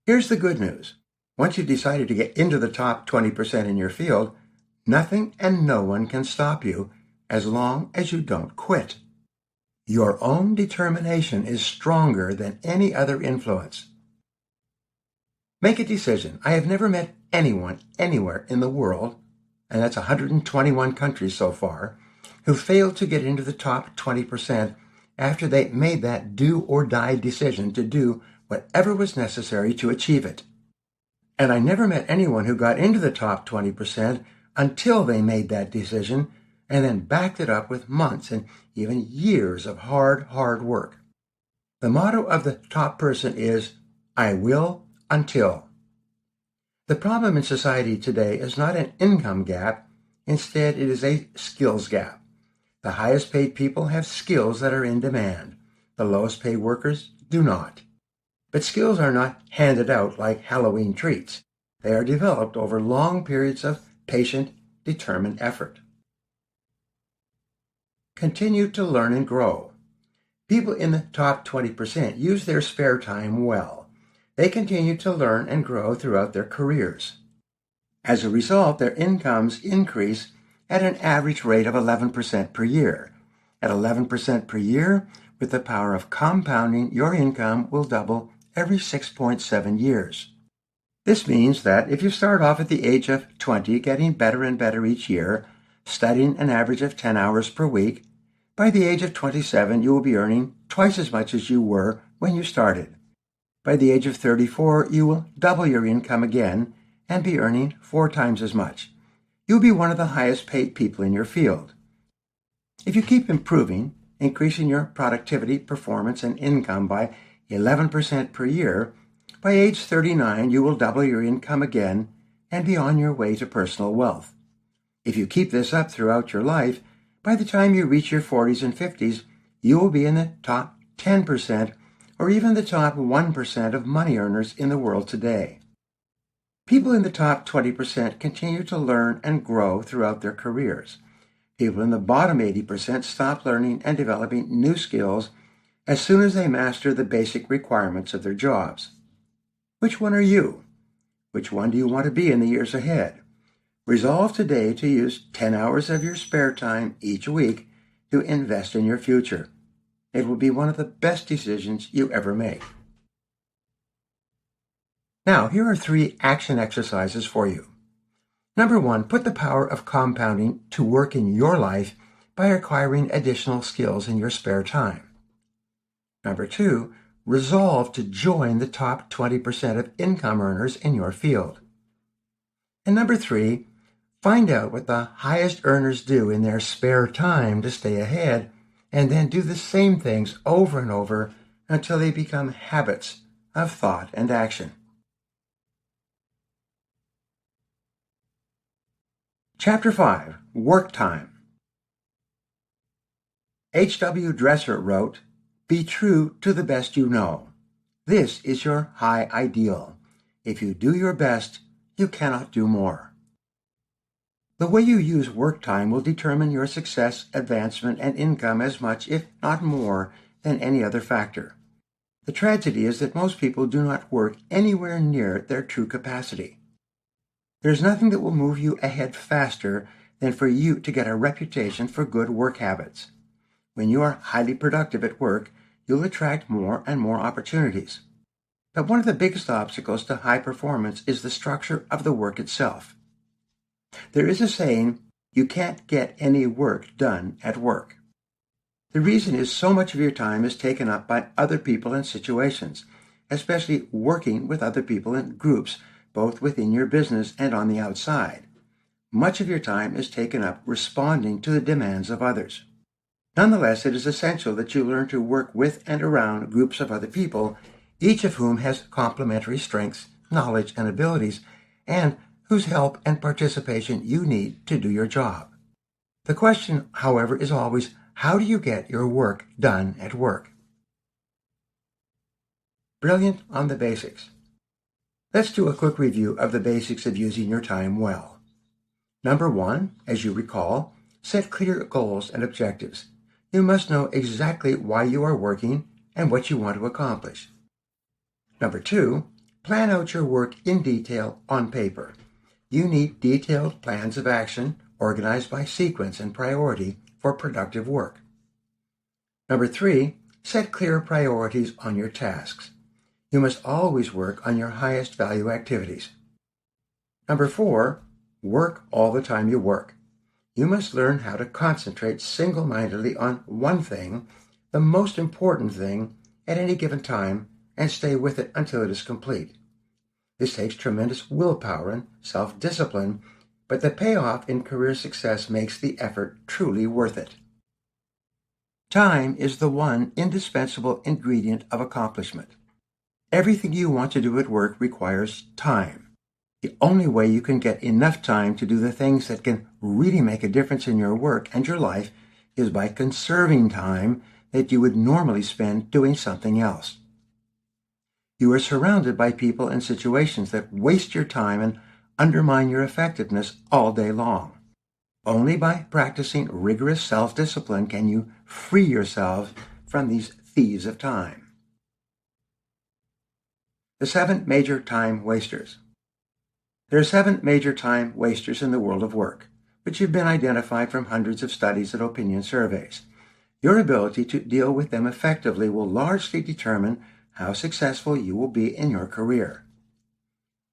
Here's the good news. Once you've decided to get into the top 20% in your field, nothing and no one can stop you as long as you don't quit. Your own determination is stronger than any other influence. Make a decision. I have never met anyone anywhere in the world, and that's 121 countries so far, who failed to get into the top 20% after they made that do-or-die decision to do whatever was necessary to achieve it. And I never met anyone who got into the top 20% until they made that decision and then backed it up with months and even years of hard work. The motto of the top person is, I will until. The problem in society today is not an income gap. Instead, it is a skills gap. The highest paid people have skills that are in demand. The lowest paid workers do not. But skills are not handed out like Halloween treats. They are developed over long periods of patient, determined effort. Continue to learn and grow. People in the top 20% use their spare time well. They continue to learn and grow throughout their careers. As a result, their incomes increase at an average rate of 11% per year. At 11% per year, with the power of compounding, your income will double every 6.7 years. This means that if you start off at the age of 20, getting better and better each year, studying an average of 10 hours per week, by the age of 27, you will be earning twice as much as you were when you started. By the age of 34, you will double your income again and be earning 4 times as much. You'll be one of the highest paid people in your field. If you keep improving, increasing your productivity, performance, and income by 11% per year, by age 39, you will double your income again and be on your way to personal wealth. If you keep this up throughout your life, by the time you reach your 40s and 50s, you will be in the top 10% or even the top 1% of money earners in the world today. People in the top 20% continue to learn and grow throughout their careers. People in the bottom 80% stop learning and developing new skills as soon as they master the basic requirements of their jobs. Which one are you? Which one do you want to be in the years ahead? Resolve today to use 10 hours of your spare time each week to invest in your future. It will be one of the best decisions you ever make. Now, here are 3 action exercises for you. Number 1, put the power of compounding to work in your life by acquiring additional skills in your spare time. Number 2, resolve to join the top 20% of income earners in your field. And number 3, find out what the highest earners do in their spare time to stay ahead, and then do the same things over and over until they become habits of thought and action. Chapter 5, Work Time. H.W. Dresser wrote, "Be true to the best you know. This is your high ideal. If you do your best, you cannot do more." The way you use work time will determine your success, advancement, and income as much, if not more, than any other factor. The tragedy is that most people do not work anywhere near their true capacity. There's nothing that will move you ahead faster than for you to get a reputation for good work habits. When you are highly productive at work, you'll attract more and more opportunities. But one of the biggest obstacles to high performance is the structure of the work itself. There is a saying, you can't get any work done at work. The reason is so much of your time is taken up by other people and situations, especially working with other people in groups, both within your business and on the outside. Much of your time is taken up responding to the demands of others. Nonetheless, it is essential that you learn to work with and around groups of other people, each of whom has complementary strengths, knowledge, and abilities, and whose help and participation you need to do your job. The question, however, is always, how do you get your work done at work? Brilliant on the basics. Let's do a quick review of the basics of using your time well. Number 1, as you recall, set clear goals and objectives. You must know exactly why you are working and what you want to accomplish. Number 2, plan out your work in detail on paper. You need detailed plans of action organized by sequence and priority for productive work. Number 3, set clear priorities on your tasks. You must always work on your highest value activities. Number 4, work all the time you work. You must learn how to concentrate single-mindedly on one thing, the most important thing, at any given time, and stay with it until it is complete. This takes tremendous willpower and self-discipline, but the payoff in career success makes the effort truly worth it. Time is the one indispensable ingredient of accomplishment. Everything you want to do at work requires time. The only way you can get enough time to do the things that can really make a difference in your work and your life is by conserving time that you would normally spend doing something else. You are surrounded by people and situations that waste your time and undermine your effectiveness all day long. Only by practicing rigorous self-discipline can you free yourself from these thieves of time. The 7 major time wasters. There are 7 major time wasters in the world of work, which have been identified from hundreds of studies and opinion surveys. Your ability to deal with them effectively will largely determine how successful you will be in your career.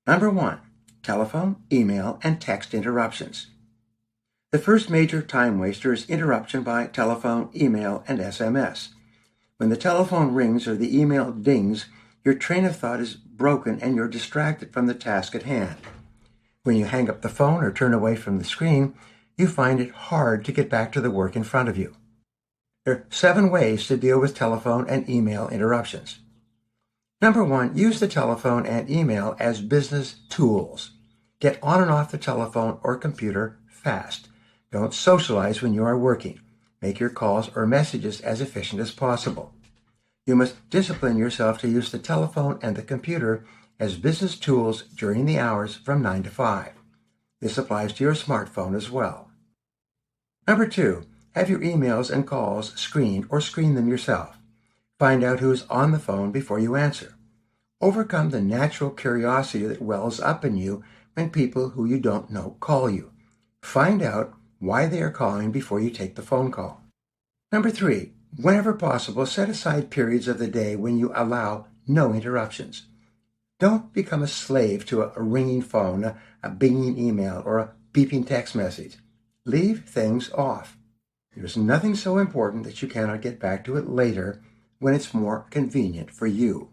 Number 1, telephone, email, and text interruptions. The first major time waster is interruption by telephone, email, and SMS. When the telephone rings or the email dings, your train of thought is broken and you're distracted from the task at hand. When you hang up the phone or turn away from the screen, you find it hard to get back to the work in front of you. There are 7 ways to deal with telephone and email interruptions. Number 1, use the telephone and email as business tools. Get on and off the telephone or computer fast. Don't socialize when you are working. Make your calls or messages as efficient as possible. You must discipline yourself to use the telephone and the computer as business tools during the hours from 9 to 5. This applies to your smartphone as well. Number 2, have your emails and calls screened or screen them yourself. Find out who is on the phone before you answer. Overcome the natural curiosity that wells up in you when people who you don't know call you. Find out why they are calling before you take the phone call. Number 3, whenever possible, set aside periods of the day when you allow no interruptions. Don't become a slave to a ringing phone, a binging email, or a beeping text message. Leave things off. There's nothing so important that you cannot get back to it later when it's more convenient for you.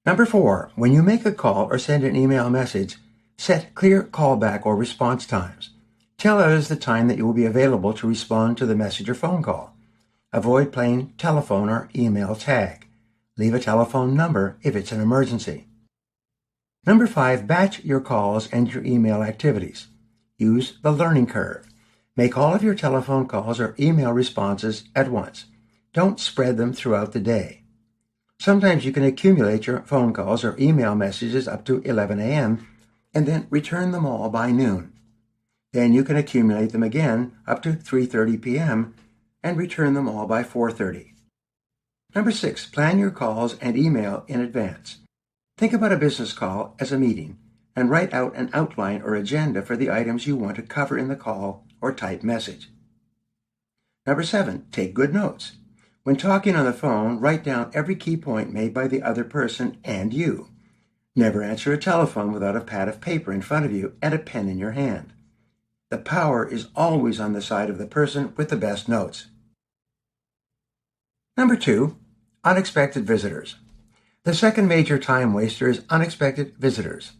Number 4, when you make a call or send an email message, set clear callback or response times. Tell others the time that you will be available to respond to the message or phone call. Avoid playing telephone or email tag. Leave a telephone number if it's an emergency. Number 5, batch your calls and your email activities. Use the learning curve. Make all of your telephone calls or email responses at once. Don't spread them throughout the day. Sometimes you can accumulate your phone calls or email messages up to 11 a.m. and then return them all by noon. Then you can accumulate them again up to 3:30 p.m. and return them all by 4:30. Number 6, plan your calls and email in advance. Think about a business call as a meeting and write out an outline or agenda for the items you want to cover in the call or type message. Number 7, take good notes. When talking on the phone, write down every key point made by the other person and you. Never answer a telephone without a pad of paper in front of you and a pen in your hand. The power is always on the side of the person with the best notes. Number 2, unexpected visitors. The second major time waster is unexpected visitors.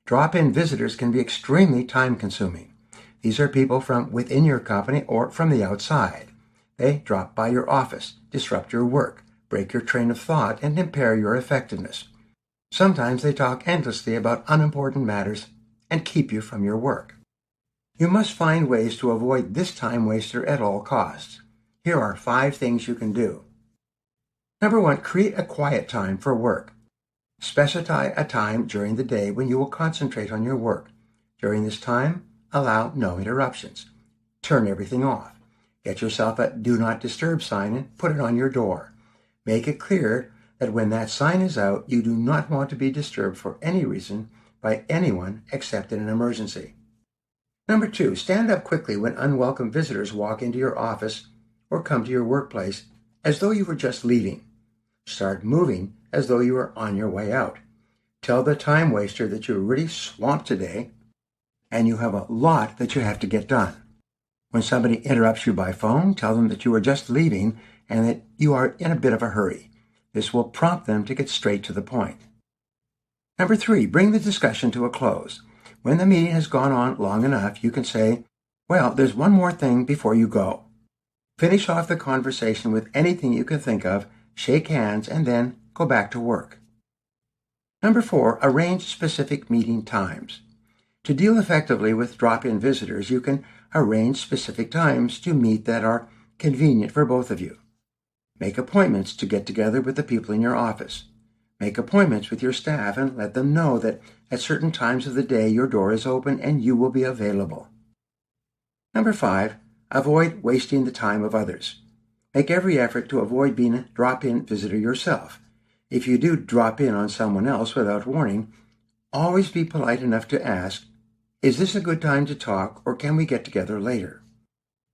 Drop-in visitors can be extremely time-consuming. These are people from within your company or from the outside. They drop by your office, disrupt your work, break your train of thought, and impair your effectiveness. Sometimes they talk endlessly about unimportant matters and keep you from your work. You must find ways to avoid this time waster at all costs. Here are 5 things you can do. Number 1, create a quiet time for work. Specify a time during the day when you will concentrate on your work. During this time, allow no interruptions. Turn everything off. Get yourself a Do Not Disturb sign and put it on your door. Make it clear that when that sign is out, you do not want to be disturbed for any reason by anyone except in an emergency. Number 2, stand up quickly when unwelcome visitors walk into your office or come to your workplace as though you were just leaving. Start moving as though you were on your way out. Tell the time waster that you're really swamped today and you have a lot that you have to get done. When somebody interrupts you by phone, tell them that you are just leaving and that you are in a bit of a hurry. This will prompt them to get straight to the point. Number 3, bring the discussion to a close. When the meeting has gone on long enough, you can say, well, there's one more thing before you go. Finish off the conversation with anything you can think of, shake hands, and then go back to work. Number 4, arrange specific meeting times. To deal effectively with drop-in visitors, you can arrange specific times to meet that are convenient for both of you. Make appointments to get together with the people in your office. Make appointments with your staff and let them know that at certain times of the day your door is open and you will be available. Number 5, avoid wasting the time of others. Make every effort to avoid being a drop-in visitor yourself. If you do drop in on someone else without warning, always be polite enough to ask, is this a good time to talk or can we get together later?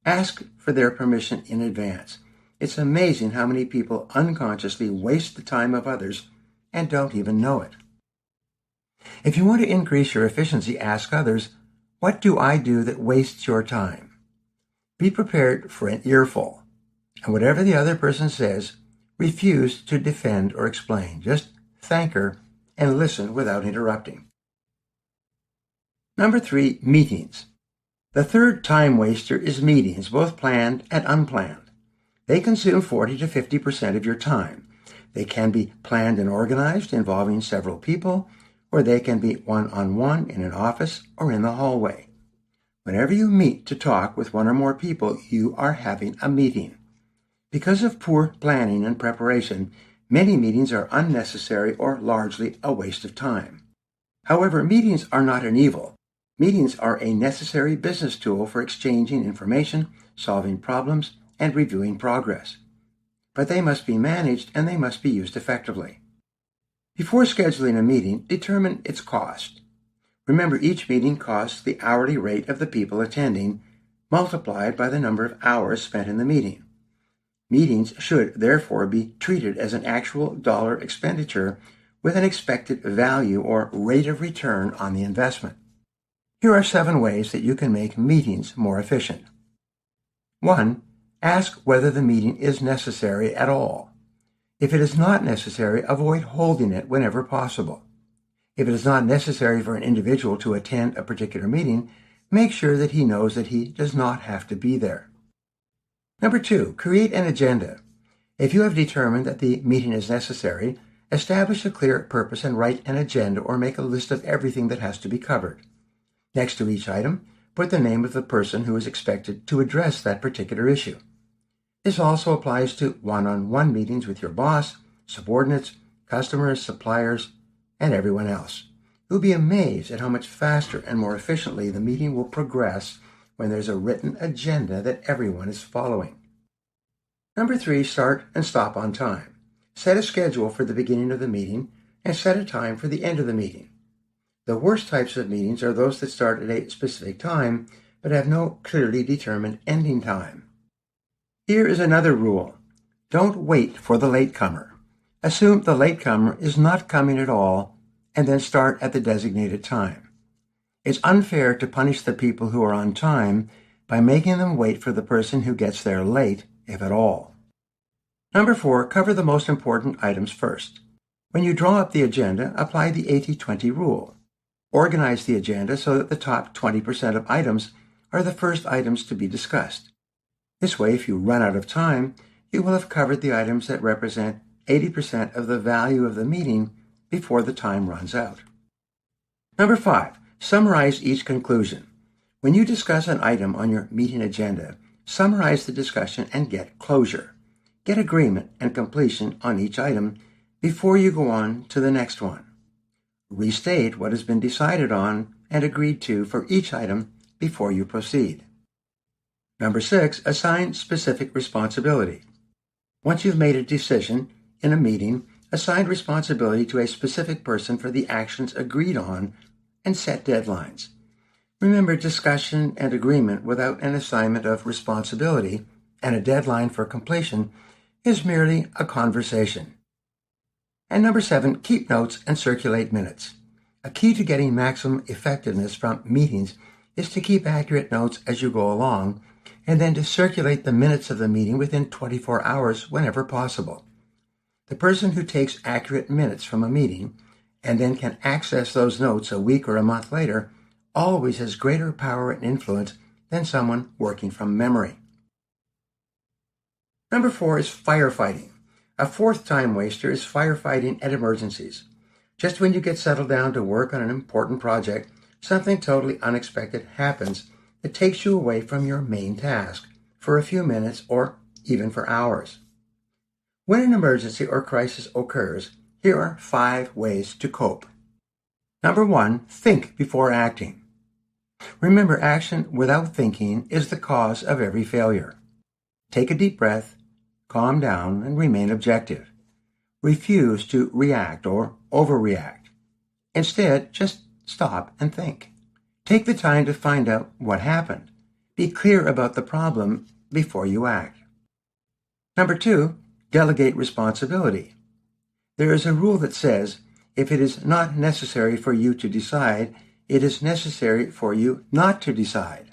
Ask for their permission in advance. It's amazing how many people unconsciously waste the time of others and don't even know it. If you want to increase your efficiency, ask others, what do I do that wastes your time? Be prepared for an earful. And whatever the other person says, refuse to defend or explain. Just thank her and listen without interrupting. Number 3, meetings. The third time waster is meetings, both planned and unplanned. They consume 40 to 50% of your time. They can be planned and organized, involving several people, or they can be one-on-one in an office or in the hallway. Whenever you meet to talk with one or more people, you are having a meeting. Because of poor planning and preparation, many meetings are unnecessary or largely a waste of time. However, meetings are not an evil. Meetings are a necessary business tool for exchanging information, solving problems, and reviewing progress. But they must be managed and they must be used effectively. Before scheduling a meeting, determine its cost. Remember, each meeting costs the hourly rate of the people attending, multiplied by the number of hours spent in the meeting. Meetings should therefore be treated as an actual dollar expenditure with an expected value or rate of return on the investment. Here are 7 ways that you can make meetings more efficient. 1. Ask whether the meeting is necessary at all. If it is not necessary, avoid holding it whenever possible. If it is not necessary for an individual to attend a particular meeting, make sure that he knows that he does not have to be there. Number 2, create an agenda. If you have determined that the meeting is necessary, establish a clear purpose and write an agenda or make a list of everything that has to be covered. Next to each item, put the name of the person who is expected to address that particular issue. This also applies to one-on-one meetings with your boss, subordinates, customers, suppliers, and everyone else. You'll be amazed at how much faster and more efficiently the meeting will progress when there's a written agenda that everyone is following. Number 3, start and stop on time. Set a schedule for the beginning of the meeting and set a time for the end of the meeting. The worst types of meetings are those that start at a specific time but have no clearly determined ending time. Here is another rule. Don't wait for the latecomer. Assume the latecomer is not coming at all and then start at the designated time. It's unfair to punish the people who are on time by making them wait for the person who gets there late, if at all. Number 4, cover the most important items first. When you draw up the agenda, apply the 80-20 rule. Organize the agenda so that the top 20% of items are the first items to be discussed. This way, if you run out of time, you will have covered the items that represent 80% of the value of the meeting before the time runs out. Number 5, summarize each conclusion. When you discuss an item on your meeting agenda, summarize the discussion and get closure. Get agreement and completion on each item before you go on to the next one. Restate what has been decided on and agreed to for each item before you proceed. Number 6, assign specific responsibility. Once you've made a decision in a meeting, Assign responsibility to a specific person for the actions agreed on, and set deadlines. Remember, discussion and agreement without an assignment of responsibility and a deadline for completion is merely a conversation. And number 7, keep notes and circulate minutes. A key to getting maximum effectiveness from meetings is to keep accurate notes as you go along, and then to circulate the minutes of the meeting within 24 hours whenever possible. The person who takes accurate minutes from a meeting and then can access those notes a week or a month later always has greater power and influence than someone working from memory. Number 4 is firefighting. A fourth time waster is firefighting at emergencies. Just when you get settled down to work on an important project, something totally unexpected happens that takes you away from your main task for a few minutes or even for hours. When an emergency or crisis occurs, here are 5 ways to cope. Number 1, think before acting. Remember, action without thinking is the cause of every failure. Take a deep breath, calm down, and remain objective. Refuse to react or overreact. Instead, just stop and think. Take the time to find out what happened. Be clear about the problem before you act. Number 2, delegate responsibility. There is a rule that says, if it is not necessary for you to decide, it is necessary for you not to decide.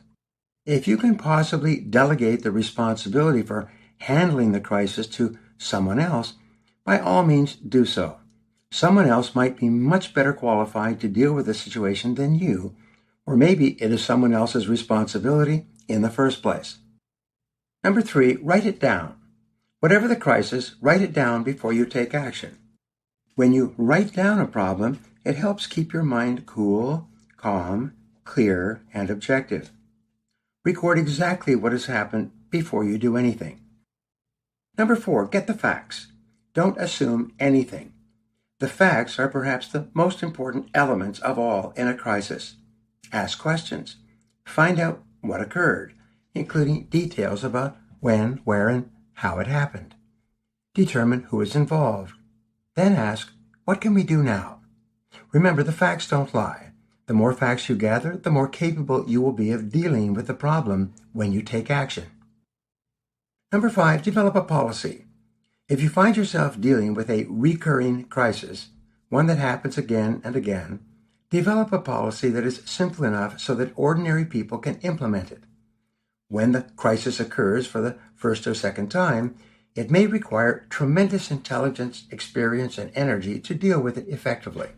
If you can possibly delegate the responsibility for handling the crisis to someone else, by all means do so. Someone else might be much better qualified to deal with the situation than you, or maybe it is someone else's responsibility in the first place. Number 3, write it down. Whatever the crisis, write it down before you take action. When you write down a problem, it helps keep your mind cool, calm, clear, and objective. Record exactly what has happened before you do anything. Number 4, get the facts. Don't assume anything. The facts are perhaps the most important elements of all in a crisis. Ask questions. Find out what occurred, including details about when, where, and how it happened. Determine who is involved. Then ask, what can we do now? Remember, the facts don't lie. The more facts you gather, the more capable you will be of dealing with the problem when you take action. Number 5, develop a policy. If you find yourself dealing with a recurring crisis, one that happens again and again, develop a policy that is simple enough so that ordinary people can implement it. When the crisis occurs for the first or second time, it may require tremendous intelligence, experience, and energy to deal with it effectively.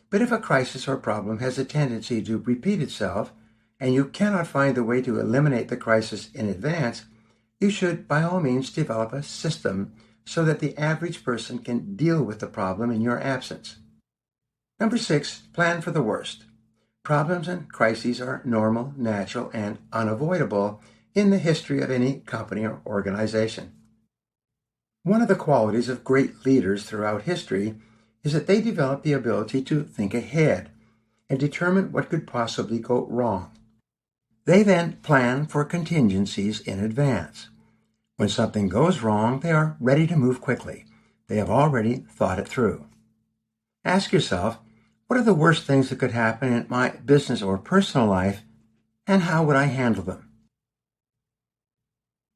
But if a crisis or problem has a tendency to repeat itself, and you cannot find a way to eliminate the crisis in advance, you should by all means develop a system so that the average person can deal with the problem in your absence. Number 6, plan for the worst. Problems and crises are normal, natural, and unavoidable in the history of any company or organization. One of the qualities of great leaders throughout history is that they develop the ability to think ahead and determine what could possibly go wrong. They then plan for contingencies in advance. When something goes wrong, they are ready to move quickly. They have already thought it through. Ask yourself, what are the worst things that could happen in my business or personal life, and how would I handle them?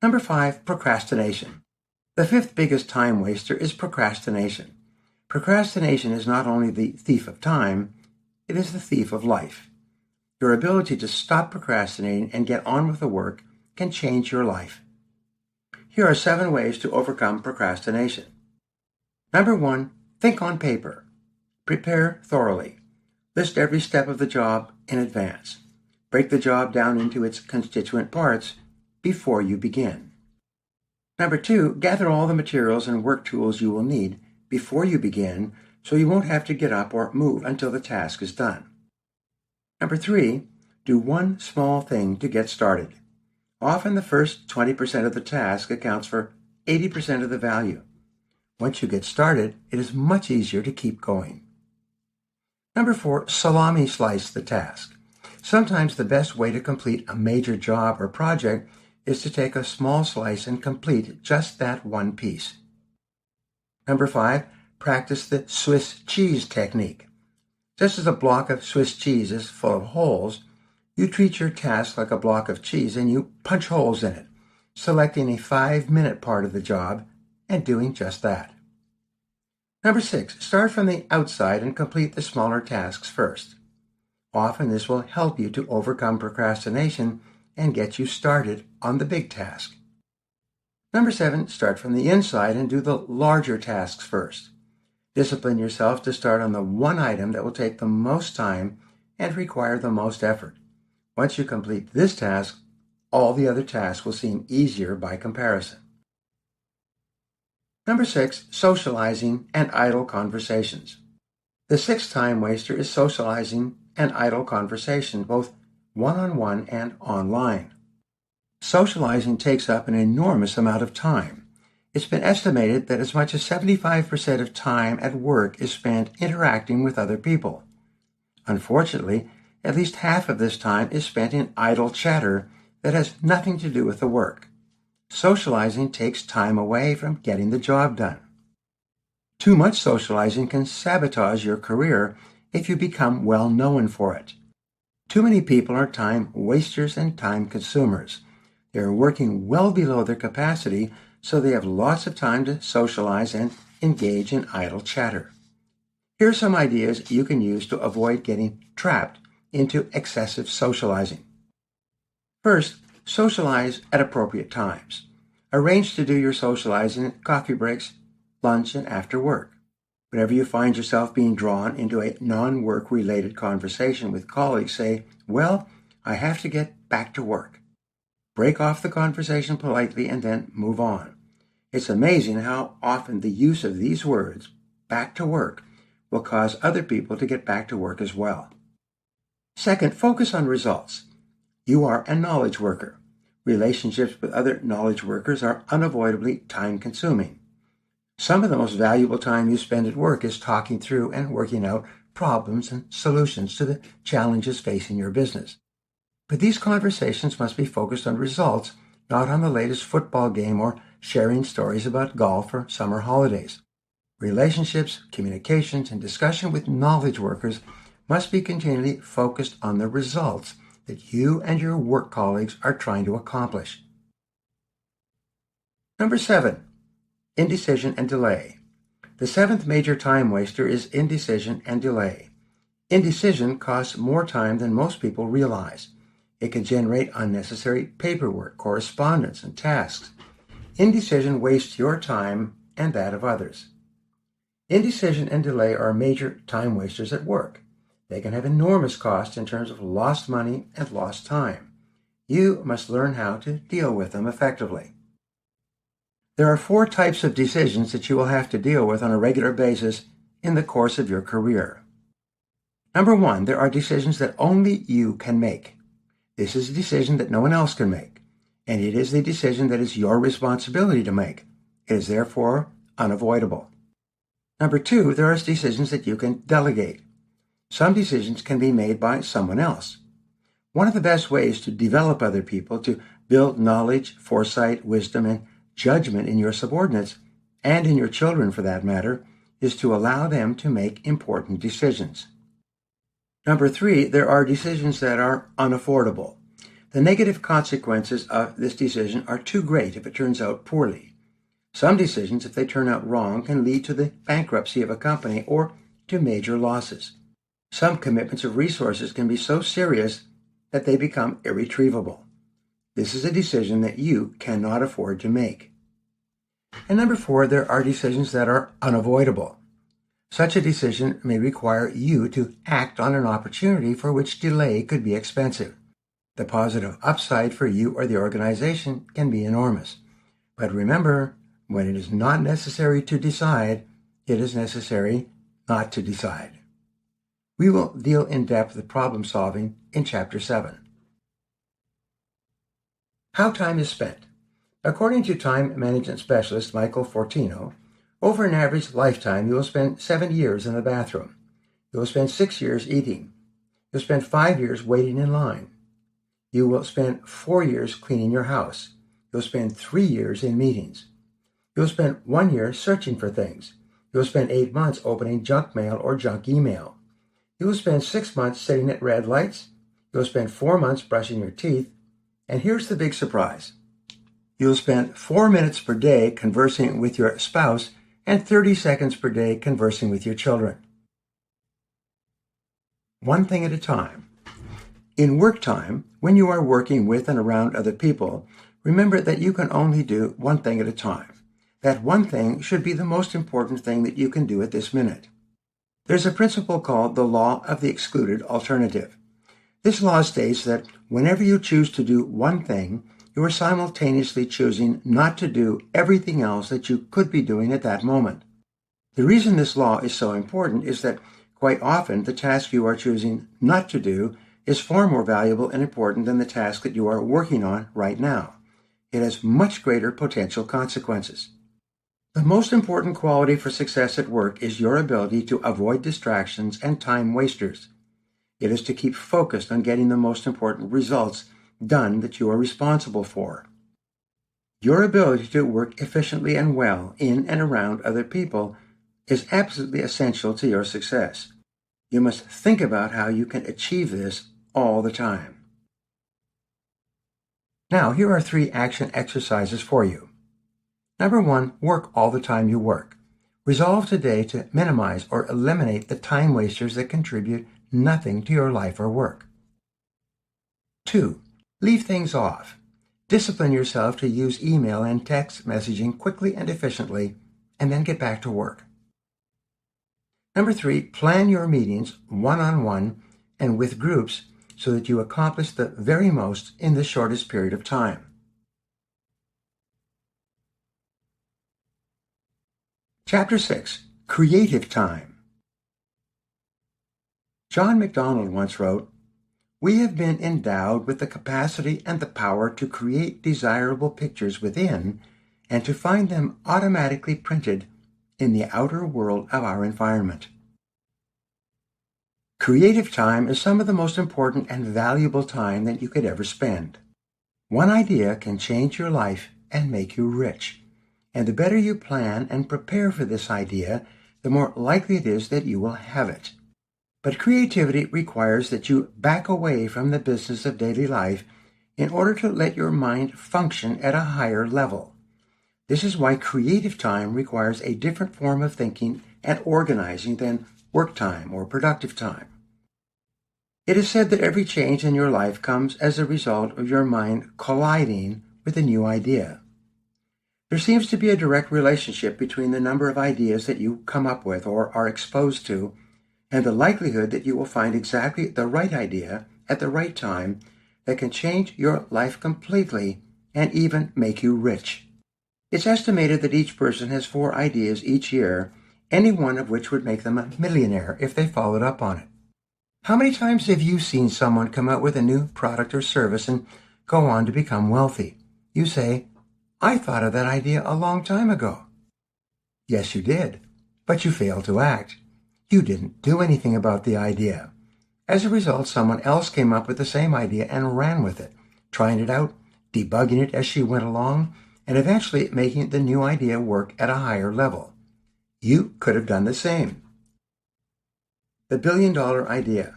Number 5, procrastination. The 5th biggest time waster is procrastination. Procrastination is not only the thief of time, it is the thief of life. Your ability to stop procrastinating and get on with the work can change your life. Here are 7 ways to overcome procrastination. Number 1, think on paper. Prepare thoroughly. List every step of the job in advance. Break the job down into its constituent parts before you begin. Number 2, gather all the materials and work tools you will need before you begin so you won't have to get up or move until the task is done. Number 3, do one small thing to get started. Often the first 20% of the task accounts for 80% of the value. Once you get started, it is much easier to keep going. Number 4, salami slice the task. Sometimes the best way to complete a major job or project is to take a small slice and complete just that one piece. Number 5, practice the Swiss cheese technique. Just as a block of Swiss cheese is full of holes, you treat your task like a block of cheese and you punch holes in it, selecting a 5-minute part of the job and doing just that. Number 6, start from the outside and complete the smaller tasks first. Often this will help you to overcome procrastination and get you started on the big task. Number 7, start from the inside and do the larger tasks first. Discipline yourself to start on the one item that will take the most time and require the most effort. Once you complete this task, all the other tasks will seem easier by comparison. Number 6, socializing and idle conversations. The 6th time waster is socializing and idle conversation, both one-on-one and online. Socializing takes up an enormous amount of time. It's been estimated that as much as 75% of time at work is spent interacting with other people. Unfortunately, at least half of this time is spent in idle chatter that has nothing to do with the work. Socializing takes time away from getting the job done. Too much socializing can sabotage your career if you become well known for it. Too many people are time wasters and time consumers. They are working well below their capacity, so they have lots of time to socialize and engage in idle chatter. Here are some ideas you can use to avoid getting trapped into excessive socializing. First, socialize at appropriate times. Arrange to do your socializing at coffee breaks, lunch, and after work. Whenever you find yourself being drawn into a non-work related conversation with colleagues, say, "Well, I have to get back to work." Break off the conversation politely and then move on. It's amazing how often the use of these words, back to work, will cause other people to get back to work as well. Second, focus on results. You are a knowledge worker. Relationships with other knowledge workers are unavoidably time-consuming. Some of the most valuable time you spend at work is talking through and working out problems and solutions to the challenges facing your business. But these conversations must be focused on results, not on the latest football game or sharing stories about golf or summer holidays. Relationships, communications, and discussion with knowledge workers must be continually focused on the results that you and your work colleagues are trying to accomplish. Number 7, indecision and delay. The 7th major time waster is indecision and delay. Indecision costs more time than most people realize. It can generate unnecessary paperwork, correspondence, and tasks. Indecision wastes your time and that of others. Indecision and delay are major time wasters at work. They can have enormous costs in terms of lost money and lost time. You must learn how to deal with them effectively. There are 4 types of decisions that you will have to deal with on a regular basis in the course of your career. Number 1, there are decisions that only you can make. This is a decision that no one else can make, and it is the decision that is your responsibility to make. It is therefore unavoidable. Number 2, there are decisions that you can delegate. Some decisions can be made by someone else. One of the best ways to develop other people, to build knowledge, foresight, wisdom, and judgment in your subordinates, and in your children for that matter, is to allow them to make important decisions. Number 3, there are decisions that are unaffordable. The negative consequences of this decision are too great if it turns out poorly. Some decisions, if they turn out wrong, can lead to the bankruptcy of a company or to major losses. Some commitments of resources can be so serious that they become irretrievable. This is a decision that you cannot afford to make. And number 4, there are decisions that are unavoidable. Such a decision may require you to act on an opportunity for which delay could be expensive. The positive upside for you or the organization can be enormous. But remember, when it is not necessary to decide, it is necessary not to decide. We will deal in depth with problem solving in Chapter 7. How time is spent. According to time management specialist Michael Fortino, over an average lifetime, you will spend 7 years in the bathroom. You will spend 6 years eating. You'll spend 5 years waiting in line. You will spend 4 years cleaning your house. You'll spend 3 years in meetings. You'll spend 1 year searching for things. You'll spend 8 months opening junk mail or junk email. You will spend 6 months sitting at red lights. You'll spend 4 months brushing your teeth. And here's the big surprise. You'll spend 4 minutes per day conversing with your spouse and 30 seconds per day conversing with your children. One thing at a time. In work time, when you are working with and around other people, remember that you can only do one thing at a time. That one thing should be the most important thing that you can do at this minute. There's a principle called the law of the excluded alternative. This law states that whenever you choose to do one thing, you are simultaneously choosing not to do everything else that you could be doing at that moment. The reason this law is so important is that quite often the task you are choosing not to do is far more valuable and important than the task that you are working on right now. It has much greater potential consequences. The most important quality for success at work is your ability to avoid distractions and time wasters. It is to keep focused on getting the most important results done that you are responsible for. Your ability to work efficiently and well in and around other people is absolutely essential to your success. You must think about how you can achieve this all the time. Now, here are 3 action exercises for you. Number 1, work all the time you work. Resolve today to minimize or eliminate the time wasters that contribute nothing to your life or work. 2, leave things off. Discipline yourself to use email and text messaging quickly and efficiently, and then get back to work. Number 3, plan your meetings one-on-one and with groups so that you accomplish the very most in the shortest period of time. Chapter 6, Creative Time. John MacDonald once wrote, "We have been endowed with the capacity and the power to create desirable pictures within and to find them automatically printed in the outer world of our environment." Creative time is some of the most important and valuable time that you could ever spend. One idea can change your life and make you rich. And the better you plan and prepare for this idea, the more likely it is that you will have it. But creativity requires that you back away from the business of daily life in order to let your mind function at a higher level. This is why creative time requires a different form of thinking and organizing than work time or productive time. It is said that every change in your life comes as a result of your mind colliding with a new idea. There seems to be a direct relationship between the number of ideas that you come up with or are exposed to and the likelihood that you will find exactly the right idea at the right time that can change your life completely and even make you rich. It's estimated that each person has 4 ideas each year, any one of which would make them a millionaire if they followed up on it. How many times have you seen someone come out with a new product or service and go on to become wealthy? You say, "I thought of that idea a long time ago." Yes, you did, but you failed to act. You didn't do anything about the idea. As a result, someone else came up with the same idea and ran with it, trying it out, debugging it as she went along, and eventually making the new idea work at a higher level. You could have done the same. The billion-dollar idea.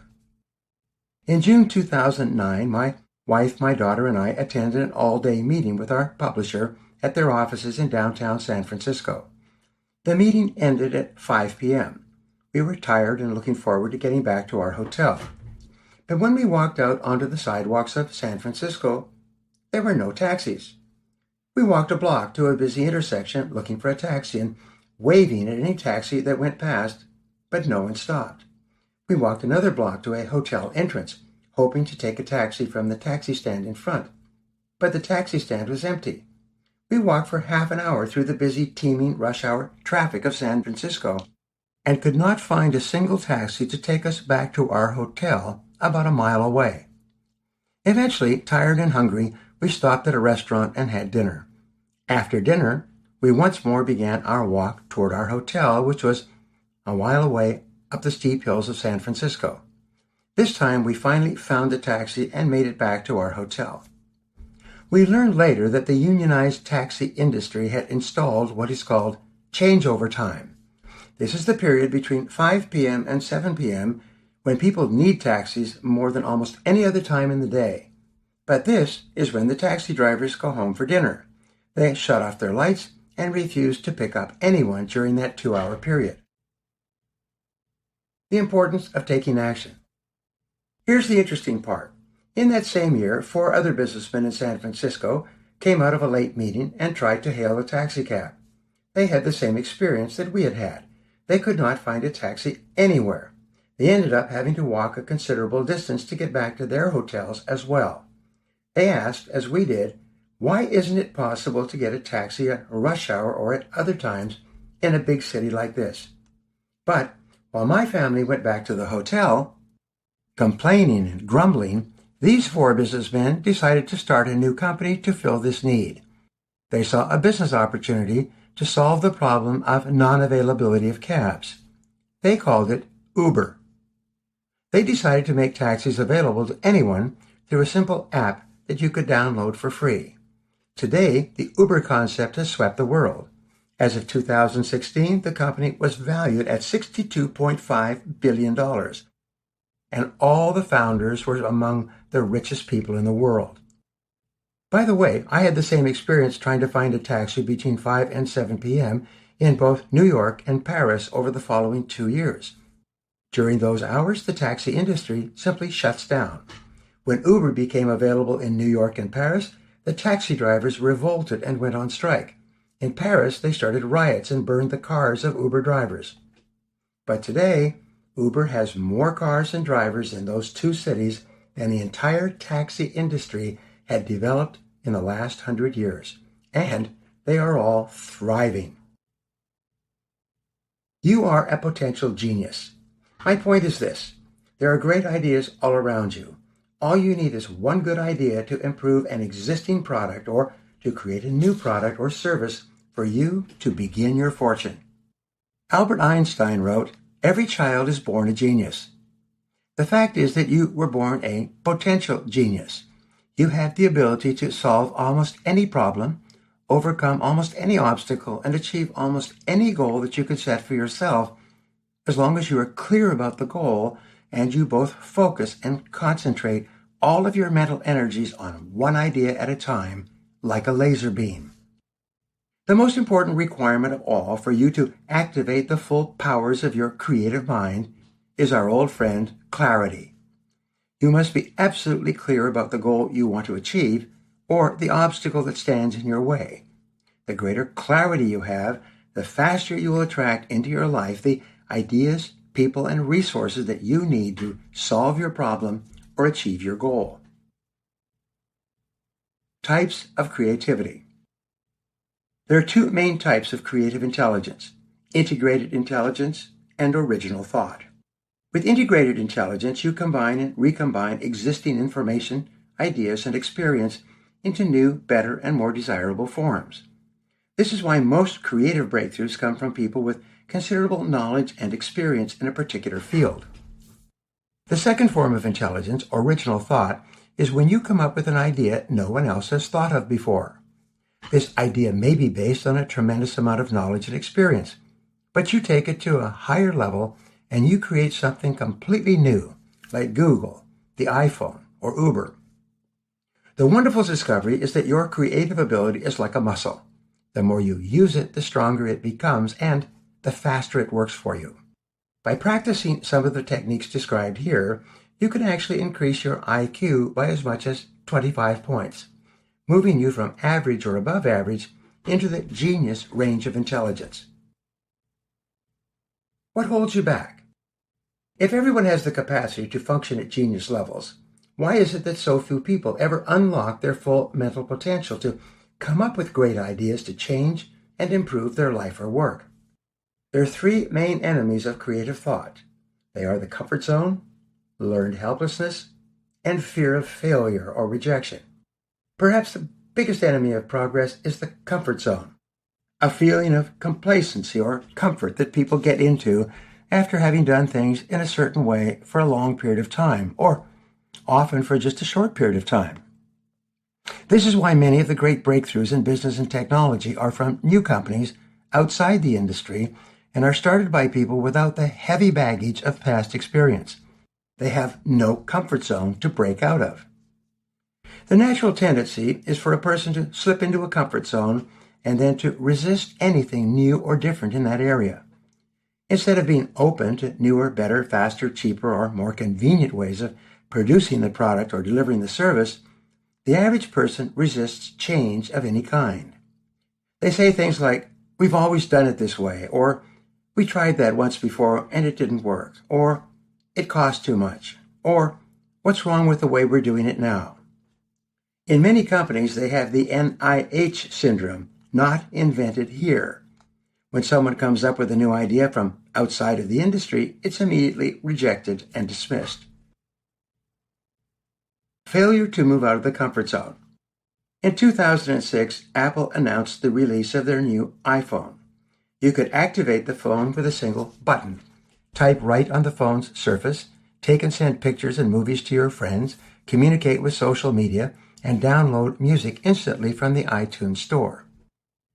In June 2009, my wife, my daughter, and I attended an all-day meeting with our publisher at their offices in downtown San Francisco. The meeting ended at 5 p.m. We were tired and looking forward to getting back to our hotel. But when we walked out onto the sidewalks of San Francisco, there were no taxis. We walked a block to a busy intersection looking for a taxi and waving at any taxi that went past, but no one stopped. We walked another block to a hotel entrance, hoping to take a taxi from the taxi stand in front, but the taxi stand was empty. We walked for half an hour through the busy, teeming rush hour traffic of San Francisco and could not find a single taxi to take us back to our hotel about a mile away. Eventually, tired and hungry, we stopped at a restaurant and had dinner. After dinner, we once more began our walk toward our hotel, which was a while away up the steep hills of San Francisco. This time, we finally found a taxi and made it back to our hotel. We learned later that the unionized taxi industry had installed what is called changeover time. This is the period between 5 p.m. and 7 p.m. when people need taxis more than almost any other time in the day. But this is when the taxi drivers go home for dinner. They shut off their lights and refuse to pick up anyone during that 2-hour period. The importance of taking action. Here's the interesting part. In that same year, 4 other businessmen in San Francisco came out of a late meeting and tried to hail a taxicab. They had the same experience that we had had. They could not find a taxi anywhere. They ended up having to walk a considerable distance to get back to their hotels as well. They asked, as we did, why isn't it possible to get a taxi at rush hour or at other times in a big city like this? But while my family went back to the hotel, complaining and grumbling, these 4 businessmen decided to start a new company to fill this need. They saw a business opportunity to solve the problem of non-availability of cabs. They called it Uber. They decided to make taxis available to anyone through a simple app that you could download for free. Today, the Uber concept has swept the world. As of 2016, the company was valued at $62.5 billion. And all the founders were among the richest people in the world. By the way, I had the same experience trying to find a taxi between 5 and 7 p.m. in both New York and Paris over the following 2 years. During those hours, the taxi industry simply shuts down. When Uber became available in New York and Paris, the taxi drivers revolted and went on strike. In Paris, they started riots and burned the cars of Uber drivers. But today, Uber has more cars and drivers in those 2 cities than the entire taxi industry had developed in the last 100 years. And they are all thriving. You are a potential genius. My point is this. There are great ideas all around you. All you need is one good idea to improve an existing product or to create a new product or service for you to begin your fortune. Albert Einstein wrote, "Every child is born a genius." The fact is that you were born a potential genius. You have the ability to solve almost any problem, overcome almost any obstacle, and achieve almost any goal that you could set for yourself, as long as you are clear about the goal and you both focus and concentrate all of your mental energies on one idea at a time, like a laser beam. The most important requirement of all for you to activate the full powers of your creative mind is our old friend, clarity. You must be absolutely clear about the goal you want to achieve or the obstacle that stands in your way. The greater clarity you have, the faster you will attract into your life the ideas, people, and resources that you need to solve your problem or achieve your goal. Types of creativity. There are 2 main types of creative intelligence: integrated intelligence and original thought. With integrated intelligence, you combine and recombine existing information, ideas, and experience into new, better, and more desirable forms. This is why most creative breakthroughs come from people with considerable knowledge and experience in a particular field. The second form of intelligence, original thought, is when you come up with an idea no one else has thought of before. This idea may be based on a tremendous amount of knowledge and experience, but you take it to a higher level and you create something completely new, like Google, the iPhone, or Uber. The wonderful discovery is that your creative ability is like a muscle. The more you use it, the stronger it becomes, and the faster it works for you. By practicing some of the techniques described here, you can actually increase your IQ by as much as 25 points, moving you from average or above average into the genius range of intelligence. What holds you back? If everyone has the capacity to function at genius levels, why is it that so few people ever unlock their full mental potential to come up with great ideas to change and improve their life or work? There are 3 main enemies of creative thought. They are the comfort zone, learned helplessness, and fear of failure or rejection. Perhaps the biggest enemy of progress is the comfort zone, a feeling of complacency or comfort that people get into after having done things in a certain way for a long period of time, or often for just a short period of time. This is why many of the great breakthroughs in business and technology are from new companies outside the industry and are started by people without the heavy baggage of past experience. They have no comfort zone to break out of. The natural tendency is for a person to slip into a comfort zone and then to resist anything new or different in that area. Instead of being open to newer, better, faster, cheaper, or more convenient ways of producing the product or delivering the service, the average person resists change of any kind. They say things like, "We've always done it this way," or "We tried that once before and it didn't work," or "It costs too much," or "What's wrong with the way we're doing it now?" In many companies, they have the NIH syndrome, not invented here. When someone comes up with a new idea from outside of the industry, it's immediately rejected and dismissed. Failure to move out of the comfort zone. In 2006, Apple announced the release of their new iPhone. You could activate the phone with a single button, type right on the phone's surface, take and send pictures and movies to your friends, communicate with social media, and download music instantly from the iTunes store.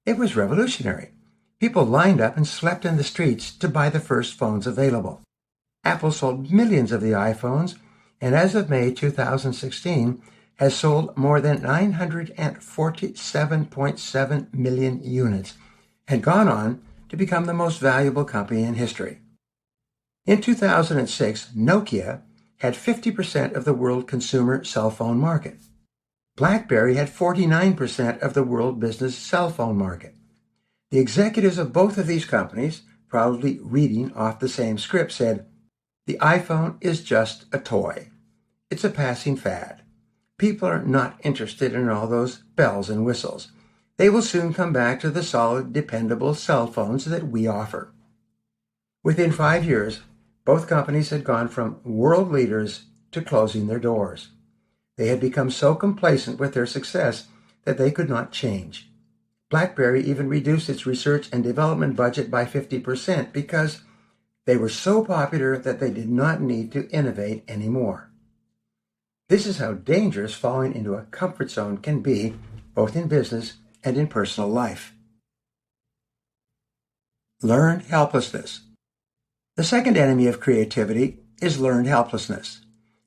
It was revolutionary. People lined up and slept in the streets to buy the first phones available. Apple sold millions of the iPhones, and as of May 2016, has sold more than 947.7 million units and gone on to become the most valuable company in history. In 2006, Nokia had 50% of the world consumer cell phone market. BlackBerry had 49% of the world business cell phone market. The executives of both of these companies, probably reading off the same script, said, "The iPhone is just a toy. It's a passing fad. People are not interested in all those bells and whistles. They will soon come back to the solid, dependable cell phones that we offer." Within 5 years, both companies had gone from world leaders to closing their doors. They had become so complacent with their success that they could not change. BlackBerry even reduced its research and development budget by 50% because they were so popular that they did not need to innovate anymore. This is how dangerous falling into a comfort zone can be, both in business and in personal life. Learned helplessness. The second enemy of creativity is learned helplessness.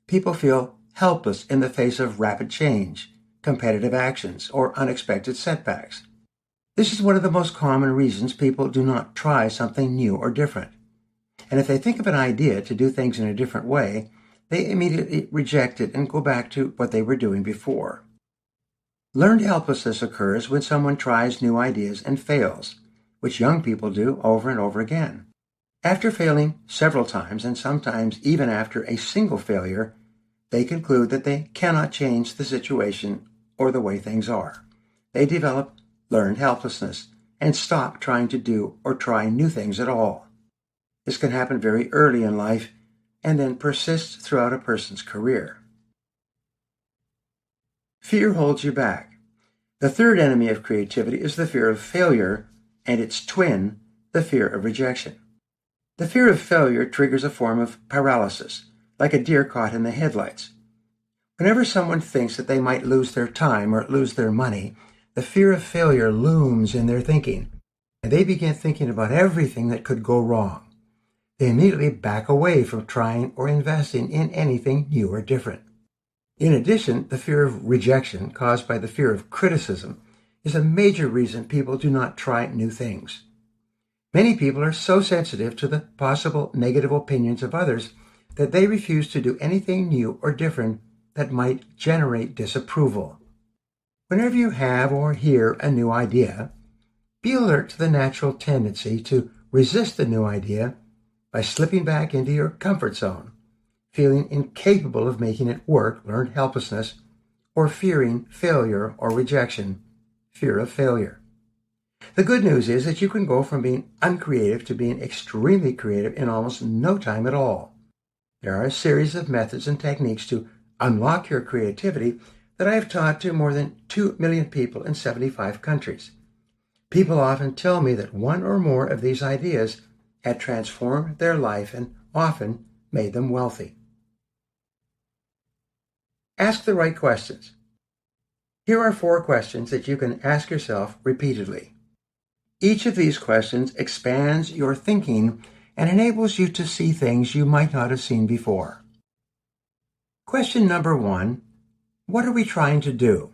People feel helpless in the face of rapid change, competitive actions, or unexpected setbacks. This is one of the most common reasons people do not try something new or different. And if they think of an idea to do things in a different way, they immediately reject it and go back to what they were doing before. Learned helplessness occurs when someone tries new ideas and fails, which young people do over and over again. After failing several times, and sometimes even after a single failure, they conclude that they cannot change the situation or the way things are. They develop learned helplessness and stop trying to do or try new things at all. This can happen very early in life and then persists throughout a person's career. Fear holds you back. The third enemy of creativity is the fear of failure, and its twin, the fear of rejection. The fear of failure triggers a form of paralysis, like a deer caught in the headlights. Whenever someone thinks that they might lose their time or lose their money, the fear of failure looms in their thinking, and they begin thinking about everything that could go wrong. They immediately back away from trying or investing in anything new or different. In addition, the fear of rejection caused by the fear of criticism is a major reason people do not try new things. Many people are so sensitive to the possible negative opinions of others that they refuse to do anything new or different that might generate disapproval. Whenever you have or hear a new idea, be alert to the natural tendency to resist the new idea by slipping back into your comfort zone, feeling incapable of making it work, learned helplessness, or fearing failure or rejection, fear of failure. The good news is that you can go from being uncreative to being extremely creative in almost no time at all. There are a series of methods and techniques to unlock your creativity that I have taught to more than 2 million people in 75 countries. People often tell me that one or more of these ideas had transformed their life and often made them wealthy. Ask the right questions. Here are 4 questions that you can ask yourself repeatedly. Each of these questions expands your thinking and enables you to see things you might not have seen before. Question number 1, what are we trying to do?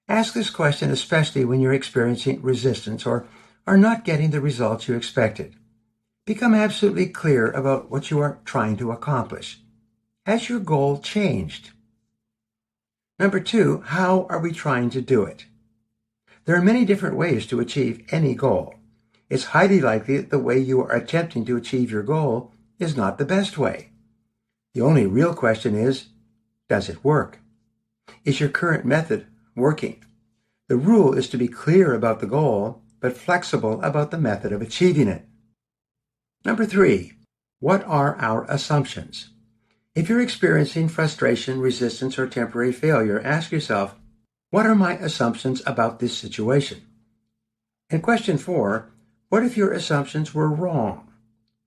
Ask this question especially when you're experiencing resistance or are not getting the results you expected. Become absolutely clear about what you are trying to accomplish. Has your goal changed? Number 2, how are we trying to do it? There are many different ways to achieve any goal. It's highly likely that the way you are attempting to achieve your goal is not the best way. The only real question is, does it work? Is your current method working? The rule is to be clear about the goal, but flexible about the method of achieving it. Number 3, what are our assumptions? If you're experiencing frustration, resistance, or temporary failure, ask yourself, what are my assumptions about this situation? And question 4, what if your assumptions were wrong?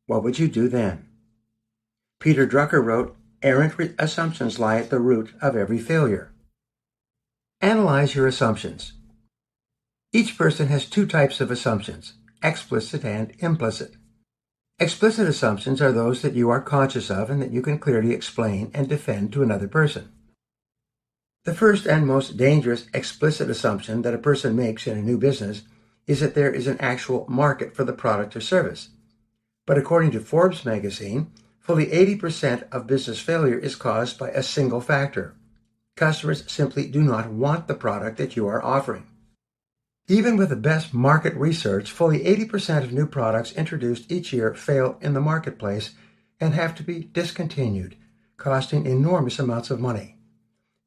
What would you do then? Peter Drucker wrote, errant assumptions lie at the root of every failure. Analyze your assumptions. Each person has 2 types of assumptions, explicit and implicit. Explicit assumptions are those that you are conscious of and that you can clearly explain and defend to another person. The first and most dangerous explicit assumption that a person makes in a new business is that there is an actual market for the product or service. But according to Forbes magazine, fully 80% of business failure is caused by a single factor. Customers simply do not want the product that you are offering. Even with the best market research, fully 80% of new products introduced each year fail in the marketplace and have to be discontinued, costing enormous amounts of money.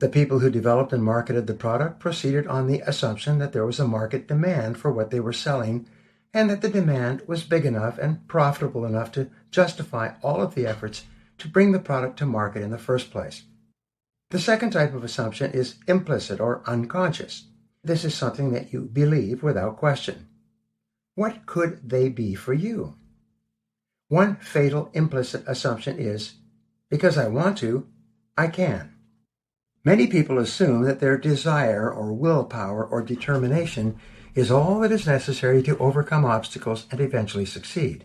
The people who developed and marketed the product proceeded on the assumption that there was a market demand for what they were selling and that the demand was big enough and profitable enough to justify all of the efforts to bring the product to market in the first place. The second type of assumption is implicit or unconscious. This is something that you believe without question. What could they be for you? One fatal implicit assumption is, because I want to, I can. Many people assume that their desire or willpower or determination is all that is necessary to overcome obstacles and eventually succeed.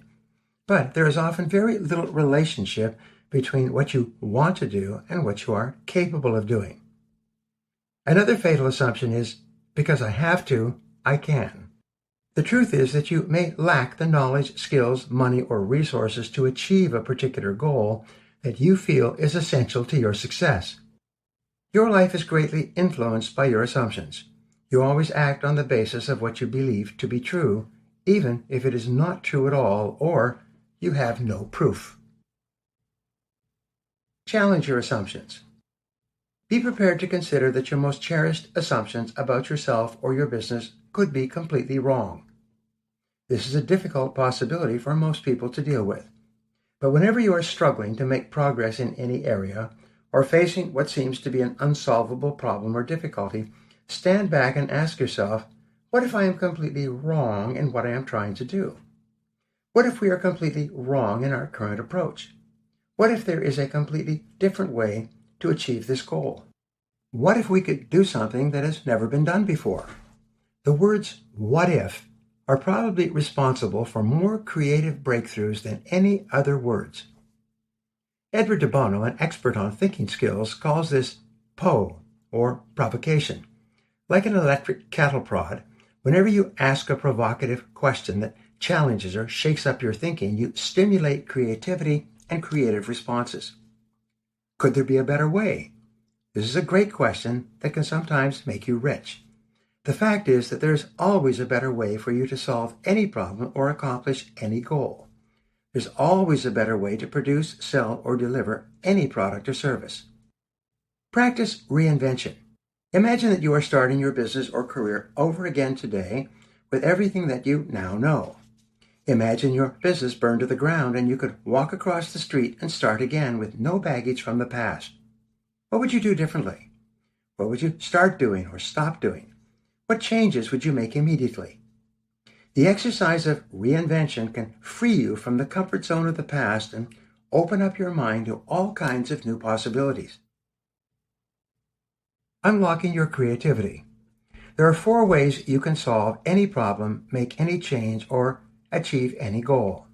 But there is often very little relationship between what you want to do and what you are capable of doing. Another fatal assumption is, because I have to, I can. The truth is that you may lack the knowledge, skills, money, or resources to achieve a particular goal that you feel is essential to your success. Your life is greatly influenced by your assumptions. You always act on the basis of what you believe to be true, even if it is not true at all or you have no proof. Challenge your assumptions. Be prepared to consider that your most cherished assumptions about yourself or your business could be completely wrong. This is a difficult possibility for most people to deal with. But whenever you are struggling to make progress in any area, or facing what seems to be an unsolvable problem or difficulty, stand back and ask yourself, what if I am completely wrong in what I am trying to do? What if we are completely wrong in our current approach? What if there is a completely different way to achieve this goal? What if we could do something that has never been done before? The words "what if" are probably responsible for more creative breakthroughs than any other words. Edward de Bono, an expert on thinking skills, calls this PO, or provocation. Like an electric cattle prod, whenever you ask a provocative question that challenges or shakes up your thinking, you stimulate creativity and creative responses. Could there be a better way? This is a great question that can sometimes make you rich. The fact is that there's always a better way for you to solve any problem or accomplish any goal. There's always a better way to produce, sell, or deliver any product or service. Practice reinvention. Imagine that you are starting your business or career over again today with everything that you now know. Imagine your business burned to the ground and you could walk across the street and start again with no baggage from the past. What would you do differently? What would you start doing or stop doing? What changes would you make immediately? The exercise of reinvention can free you from the comfort zone of the past and open up your mind to all kinds of new possibilities. Unlocking your creativity. There are 4 ways you can solve any problem, make any change, or achieve any goal.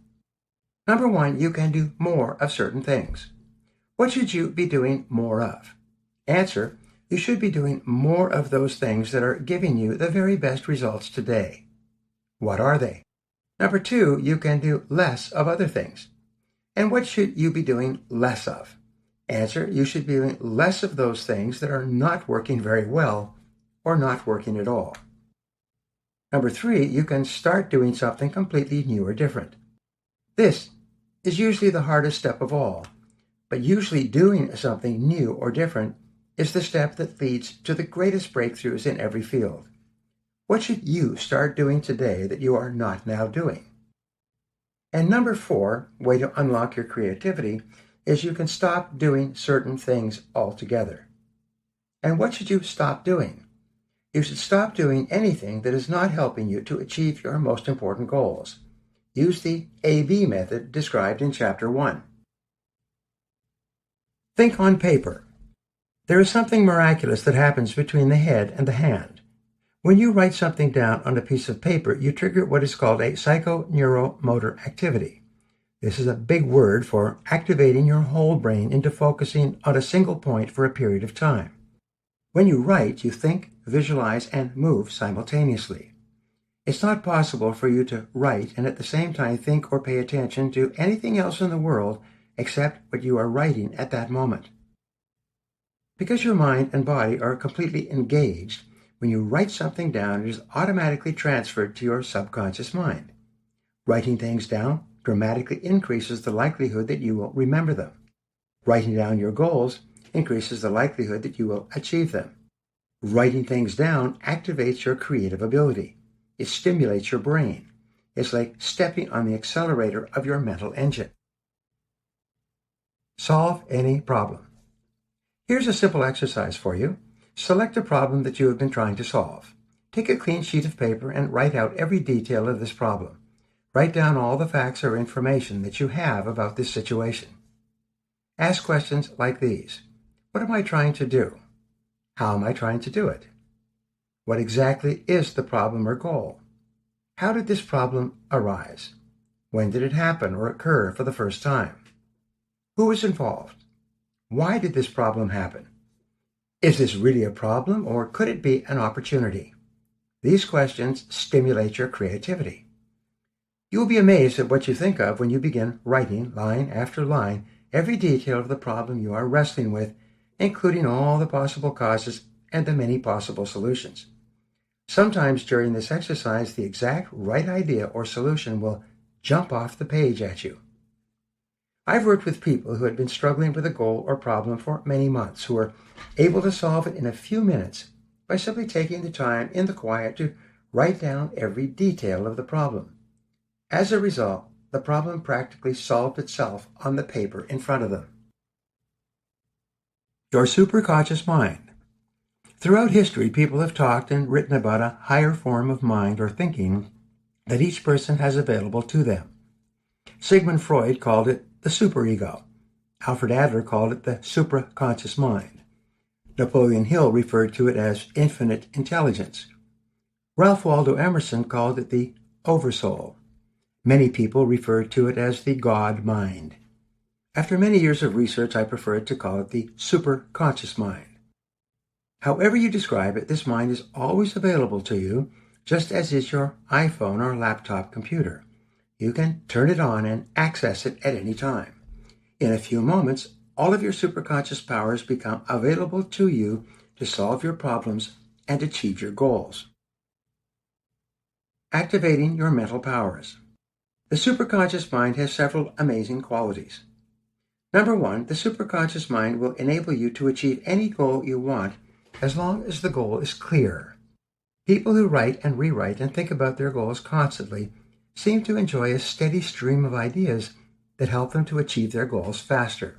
Number 1, you can do more of certain things. What should you be doing more of? Answer, you should be doing more of those things that are giving you the very best results today. What are they? Number 2, you can do less of other things. And what should you be doing less of? Answer, you should be doing less of those things that are not working very well or not working at all. Number 3, you can start doing something completely new or different. This is usually the hardest step of all, but usually doing something new or different is the step that leads to the greatest breakthroughs in every field. What should you start doing today that you are not now doing? And number 4, way to unlock your creativity, is you can stop doing certain things altogether. And what should you stop doing? You should stop doing anything that is not helping you to achieve your most important goals. Use the AB method described in Chapter 1. Think on paper. There is something miraculous that happens between the head and the hand. When you write something down on a piece of paper, you trigger what is called a psychoneuromotor activity. This is a big word for activating your whole brain into focusing on a single point for a period of time. When you write, you think, visualize, and move simultaneously. It's not possible for you to write and at the same time think or pay attention to anything else in the world except what you are writing at that moment. Because your mind and body are completely engaged, when you write something down, it is automatically transferred to your subconscious mind. Writing things down dramatically increases the likelihood that you will remember them. Writing down your goals increases the likelihood that you will achieve them. Writing things down activates your creative ability. It stimulates your brain. It's like stepping on the accelerator of your mental engine. Solve any problem. Here's a simple exercise for you. Select a problem that you have been trying to solve. Take a clean sheet of paper and write out every detail of this problem. Write down all the facts or information that you have about this situation. Ask questions like these. What am I trying to do? How am I trying to do it? What exactly is the problem or goal? How did this problem arise? When did it happen or occur for the first time? Who is involved? Why did this problem happen? Is this really a problem, or could it be an opportunity? These questions stimulate your creativity. You will be amazed at what you think of when you begin writing, line after line, every detail of the problem you are wrestling with, including all the possible causes and the many possible solutions. Sometimes during this exercise, the exact right idea or solution will jump off the page at you. I've worked with people who had been struggling with a goal or problem for many months, who were able to solve it in a few minutes by simply taking the time in the quiet to write down every detail of the problem. As a result, the problem practically solved itself on the paper in front of them. Your superconscious mind. Throughout history, people have talked and written about a higher form of mind or thinking that each person has available to them. Sigmund Freud called it the superego. Alfred Adler called it the supraconscious mind. Napoleon Hill referred to it as infinite intelligence. Ralph Waldo Emerson called it the oversoul. Many people refer to it as the God mind. After many years of research, I prefer to call it the superconscious mind. However you describe it, this mind is always available to you, just as is your iPhone or laptop computer. You can turn it on and access it at any time. In a few moments, all of your superconscious powers become available to you to solve your problems and achieve your goals. Activating your mental powers. The superconscious mind has several amazing qualities. Number 1, the superconscious mind will enable you to achieve any goal you want as long as the goal is clear. People who write and rewrite and think about their goals constantly seem to enjoy a steady stream of ideas that help them to achieve their goals faster.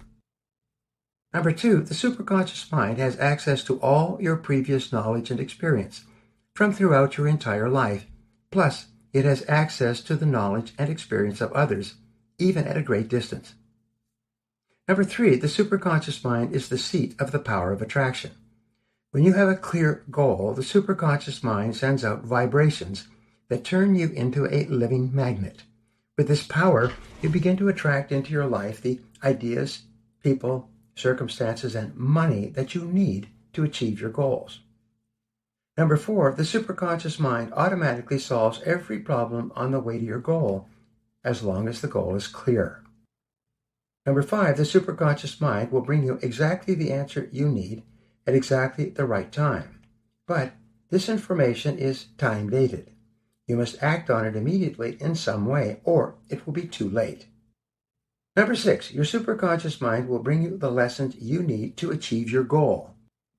Number 2, the superconscious mind has access to all your previous knowledge and experience from throughout your entire life. Plus, it has access to the knowledge and experience of others, even at a great distance. Number 3, the superconscious mind is the seat of the power of attraction. When you have a clear goal, the superconscious mind sends out vibrations that turn you into a living magnet. With this power, you begin to attract into your life the ideas, people, circumstances, and money that you need to achieve your goals. Number 4, the superconscious mind automatically solves every problem on the way to your goal, as long as the goal is clear. Number 5, the superconscious mind will bring you exactly the answer you need at exactly the right time. But this information is time-dated. You must act on it immediately in some way, or it will be too late. Number 6, your superconscious mind will bring you the lessons you need to achieve your goal,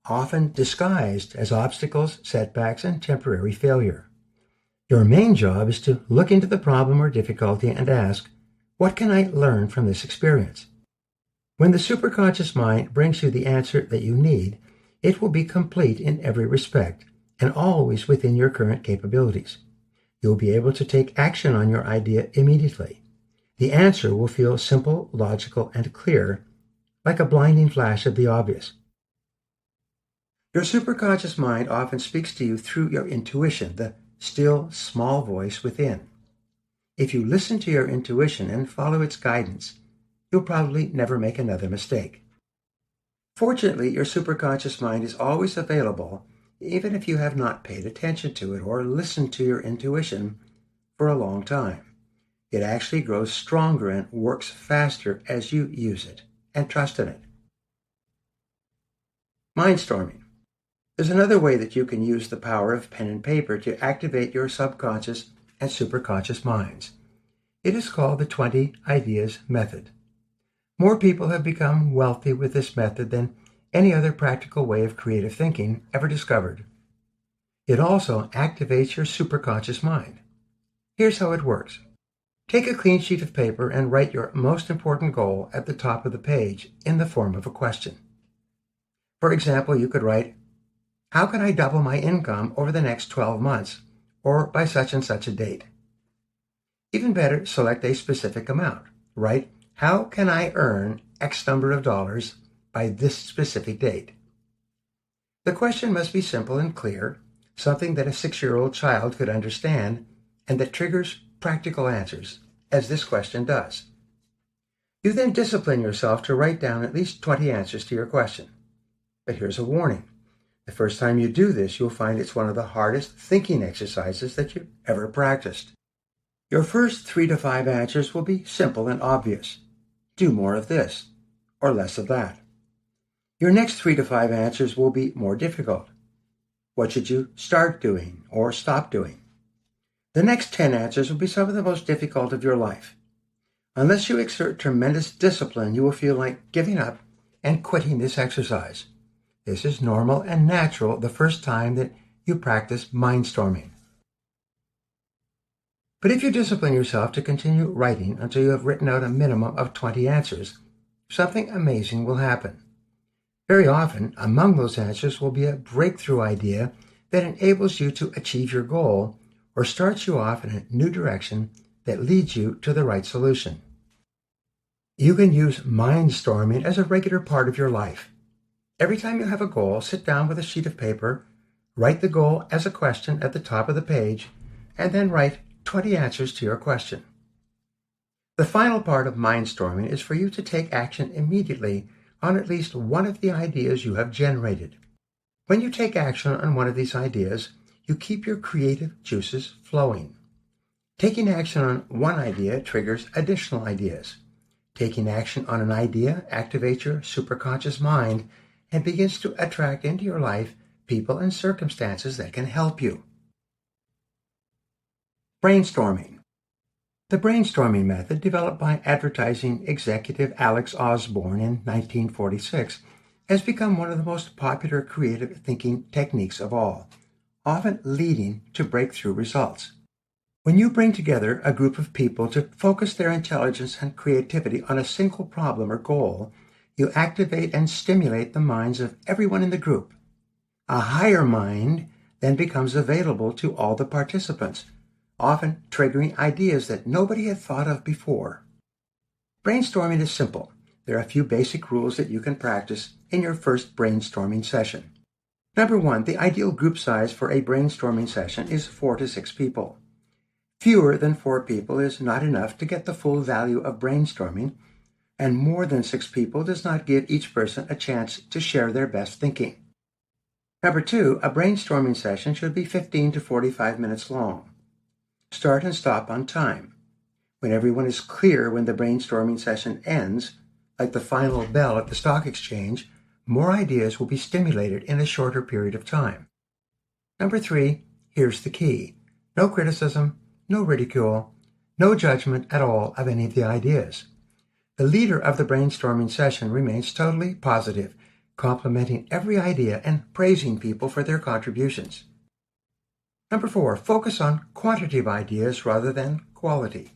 often disguised as obstacles, setbacks, and temporary failure. Your main job is to look into the problem or difficulty and ask, what can I learn from this experience? When the superconscious mind brings you the answer that you need, it will be complete in every respect and always within your current capabilities. You'll be able to take action on your idea immediately. The answer will feel simple, logical, and clear, like a blinding flash of the obvious. Your superconscious mind often speaks to you through your intuition, the still, small voice within. If you listen to your intuition and follow its guidance, you'll probably never make another mistake. Fortunately, your superconscious mind is always available, even if you have not paid attention to it or listened to your intuition for a long time. It actually grows stronger and works faster as you use it and trust in it. Mindstorming. There's another way that you can use the power of pen and paper to activate your subconscious and superconscious minds. It is called the 20 Ideas Method. More people have become wealthy with this method than any other practical way of creative thinking ever discovered. It also activates your superconscious mind. Here's how it works. Take a clean sheet of paper and write your most important goal at the top of the page in the form of a question. For example, you could write, how can I double my income over the next 12 months or by such and such a date? Even better, select a specific amount. Write, how can I earn X number of dollars by this specific date? The question must be simple and clear, something that a 6-year-old child could understand, and that triggers practical answers, as this question does. You then discipline yourself to write down at least 20 answers to your question. But here's a warning. The first time you do this, you'll find it's one of the hardest thinking exercises that you've ever practiced. Your first 3 to 5 answers will be simple and obvious. Do more of this, or less of that. Your next 3 to 5 answers will be more difficult. What should you start doing or stop doing? The next 10 answers will be some of the most difficult of your life. Unless you exert tremendous discipline, you will feel like giving up and quitting this exercise. This is normal and natural the first time that you practice mindstorming. But if you discipline yourself to continue writing until you have written out a minimum of 20 answers, something amazing will happen. Very often, among those answers will be a breakthrough idea that enables you to achieve your goal or starts you off in a new direction that leads you to the right solution. You can use mindstorming as a regular part of your life. Every time you have a goal, sit down with a sheet of paper, write the goal as a question at the top of the page, and then write 20 answers to your question. The final part of mindstorming is for you to take action immediately on at least one of the ideas you have generated. When you take action on one of these ideas, you keep your creative juices flowing. Taking action on one idea triggers additional ideas. Taking action on an idea activates your superconscious mind and begins to attract into your life people and circumstances that can help you. Brainstorming. The brainstorming method, developed by advertising executive Alex Osborne in 1946, has become one of the most popular creative thinking techniques of all, often leading to breakthrough results. When you bring together a group of people to focus their intelligence and creativity on a single problem or goal, you activate and stimulate the minds of everyone in the group. A higher mind then becomes available to all the participants, often triggering ideas that nobody had thought of before. Brainstorming is simple. There are a few basic rules that you can practice in your first brainstorming session. Number 1, the ideal group size for a brainstorming session is 4 to 6 people. Fewer than 4 people is not enough to get the full value of brainstorming, and more than 6 people does not give each person a chance to share their best thinking. Number 2, a brainstorming session should be 15 to 45 minutes long. Start and stop on time. When everyone is clear when the brainstorming session ends, like the final bell at the stock exchange, more ideas will be stimulated in a shorter period of time. Number 3, here's the key. No criticism, no ridicule, no judgment at all of any of the ideas. The leader of the brainstorming session remains totally positive, complimenting every idea and praising people for their contributions. Number 4, focus on quantity of ideas rather than quality.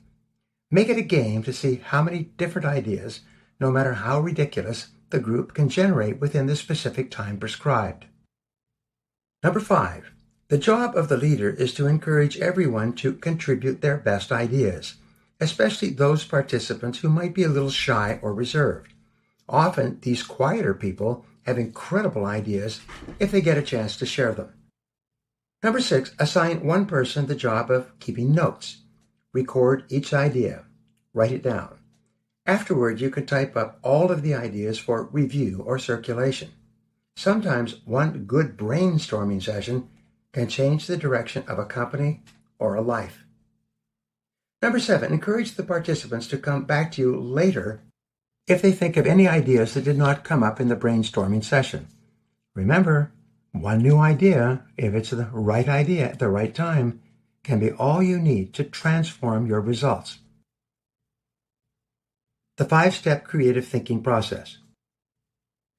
Make it a game to see how many different ideas, no matter how ridiculous, the group can generate within the specific time prescribed. Number 5, the job of the leader is to encourage everyone to contribute their best ideas, especially those participants who might be a little shy or reserved. Often, these quieter people have incredible ideas if they get a chance to share them. Number 6, assign one person the job of keeping notes. Record each idea. Write it down. Afterward, you can type up all of the ideas for review or circulation. Sometimes one good brainstorming session can change the direction of a company or a life. Number 7, encourage the participants to come back to you later if they think of any ideas that did not come up in the brainstorming session. Remember, one new idea, if it's the right idea at the right time, can be all you need to transform your results. The 5-step creative thinking process.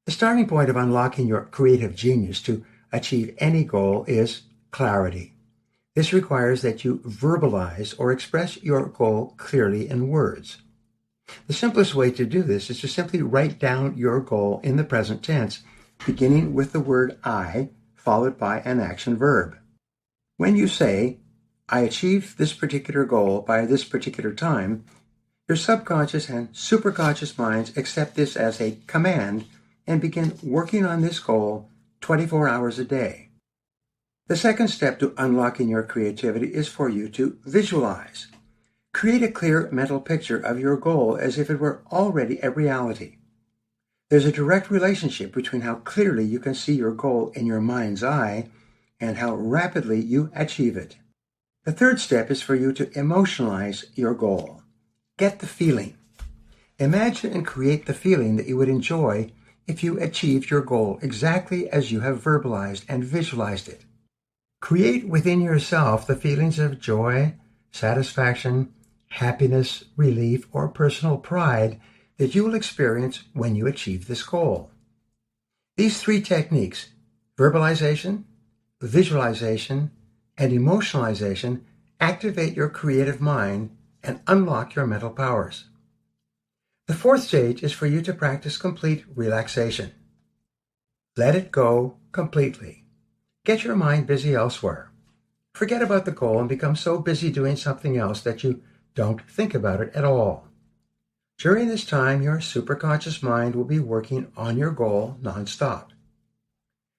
The starting point of unlocking your creative genius to achieve any goal is clarity. This requires that you verbalize or express your goal clearly in words. The simplest way to do this is to simply write down your goal in the present tense, beginning with the word I, followed by an action verb. When you say, I achieved this particular goal by this particular time, your subconscious and superconscious minds accept this as a command and begin working on this goal 24 hours a day. The second step to unlocking your creativity is for you to visualize. Create a clear mental picture of your goal as if it were already a reality. There's a direct relationship between how clearly you can see your goal in your mind's eye and how rapidly you achieve it. The third step is for you to emotionalize your goal. Get the feeling. Imagine and create the feeling that you would enjoy if you achieved your goal exactly as you have verbalized and visualized it. Create within yourself the feelings of joy, satisfaction, happiness, relief, or personal pride that you will experience when you achieve this goal. These 3 techniques, verbalization, visualization, and emotionalization, activate your creative mind and unlock your mental powers. The 4th stage is for you to practice complete relaxation. Let it go completely. Get your mind busy elsewhere. Forget about the goal and become so busy doing something else that you don't think about it at all. During this time, your superconscious mind will be working on your goal nonstop.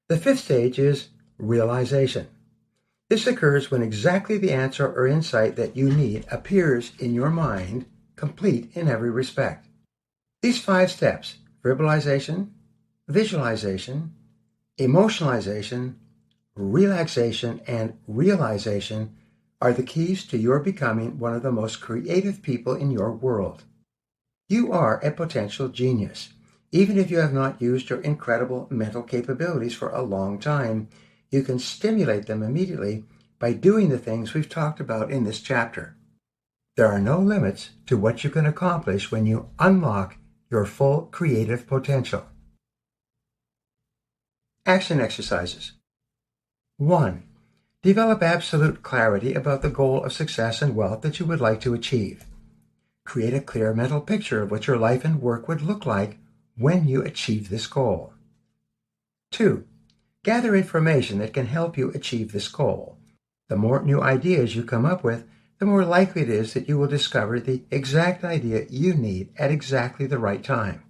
The 5th stage is realization. This occurs when exactly the answer or insight that you need appears in your mind, complete in every respect. These 5 steps, verbalization, visualization, emotionalization, relaxation, and realization, are the keys to your becoming one of the most creative people in your world. You are a potential genius. Even if you have not used your incredible mental capabilities for a long time, you can stimulate them immediately by doing the things we've talked about in this chapter. There are no limits to what you can accomplish when you unlock your full creative potential. Action exercises. 1. Develop absolute clarity about the goal of success and wealth that you would like to achieve. Create a clear mental picture of what your life and work would look like when you achieve this goal. 2. Gather information that can help you achieve this goal. The more new ideas you come up with, the more likely it is that you will discover the exact idea you need at exactly the right time.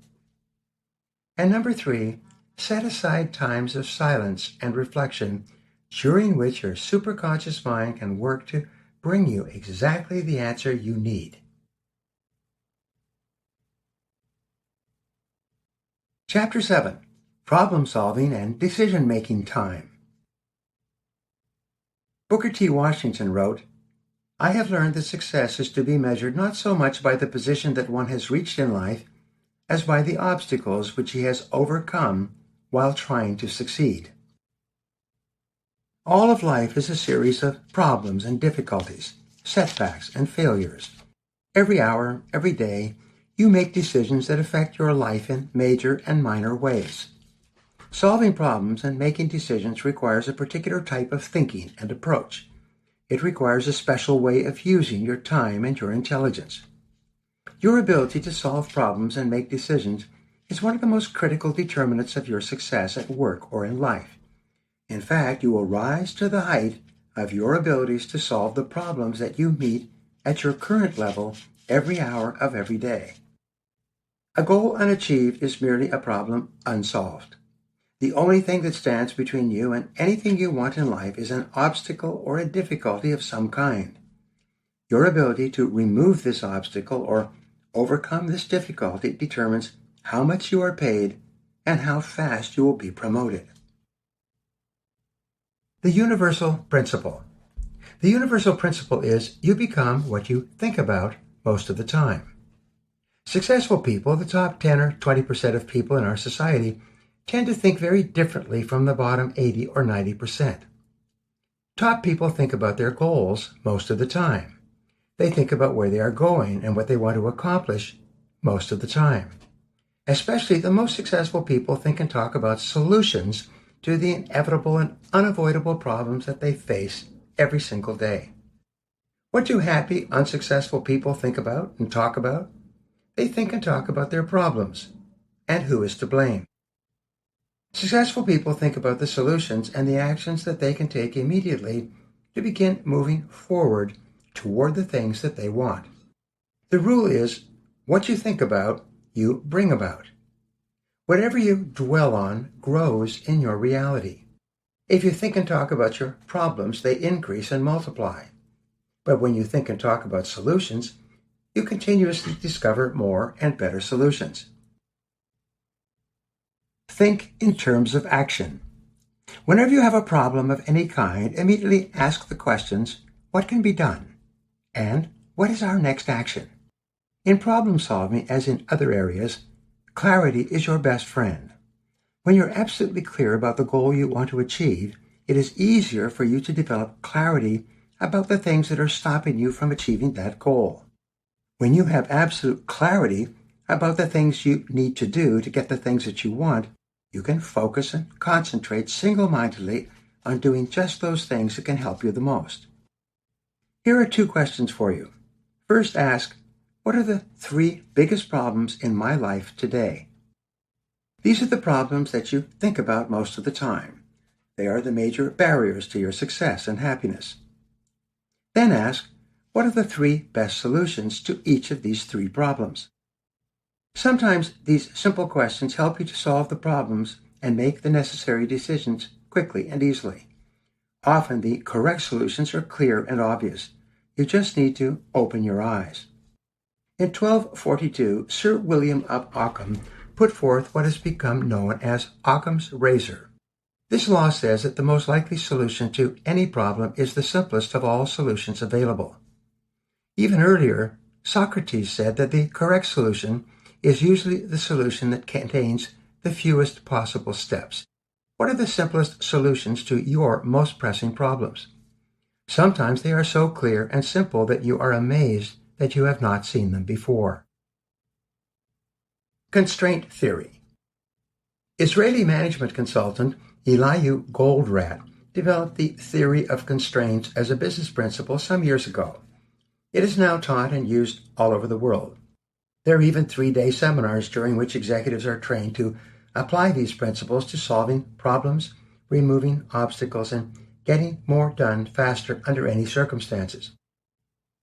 And number 3, Set aside times of silence and reflection during which your superconscious mind can work to bring you exactly the answer you need. Chapter 7. Problem Solving and Decision-Making Time. Booker T. Washington wrote, "I have learned that success is to be measured not so much by the position that one has reached in life as by the obstacles which he has overcome while trying to succeed." All of life is a series of problems and difficulties, setbacks and failures. Every hour, every day, you make decisions that affect your life in major and minor ways. Solving problems and making decisions requires a particular type of thinking and approach. It requires a special way of using your time and your intelligence. Your ability to solve problems and make decisions is one of the most critical determinants of your success at work or in life. In fact, you will rise to the height of your abilities to solve the problems that you meet at your current level every hour of every day. A goal unachieved is merely a problem unsolved. The only thing that stands between you and anything you want in life is an obstacle or a difficulty of some kind. Your ability to remove this obstacle or overcome this difficulty determines how much you are paid and how fast you will be promoted. The universal principle. The universal principle is you become what you think about most of the time. Successful people, the top 10 or 20% of people in our society, tend to think very differently from the bottom 80 or 90%. Top people think about their goals most of the time. They think about where they are going and what they want to accomplish most of the time. Especially the most successful people think and talk about solutions to the inevitable and unavoidable problems that they face every single day. What do happy, unsuccessful people think about and talk about? They think and talk about their problems and who is to blame. Successful people think about the solutions and the actions that they can take immediately to begin moving forward toward the things that they want. The rule is, what you think about, you bring about. Whatever you dwell on grows in your reality. If you think and talk about your problems, they increase and multiply. But when you think and talk about solutions, you continuously discover more and better solutions. Think in terms of action. Whenever you have a problem of any kind, immediately ask the questions, what can be done? And what is our next action? In problem solving, as in other areas, clarity is your best friend. When you're absolutely clear about the goal you want to achieve, it is easier for you to develop clarity about the things that are stopping you from achieving that goal. When you have absolute clarity about the things you need to do to get the things that you want, you can focus and concentrate single-mindedly on doing just those things that can help you the most. Here are 2 questions for you. First, ask, what are the 3 biggest problems in my life today? These are the problems that you think about most of the time. They are the major barriers to your success and happiness. Then ask, what are the 3 best solutions to each of these 3 problems? Sometimes these simple questions help you to solve the problems and make the necessary decisions quickly and easily. Often the correct solutions are clear and obvious. You just need to open your eyes. In 1242, Sir William of Ockham put forth what has become known as Occam's razor. This law says that the most likely solution to any problem is the simplest of all solutions available. Even earlier, Socrates said that the correct solution is usually the solution that contains the fewest possible steps. What are the simplest solutions to your most pressing problems? Sometimes they are so clear and simple that you are amazed that you have not seen them before. Constraint theory. Israeli management consultant Eliyahu Goldratt developed the theory of constraints as a business principle some years ago. It is now taught and used all over the world. There are even 3-day seminars during which executives are trained to apply these principles to solving problems, removing obstacles, and getting more done faster under any circumstances.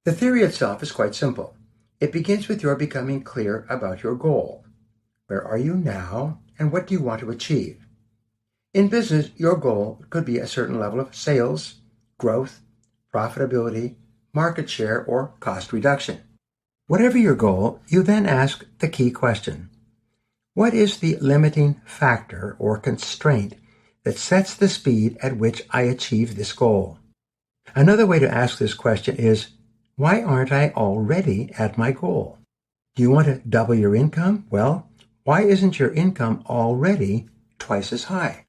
The theory itself is quite simple. It begins with your becoming clear about your goal. Where are you now, and what do you want to achieve? In business, your goal could be a certain level of sales, growth, profitability, market share, or cost reduction. Whatever your goal, you then ask the key question. What is the limiting factor or constraint that sets the speed at which I achieve this goal? Another way to ask this question is, why aren't I already at my goal? Do you want to double your income? Well, why isn't your income already twice as high?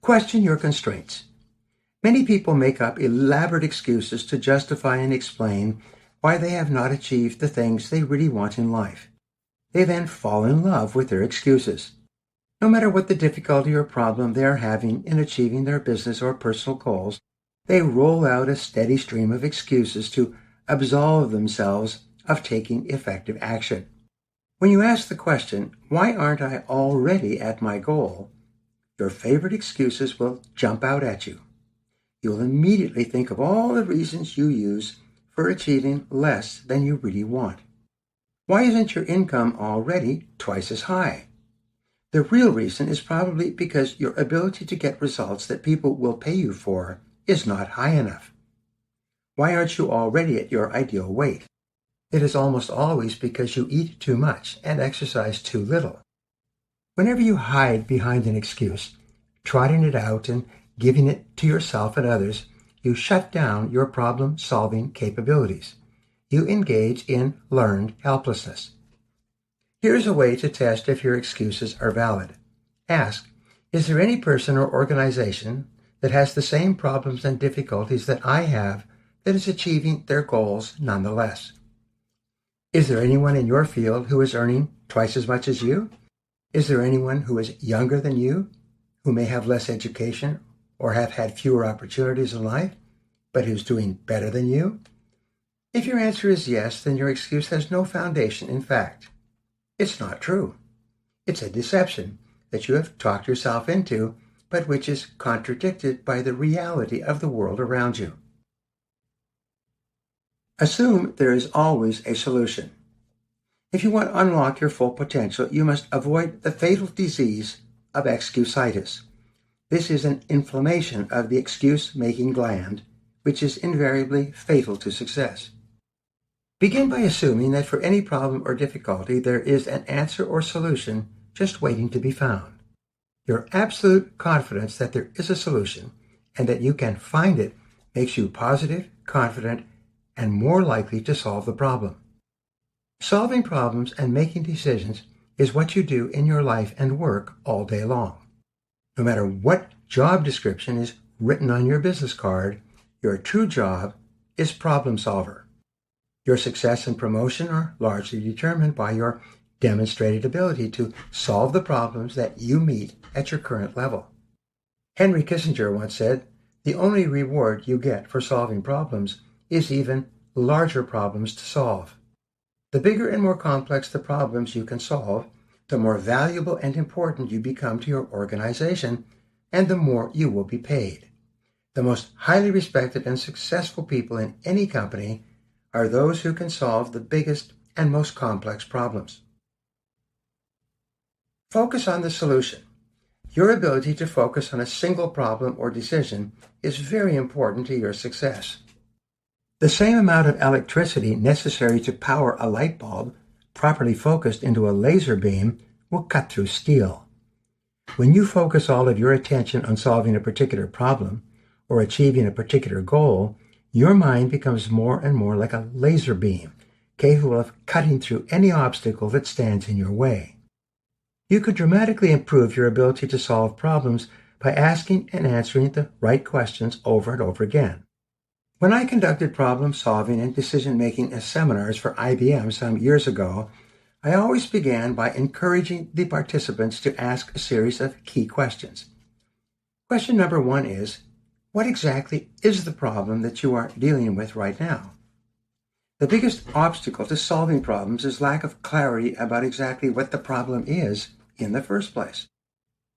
Question your constraints. Many people make up elaborate excuses to justify and explain why they have not achieved the things they really want in life. They then fall in love with their excuses. No matter what the difficulty or problem they are having in achieving their business or personal goals, they roll out a steady stream of excuses to absolve themselves of taking effective action. When you ask the question, why aren't I already at my goal? Your favorite excuses will jump out at you. You'll immediately think of all the reasons you use for achieving less than you really want. Why isn't your income already twice as high? The real reason is probably because your ability to get results that people will pay you for is not high enough. Why aren't you already at your ideal weight? It is almost always because you eat too much and exercise too little. Whenever you hide behind an excuse, trotting it out and giving it to yourself and others, you shut down your problem-solving capabilities. You engage in learned helplessness. Here's a way to test if your excuses are valid. Ask, is there any person or organization that has the same problems and difficulties that I have that is achieving their goals nonetheless? Is there anyone in your field who is earning twice as much as you? Is there anyone who is younger than you, who may have less education or have had fewer opportunities in life, but who's doing better than you? If your answer is yes, then your excuse has no foundation in fact. It's not true. It's a deception that you have talked yourself into, but which is contradicted by the reality of the world around you. Assume there is always a solution. If you want to unlock your full potential, you must avoid the fatal disease of excusitis. This is an inflammation of the excuse-making gland, which is invariably fatal to success. Begin by assuming that for any problem or difficulty, there is an answer or solution just waiting to be found. Your absolute confidence that there is a solution and that you can find it makes you positive, confident, and more likely to solve the problem. Solving problems and making decisions is what you do in your life and work all day long. No matter what job description is written on your business card, your true job is problem solver. Your success and promotion are largely determined by your demonstrated ability to solve the problems that you meet at your current level. Henry Kissinger once said, "The only reward you get for solving problems is even larger problems to solve." The bigger and more complex the problems you can solve, the more valuable and important you become to your organization, and the more you will be paid. The most highly respected and successful people in any company are those who can solve the biggest and most complex problems. Focus on the solution. Your ability to focus on a single problem or decision is very important to your success. The same amount of electricity necessary to power a light bulb, properly focused into a laser beam, will cut through steel. When you focus all of your attention on solving a particular problem or achieving a particular goal, your mind becomes more and more like a laser beam, capable of cutting through any obstacle that stands in your way. You could dramatically improve your ability to solve problems by asking and answering the right questions over and over again. When I conducted problem-solving and decision-making seminars for IBM some years ago, I always began by encouraging the participants to ask a series of key questions. Question number 1 is, what exactly is the problem that you are dealing with right now? The biggest obstacle to solving problems is lack of clarity about exactly what the problem is in the first place.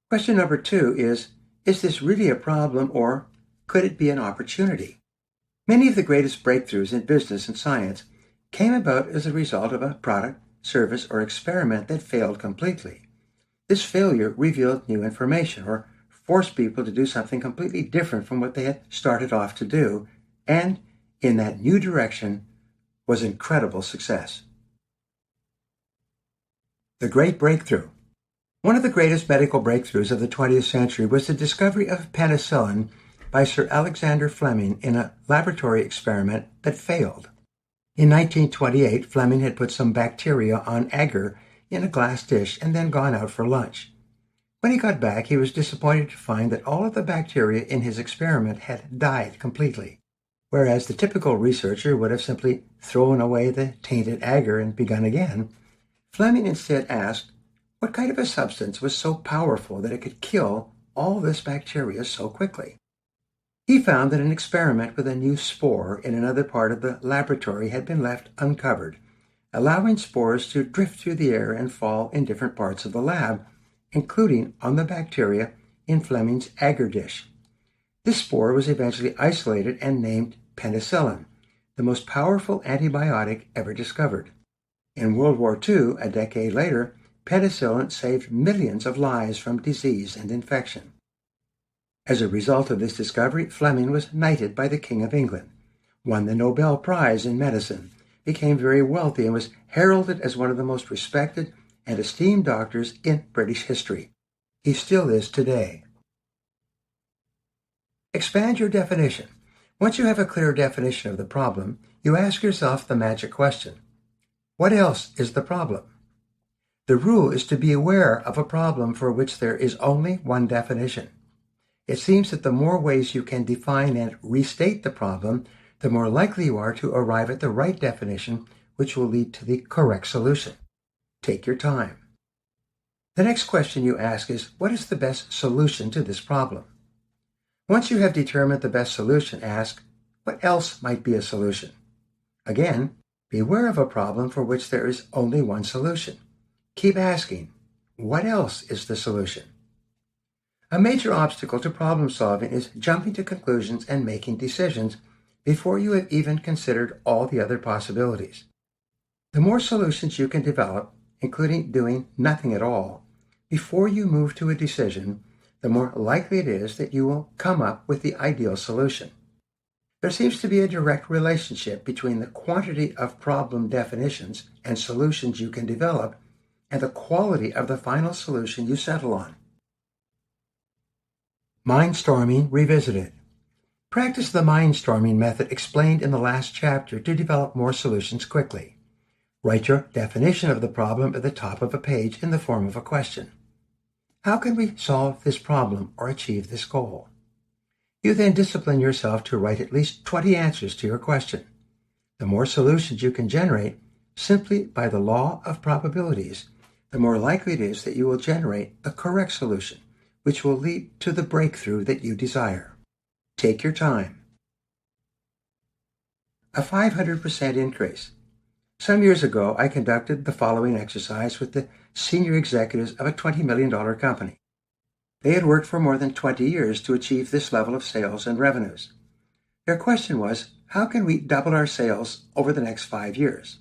Question number 2 is this really a problem or could it be an opportunity? Many of the greatest breakthroughs in business and science came about as a result of a product, service, or experiment that failed completely. This failure revealed new information or forced people to do something completely different from what they had started off to do, and in that new direction was incredible success. The Great Breakthrough. One of the greatest medical breakthroughs of the 20th century was the discovery of penicillin by Sir Alexander Fleming in a laboratory experiment that failed. In 1928, Fleming had put some bacteria on agar in a glass dish and then gone out for lunch. When he got back, he was disappointed to find that all of the bacteria in his experiment had died completely, whereas the typical researcher would have simply thrown away the tainted agar and begun again. Fleming instead asked, what kind of a substance was so powerful that it could kill all this bacteria so quickly? He found that an experiment with a new spore in another part of the laboratory had been left uncovered, allowing spores to drift through the air and fall in different parts of the lab, including on the bacteria in Fleming's agar dish. This spore was eventually isolated and named penicillin, the most powerful antibiotic ever discovered. In World War II, a decade later, penicillin saved millions of lives from disease and infection. As a result of this discovery, Fleming was knighted by the King of England, won the Nobel Prize in Medicine, became very wealthy, and was heralded as one of the most respected and esteemed doctors in British history. He still is today. Expand your definition. Once you have a clear definition of the problem, you ask yourself the magic question. What else is the problem? The rule is to be aware of a problem for which there is only one definition. It seems that the more ways you can define and restate the problem, the more likely you are to arrive at the right definition, which will lead to the correct solution. Take your time. The next question you ask is, what is the best solution to this problem? Once you have determined the best solution, ask, what else might be a solution? Again, be aware of a problem for which there is only one solution. Keep asking, what else is the solution? A major obstacle to problem solving is jumping to conclusions and making decisions before you have even considered all the other possibilities. The more solutions you can develop, including doing nothing at all, before you move to a decision, the more likely it is that you will come up with the ideal solution. There seems to be a direct relationship between the quantity of problem definitions and solutions you can develop and the quality of the final solution you settle on. Mindstorming Revisited. Practice the mindstorming method explained in the last chapter to develop more solutions quickly. Write your definition of the problem at the top of a page in the form of a question. How can we solve this problem or achieve this goal? You then discipline yourself to write at least 20 answers to your question. The more solutions you can generate, simply by the law of probabilities, the more likely it is that you will generate the correct solution, which will lead to the breakthrough that you desire. Take your time. A 500% increase. Some years ago, I conducted the following exercise with the senior executives of a $20 million company. They had worked for more than 20 years to achieve this level of sales and revenues. Their question was, how can we double our sales over the next 5 years?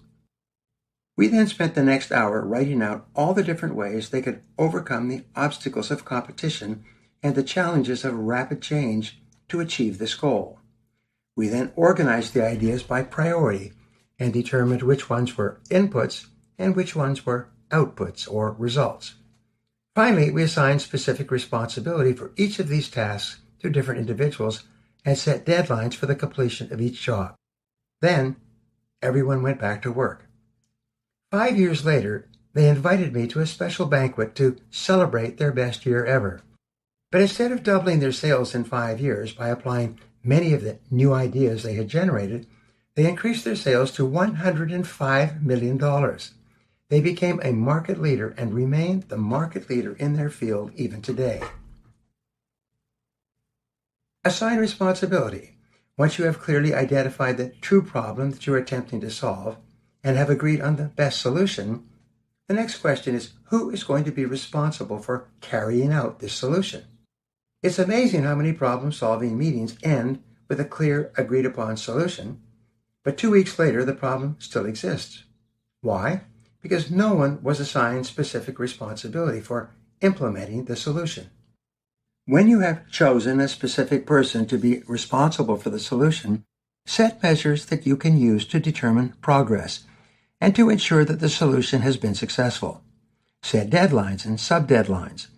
We then spent the next hour writing out all the different ways they could overcome the obstacles of competition and the challenges of rapid change to achieve this goal. We then organized the ideas by priority and determined which ones were inputs and which ones were outputs or results. Finally, we assigned specific responsibility for each of these tasks to different individuals and set deadlines for the completion of each job. Then, everyone went back to work. 5 years later, they invited me to a special banquet to celebrate their best year ever. But instead of doubling their sales in 5 years by applying many of the new ideas they had generated, they increased their sales to $105 million. They became a market leader and remain the market leader in their field even today. Assign responsibility. Once you have clearly identified the true problem that you are attempting to solve and have agreed on the best solution, the next question is, who is going to be responsible for carrying out this solution? It's amazing how many problem-solving meetings end with a clear, agreed-upon solution, but 2 weeks later the problem still exists. Why? Because no one was assigned specific responsibility for implementing the solution. When you have chosen a specific person to be responsible for the solution, set measures that you can use to determine progress and to ensure that the solution has been successful. Set deadlines and sub-deadlines.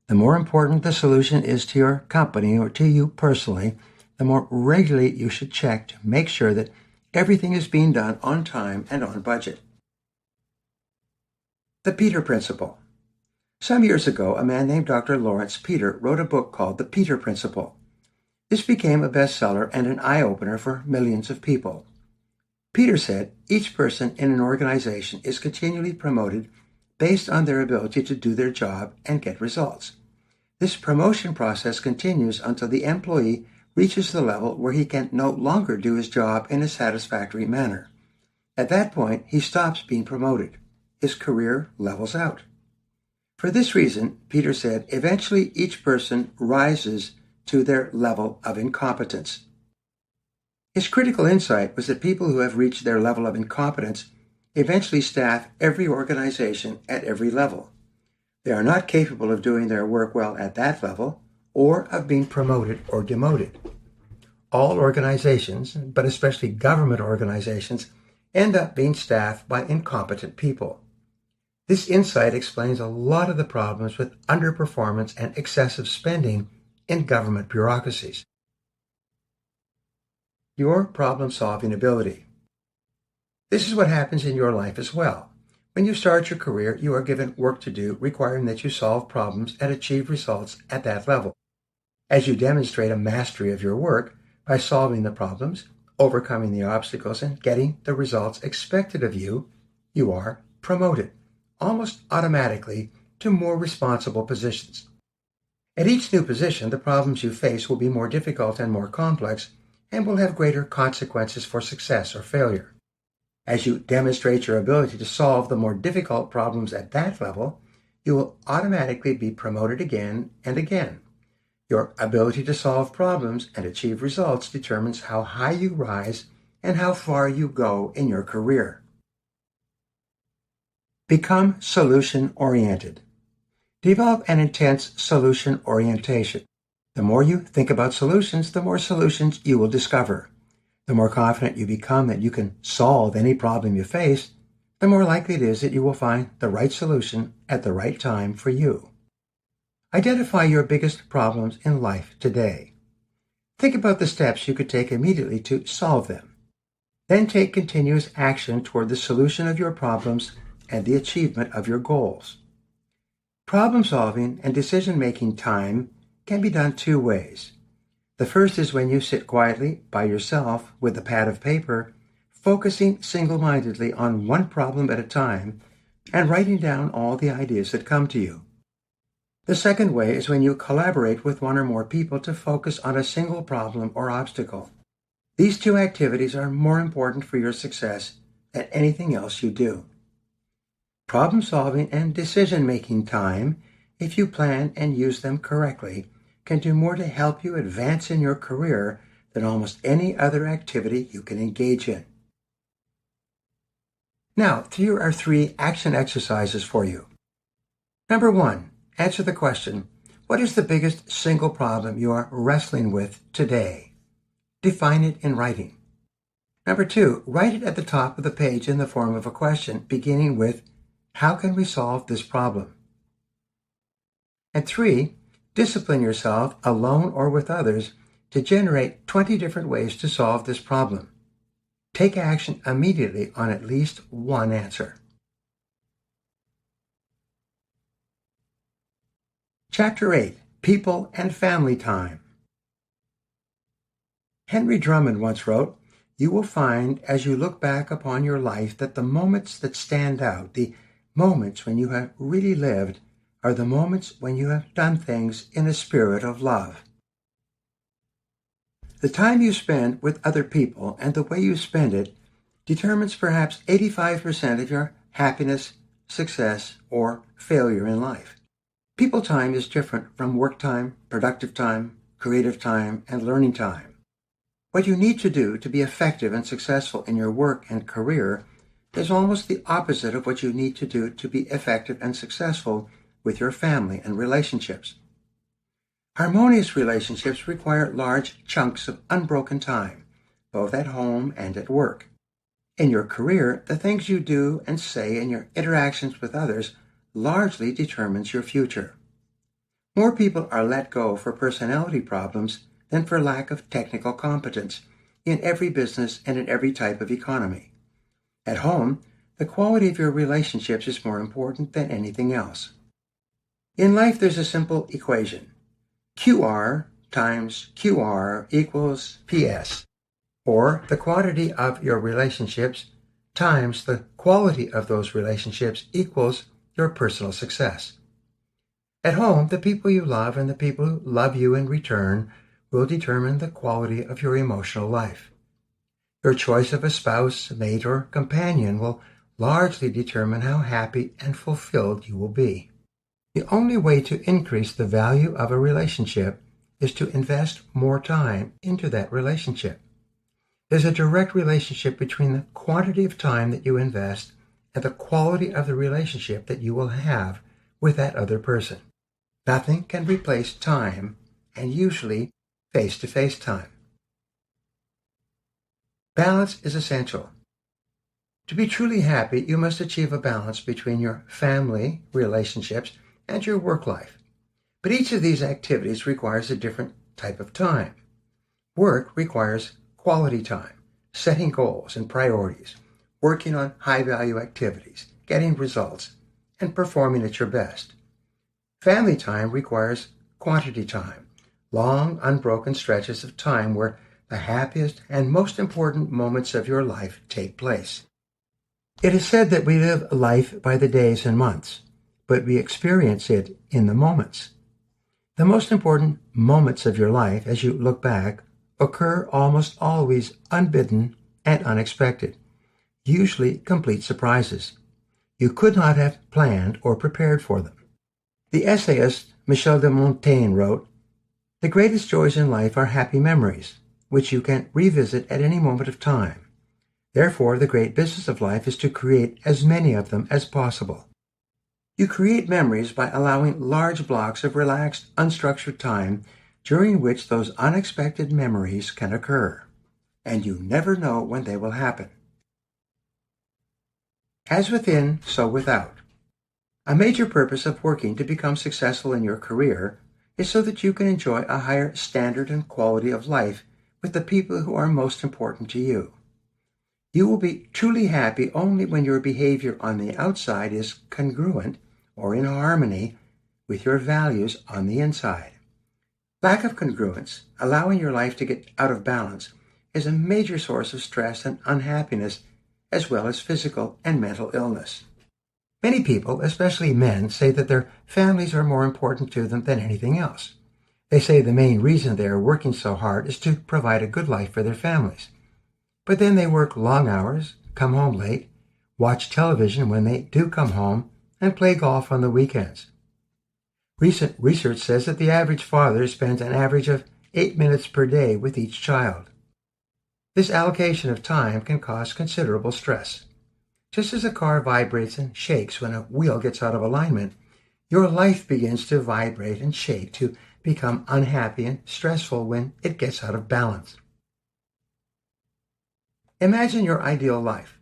The more important the solution is to your company or to you personally, the more regularly you should check to make sure that everything is being done on time and on budget. The Peter Principle. Some years ago, a man named Dr. Lawrence Peter wrote a book called The Peter Principle. This became a bestseller and an eye-opener for millions of people. Peter said each person in an organization is continually promoted based on their ability to do their job and get results. This promotion process continues until the employee reaches the level where he can no longer do his job in a satisfactory manner. At that point, he stops being promoted. His career levels out. For this reason, Peter said, eventually each person rises to their level of incompetence. His critical insight was that people who have reached their level of incompetence eventually staff every organization at every level. They are not capable of doing their work well at that level or of being promoted or demoted. All organizations, but especially government organizations, end up being staffed by incompetent people. This insight explains a lot of the problems with underperformance and excessive spending in government bureaucracies. Your problem-solving ability. This is what happens in your life as well. When you start your career, you are given work to do requiring that you solve problems and achieve results at that level. As you demonstrate a mastery of your work by solving the problems, overcoming the obstacles, and getting the results expected of you, you are promoted, almost automatically, to more responsible positions. At each new position, the problems you face will be more difficult and more complex and will have greater consequences for success or failure. As you demonstrate your ability to solve the more difficult problems at that level, you will automatically be promoted again and again. Your ability to solve problems and achieve results determines how high you rise and how far you go in your career. Become solution-oriented. Develop an intense solution orientation. The more you think about solutions, the more solutions you will discover. The more confident you become that you can solve any problem you face, the more likely it is that you will find the right solution at the right time for you. Identify your biggest problems in life today. Think about the steps you could take immediately to solve them. Then take continuous action toward the solution of your problems and the achievement of your goals. Problem-solving and decision-making time can be done two ways. The first is when you sit quietly by yourself with a pad of paper, focusing single-mindedly on one problem at a time and writing down all the ideas that come to you. The second way is when you collaborate with one or more people to focus on a single problem or obstacle. These two activities are more important for your success than anything else you do. Problem-solving and decision-making time, if you plan and use them correctly, can do more to help you advance in your career than almost any other activity you can engage in. Now, here are 3 action exercises for you. Number 1, answer the question, what is the biggest single problem you are wrestling with today? Define it in writing. Number 2, write it at the top of the page in the form of a question, beginning with, how can we solve this problem? And 3, discipline yourself, alone or with others, to generate 20 different ways to solve this problem. Take action immediately on at least one answer. Chapter 8, People and Family Time. Henry Drummond once wrote, "You will find as you look back upon your life that the moments that stand out, the moments when you have really lived, are the moments when you have done things in a spirit of love." The time you spend with other people and the way you spend it determines perhaps 85% of your happiness, success, or failure in life. People time is different from work time, productive time, creative time, and learning time. What you need to do to be effective and successful in your work and career is almost the opposite of what you need to do to be effective and successful with your family and relationships. Harmonious relationships require large chunks of unbroken time, both at home and at work. In your career, the things you do and say and your interactions with others largely determines your future. More people are let go for personality problems than for lack of technical competence in every business and in every type of economy. At home, the quality of your relationships is more important than anything else. In life, there's a simple equation. QR times QR equals PS, or the quantity of your relationships times the quality of those relationships equals your personal success. At home, the people you love and the people who love you in return will determine the quality of your emotional life. Your choice of a spouse, mate, or companion will largely determine how happy and fulfilled you will be. The only way to increase the value of a relationship is to invest more time into that relationship. There's a direct relationship between the quantity of time that you invest and the quality of the relationship that you will have with that other person. Nothing can replace time, and usually face-to-face time. Balance is essential. To be truly happy, you must achieve a balance between your family relationships and your work life. But each of these activities requires a different type of time. Work requires quality time, setting goals and priorities, working on high-value activities, getting results, and performing at your best. Family time requires quantity time, long, unbroken stretches of time where the happiest and most important moments of your life take place. It is said that we live life by the days and months, but we experience it in the moments. The most important moments of your life, as you look back, occur almost always unbidden and unexpected, usually complete surprises. You could not have planned or prepared for them. The essayist Michel de Montaigne wrote, "The greatest joys in life are happy memories, which you can revisit at any moment of time. Therefore, the great business of life is to create as many of them as possible." You create memories by allowing large blocks of relaxed, unstructured time during which those unexpected memories can occur, and you never know when they will happen. As within, so without. A major purpose of working to become successful in your career is so that you can enjoy a higher standard and quality of life with the people who are most important to you. You will be truly happy only when your behavior on the outside is congruent or in harmony with your values on the inside. Lack of congruence, allowing your life to get out of balance, is a major source of stress and unhappiness, as well as physical and mental illness. Many people, especially men, say that their families are more important to them than anything else. They say the main reason they are working so hard is to provide a good life for their families. But then they work long hours, come home late, watch television when they do come home, and play golf on the weekends. Recent research says that the average father spends an average of 8 minutes per day with each child. This allocation of time can cause considerable stress. Just as a car vibrates and shakes when a wheel gets out of alignment, your life begins to vibrate and shake to become unhappy and stressful when it gets out of balance. Imagine your ideal life.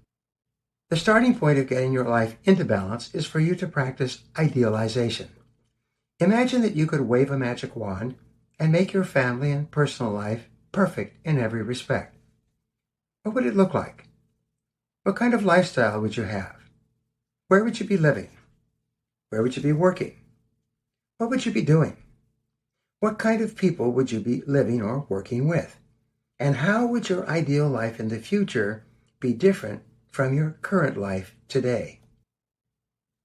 The starting point of getting your life into balance is for you to practice idealization. Imagine that you could wave a magic wand and make your family and personal life perfect in every respect. What would it look like? What kind of lifestyle would you have? Where would you be living? Where would you be working? What would you be doing? What kind of people would you be living or working with? And how would your ideal life in the future be different from your current life today?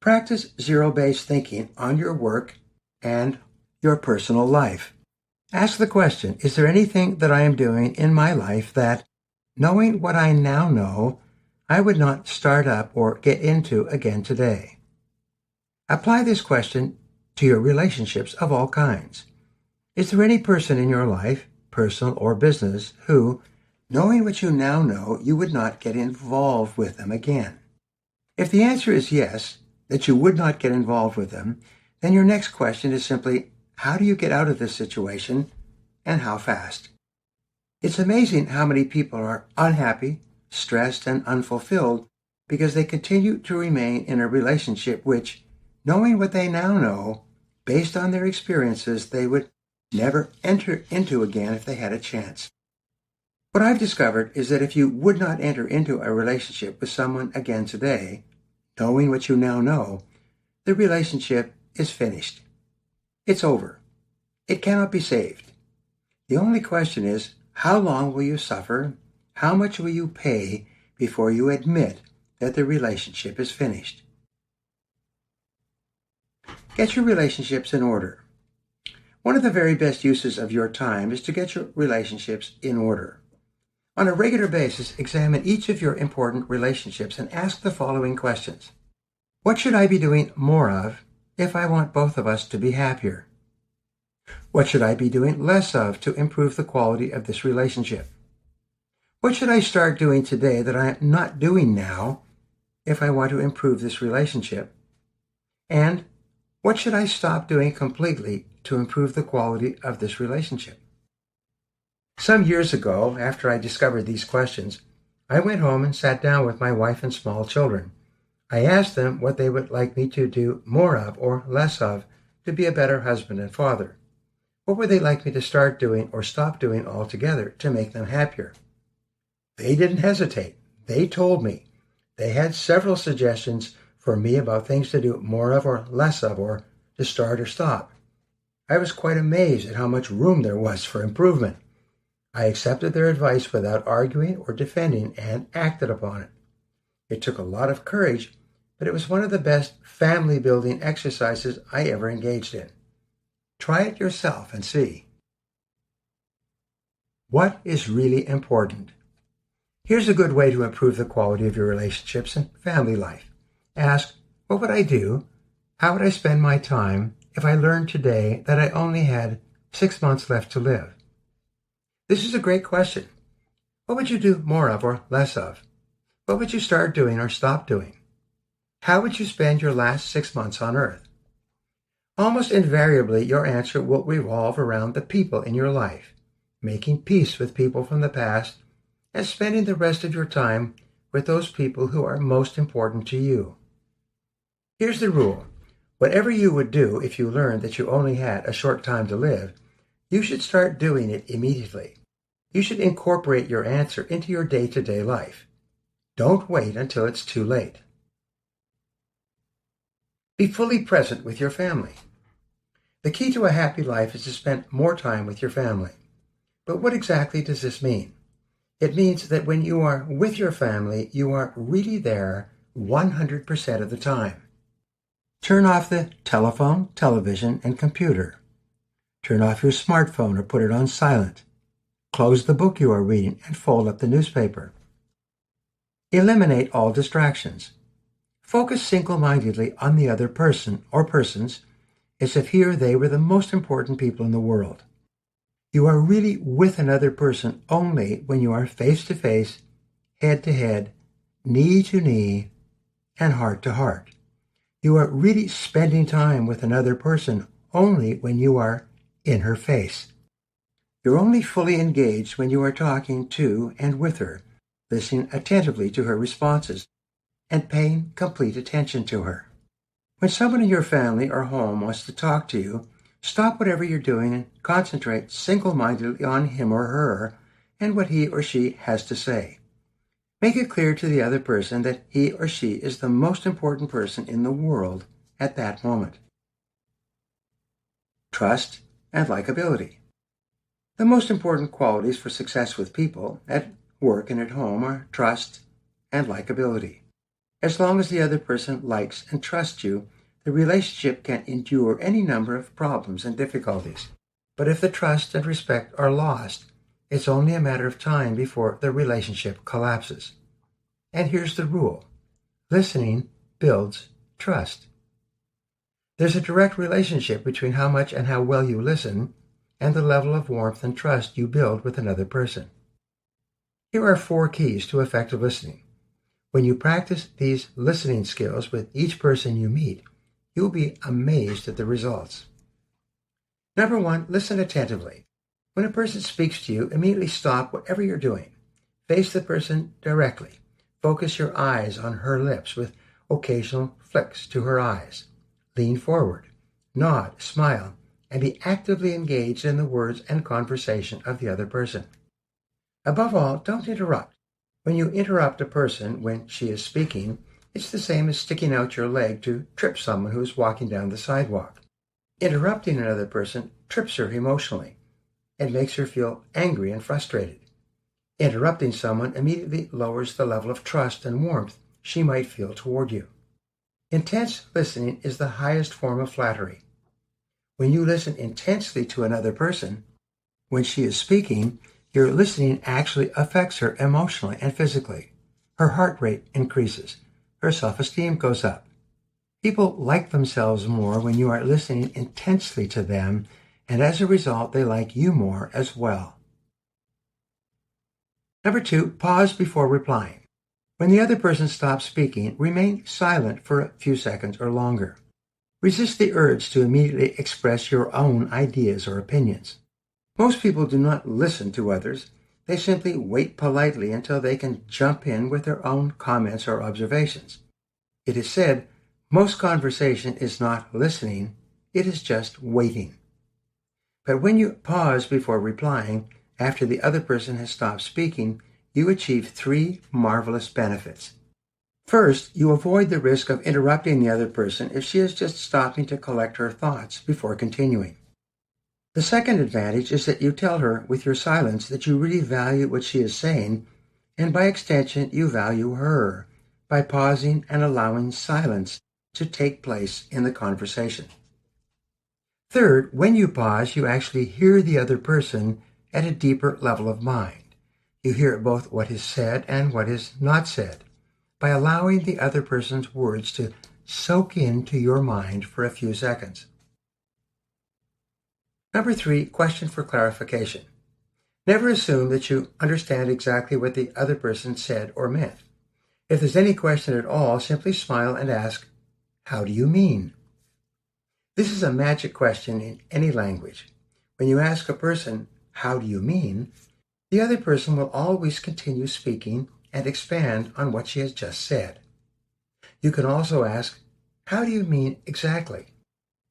Practice zero-based thinking on your work and your personal life. Ask the question, is there anything that I am doing in my life that, knowing what I now know, I would not start up or get into again today? Apply this question to your relationships of all kinds. Is there any person in your life, personal or business, who, knowing what you now know, you would not get involved with them again? If the answer is yes, that you would not get involved with them, then your next question is simply, how do you get out of this situation and how fast? It's amazing how many people are unhappy, stressed, and unfulfilled because they continue to remain in a relationship which, knowing what they now know, based on their experiences, they would never enter into again if they had a chance. What I've discovered is that if you would not enter into a relationship with someone again today, knowing what you now know, the relationship is finished. It's over. It cannot be saved. The only question is, how long will you suffer? How much will you pay before you admit that the relationship is finished? Get your relationships in order. One of the very best uses of your time is to get your relationships in order. On a regular basis, examine each of your important relationships and ask the following questions. What should I be doing more of if I want both of us to be happier? What should I be doing less of to improve the quality of this relationship? What should I start doing today that I am not doing now if I want to improve this relationship? And what should I stop doing completely to improve the quality of this relationship? Some years ago, after I discovered these questions, I went home and sat down with my wife and small children. I asked them what they would like me to do more of or less of to be a better husband and father. What would they like me to start doing or stop doing altogether to make them happier? They didn't hesitate. They told me. They had several suggestions for me about things to do more of or less of or to start or stop. I was quite amazed at how much room there was for improvement. I accepted their advice without arguing or defending and acted upon it. It took a lot of courage, but it was one of the best family-building exercises I ever engaged in. Try it yourself and see. What is really important? Here's a good way to improve the quality of your relationships and family life. Ask, what would I do? How would I spend my time if I learned today that I only had 6 months left to live? This is a great question. What would you do more of or less of? What would you start doing or stop doing? How would you spend your last 6 months on earth? Almost invariably, your answer will revolve around the people in your life, making peace with people from the past, and spending the rest of your time with those people who are most important to you. Here's the rule. Whatever you would do if you learned that you only had a short time to live, you should start doing it immediately. You should incorporate your answer into your day-to-day life. Don't wait until it's too late. Be fully present with your family. The key to a happy life is to spend more time with your family. But what exactly does this mean? It means that when you are with your family, you are really there 100% of the time. Turn off the telephone, television, and computer. Turn off your smartphone or put it on silent. Close the book you are reading and fold up the newspaper. Eliminate all distractions. Focus single-mindedly on the other person or persons as if he or they were the most important people in the world. You are really with another person only when you are face-to-face, head-to-head, knee-to-knee, and heart-to-heart. You are really spending time with another person only when you are in her face. You're only fully engaged when you are talking to and with her, listening attentively to her responses, and paying complete attention to her. When someone in your family or home wants to talk to you, stop whatever you're doing and concentrate single-mindedly on him or her and what he or she has to say. Make it clear to the other person that he or she is the most important person in the world at that moment. Trust and likability. The most important qualities for success with people at work and at home are trust and likability. As long as the other person likes and trusts you, the relationship can endure any number of problems and difficulties. But if the trust and respect are lost, it's only a matter of time before the relationship collapses. And here's the rule. Listening builds trust. There's a direct relationship between how much and how well you listen and the level of warmth and trust you build with another person. Here are 4 keys to effective listening. When you practice these listening skills with each person you meet, You will be amazed at the results. Number 1, listen attentively. When a person speaks to you, immediately stop whatever you're doing. Face the person directly. Focus your eyes on her lips with occasional flicks to her eyes. Lean forward, nod, smile, and be actively engaged in the words and conversation of the other person. Above all, don't interrupt. When you interrupt a person when she is speaking, it's the same as sticking out your leg to trip someone who is walking down the sidewalk. Interrupting another person trips her emotionally and makes her feel angry and frustrated. Interrupting someone immediately lowers the level of trust and warmth she might feel toward you. Intense listening is the highest form of flattery. When you listen intensely to another person, when she is speaking, your listening actually affects her emotionally and physically. Her heart rate increases. Her self-esteem goes up. People like themselves more when you are listening intensely to them, and as a result, they like you more as well. Number 2, pause before replying. When the other person stops speaking, remain silent for a few seconds or longer. Resist the urge to immediately express your own ideas or opinions. Most people do not listen to others. They simply wait politely until they can jump in with their own comments or observations. It is said, most conversation is not listening, it is just waiting. But when you pause before replying, after the other person has stopped speaking, you achieve 3 marvelous benefits. First, you avoid the risk of interrupting the other person if she is just stopping to collect her thoughts before continuing. The second advantage is that you tell her with your silence that you really value what she is saying, and by extension, you value her by pausing and allowing silence to take place in the conversation. Third, when you pause, you actually hear the other person at a deeper level of mind. You hear both what is said and what is not said, by allowing the other person's words to soak into your mind for a few seconds. Number 3, question for clarification. Never assume that you understand exactly what the other person said or meant. If there's any question at all, simply smile and ask, "How do you mean?" This is a magic question in any language. When you ask a person, "How do you mean?" the other person will always continue speaking and expand on what she has just said. You can also ask, "How do you mean exactly?"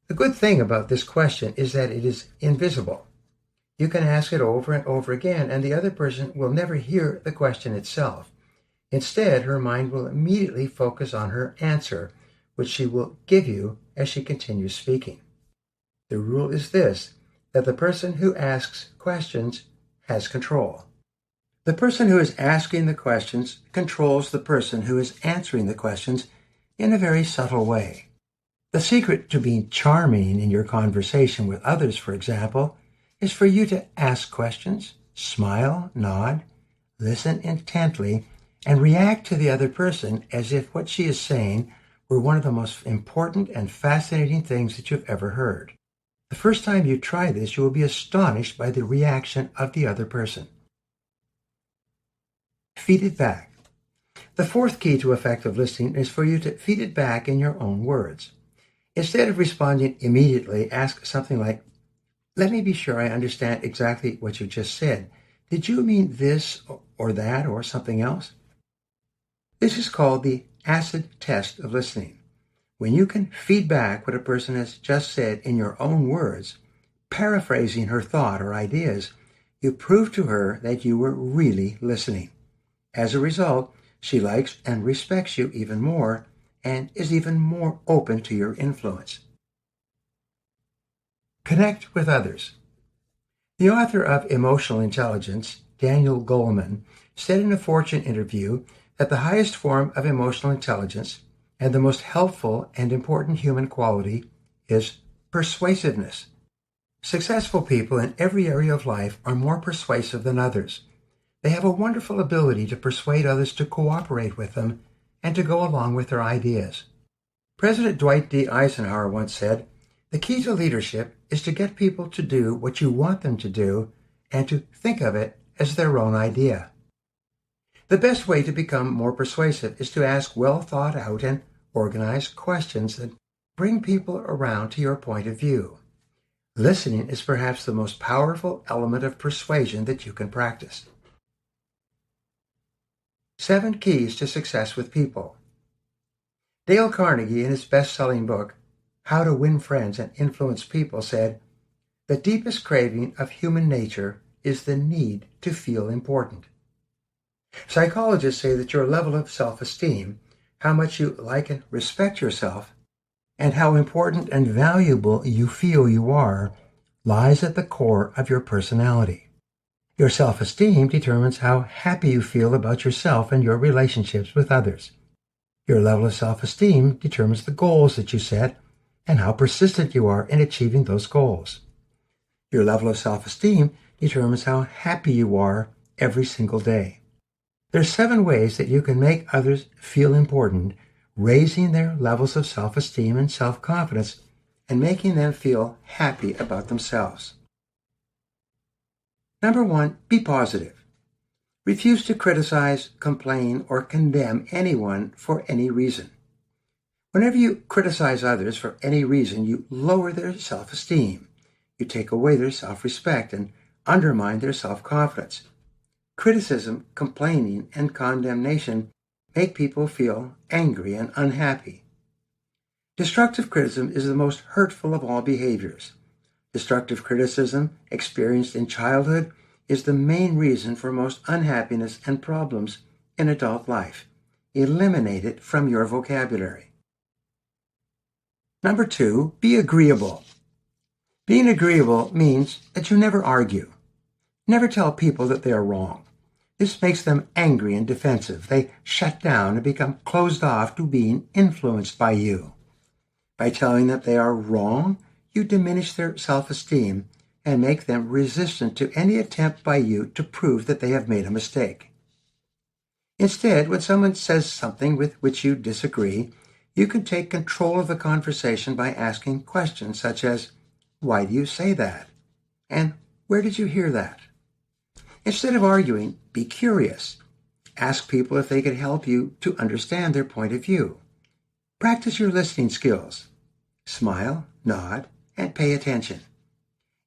The good thing about this question is that it is invisible. You can ask it over and over again, and the other person will never hear the question itself. Instead, her mind will immediately focus on her answer, which she will give you as she continues speaking. The rule is this, that the person who asks questions has control. The person who is asking the questions controls the person who is answering the questions in a very subtle way. The secret to being charming in your conversation with others, for example, is for you to ask questions, smile, nod, listen intently, and react to the other person as if what she is saying were one of the most important and fascinating things that you've ever heard. The first time you try this, you will be astonished by the reaction of the other person. Feed it back. The fourth key to effective listening is for you to feed it back in your own words. Instead of responding immediately, ask something like, "Let me be sure I understand exactly what you just said. Did you mean this or that or something else?" This is called the acid test of listening. When you can feed back what a person has just said in your own words, paraphrasing her thought or ideas, you prove to her that you were really listening. As a result, she likes and respects you even more and is even more open to your influence. Connect with others. The author of Emotional Intelligence, Daniel Goleman, said in a Fortune interview that the highest form of emotional intelligence and the most helpful and important human quality is persuasiveness. Successful people in every area of life are more persuasive than others. They have a wonderful ability to persuade others to cooperate with them and to go along with their ideas. President Dwight D. Eisenhower once said, "The key to leadership is to get people to do what you want them to do and to think of it as their own idea." The best way to become more persuasive is to ask well thought out and organized questions that bring people around to your point of view. Listening is perhaps the most powerful element of persuasion that you can practice. 7 keys to success with people. Dale Carnegie, in his best-selling book, How to Win Friends and Influence People, said, "The deepest craving of human nature is the need to feel important." Psychologists say that your level of self-esteem, how much you like and respect yourself, and how important and valuable you feel you are, lies at the core of your personality. Your self-esteem determines how happy you feel about yourself and your relationships with others. Your level of self-esteem determines the goals that you set and how persistent you are in achieving those goals. Your level of self-esteem determines how happy you are every single day. There are 7 ways that you can make others feel important, raising their levels of self-esteem and self-confidence and making them feel happy about themselves. Number 1, be positive. Refuse to criticize, complain, or condemn anyone for any reason. Whenever you criticize others for any reason, you lower their self-esteem. You take away their self-respect and undermine their self-confidence. Criticism, complaining, and condemnation make people feel angry and unhappy. Destructive criticism is the most hurtful of all behaviors. Destructive criticism experienced in childhood is the main reason for most unhappiness and problems in adult life. Eliminate it from your vocabulary. Number 2, be agreeable. Being agreeable means that you never argue. Never tell people that they are wrong. This makes them angry and defensive. They shut down and become closed off to being influenced by you. By telling them they are wrong, you diminish their self-esteem and make them resistant to any attempt by you to prove that they have made a mistake. Instead, when someone says something with which you disagree, you can take control of the conversation by asking questions such as, "Why do you say that?" and "Where did you hear that?" Instead of arguing, be curious. Ask people if they could help you to understand their point of view. Practice your listening skills. Smile, nod, and pay attention.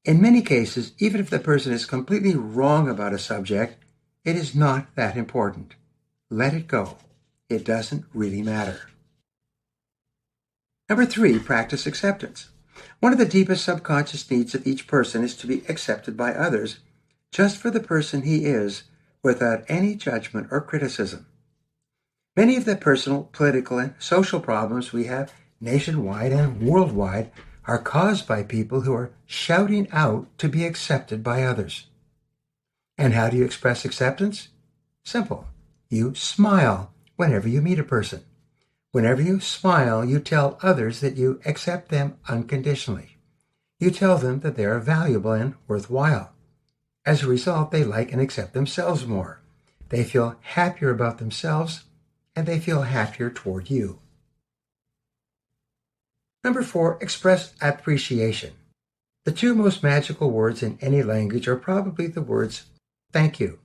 In many cases, even if the person is completely wrong about a subject, it is not that important. Let it go. It doesn't really matter. Number 3, practice acceptance. One of the deepest subconscious needs of each person is to be accepted by others, just for the person he is, without any judgment or criticism. Many of the personal, political, and social problems we have nationwide and worldwide are caused by people who are shouting out to be accepted by others. And how do you express acceptance? Simple. You smile whenever you meet a person. Whenever you smile, you tell others that you accept them unconditionally. You tell them that they are valuable and worthwhile. As a result, they like and accept themselves more. They feel happier about themselves, and they feel happier toward you. Number 4, express appreciation. The 2 most magical words in any language are probably the words thank you.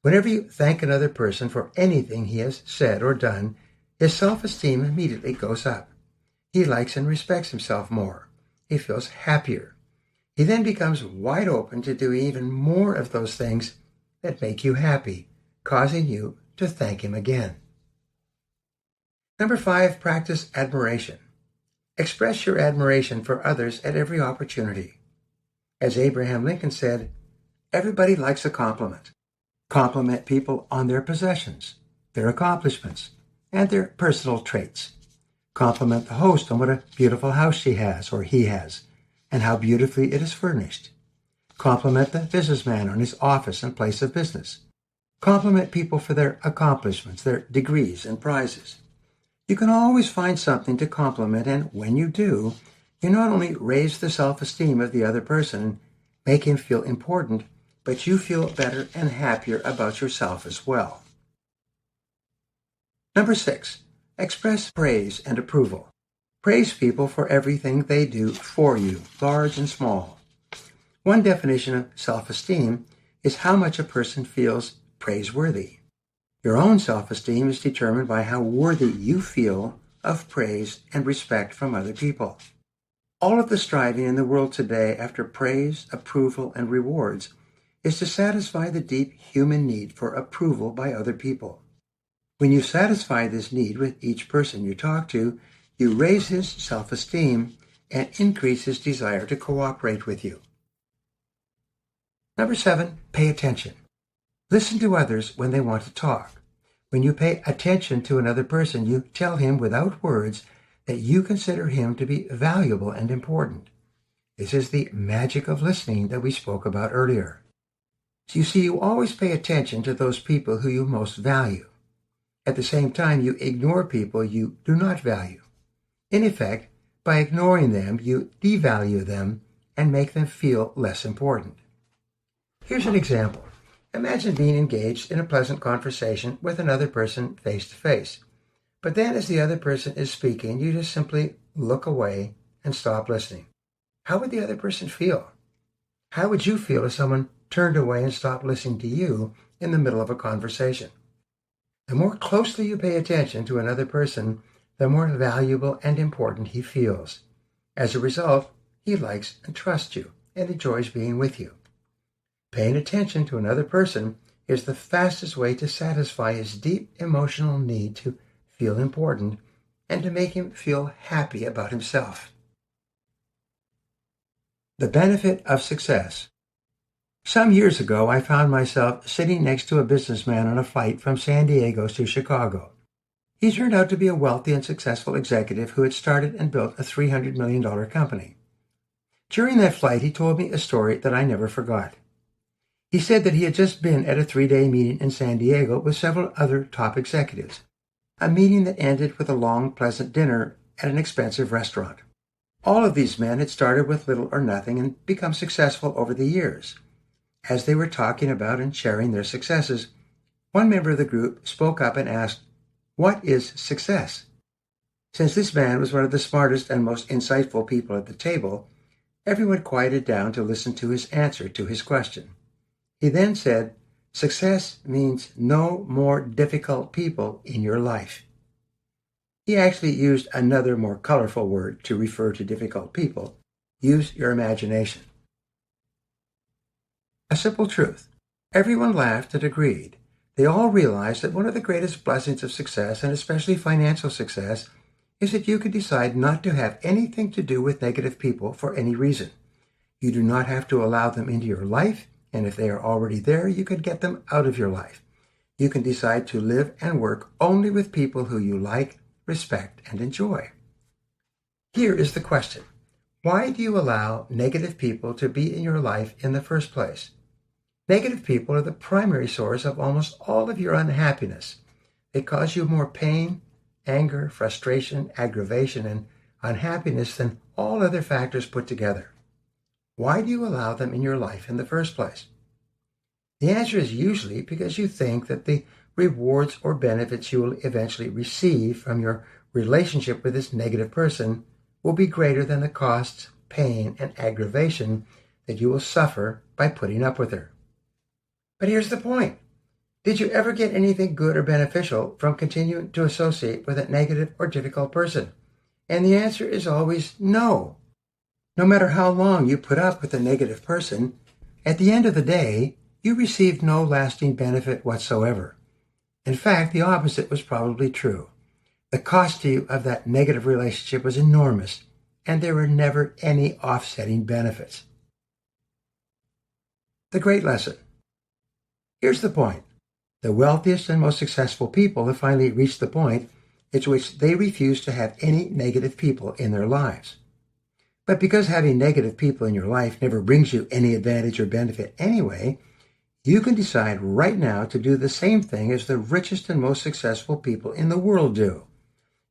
Whenever you thank another person for anything he has said or done, his self-esteem immediately goes up. He likes and respects himself more. He feels happier. He then becomes wide open to do even more of those things that make you happy, causing you to thank him again. Number 5, practice admiration. Express your admiration for others at every opportunity. As Abraham Lincoln said, everybody likes a compliment. Compliment people on their possessions, their accomplishments, and their personal traits. Compliment the host on what a beautiful house she has or he has, and how beautifully it is furnished. Compliment the businessman on his office and place of business. Compliment people for their accomplishments, their degrees and prizes. You can always find something to compliment, and when you do, you not only raise the self-esteem of the other person and make him feel important, but you feel better and happier about yourself as well. Number 6, express praise and approval. Praise people for everything they do for you, large and small. One definition of self-esteem is how much a person feels praiseworthy. Your own self-esteem is determined by how worthy you feel of praise and respect from other people. All of the striving in the world today after praise, approval, and rewards is to satisfy the deep human need for approval by other people. When you satisfy this need with each person you talk to, you raise his self-esteem and increase his desire to cooperate with you. Number 7, pay attention. Listen to others when they want to talk. When you pay attention to another person, you tell him without words that you consider him to be valuable and important. This is the magic of listening that we spoke about earlier. So you see, you always pay attention to those people who you most value. At the same time, you ignore people you do not value. In effect, by ignoring them, you devalue them and make them feel less important. Here's an example. Imagine being engaged in a pleasant conversation with another person face to face. But then as the other person is speaking, you just simply look away and stop listening. How would the other person feel? How would you feel if someone turned away and stopped listening to you in the middle of a conversation? The more closely you pay attention to another person, the more valuable and important he feels. As a result, he likes and trusts you and enjoys being with you. Paying attention to another person is the fastest way to satisfy his deep emotional need to feel important and to make him feel happy about himself. The benefit of success. Some years ago, I found myself sitting next to a businessman on a flight from San Diego to Chicago. He turned out to be a wealthy and successful executive who had started and built a $300 million company. During that flight, he told me a story that I never forgot. He said that he had just been at a 3-day meeting in San Diego with several other top executives, a meeting that ended with a long, pleasant dinner at an expensive restaurant. All of these men had started with little or nothing and become successful over the years. As they were talking about and sharing their successes, one member of the group spoke up and asked, "What is success?" Since this man was one of the smartest and most insightful people at the table, everyone quieted down to listen to his answer to his question. He then said, "Success means no more difficult people in your life." He actually used another more colorful word to refer to difficult people. Use your imagination. A simple truth. Everyone laughed and agreed. They all realized that one of the greatest blessings of success, and especially financial success, is that you can decide not to have anything to do with negative people for any reason. You do not have to allow them into your life, and if they are already there, you can get them out of your life. You can decide to live and work only with people who you like, respect, and enjoy. Here is the question. Why do you allow negative people to be in your life in the first place? Negative people are the primary source of almost all of your unhappiness. They cause you more pain, anger, frustration, aggravation, and unhappiness than all other factors put together. Why do you allow them in your life in the first place? The answer is usually because you think that the rewards or benefits you will eventually receive from your relationship with this negative person will be greater than the costs, pain, and aggravation that you will suffer by putting up with her. But here's the point. Did you ever get anything good or beneficial from continuing to associate with a negative or difficult person? And the answer is always no. No matter how long you put up with a negative person, at the end of the day, you received no lasting benefit whatsoever. In fact, the opposite was probably true. The cost to you of that negative relationship was enormous, and there were never any offsetting benefits. The great lesson. Here's the point. The wealthiest and most successful people have finally reached the point at which they refuse to have any negative people in their lives. But because having negative people in your life never brings you any advantage or benefit anyway, you can decide right now to do the same thing as the richest and most successful people in the world do.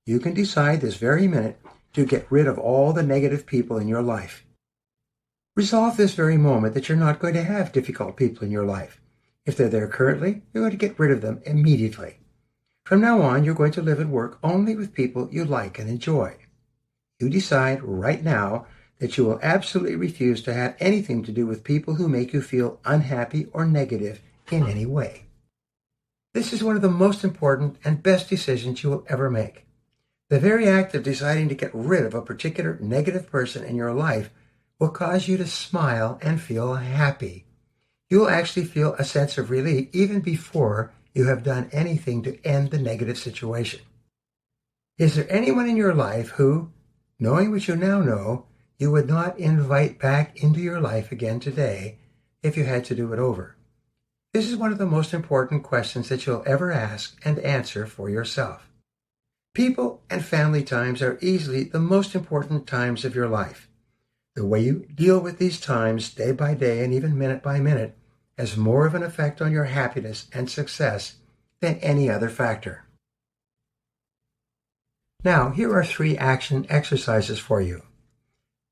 You can decide this very minute to get rid of all the negative people in your life. Resolve this very moment that you're not going to have difficult people in your life. If they're there currently, you're going to get rid of them immediately. From now on, you're going to live and work only with people you like and enjoy. You decide right now that you will absolutely refuse to have anything to do with people who make you feel unhappy or negative in any way. This is one of the most important and best decisions you will ever make. The very act of deciding to get rid of a particular negative person in your life will cause you to smile and feel happy. You will actually feel a sense of relief even before you have done anything to end the negative situation. Is there anyone in your life who, knowing what you now know, you would not invite back into your life again today if you had to do it over? This is one of the most important questions that you'll ever ask and answer for yourself. People and family times are easily the most important times of your life. The way you deal with these times day by day and even minute by minute has more of an effect on your happiness and success than any other factor. Now, here are 3 action exercises for you.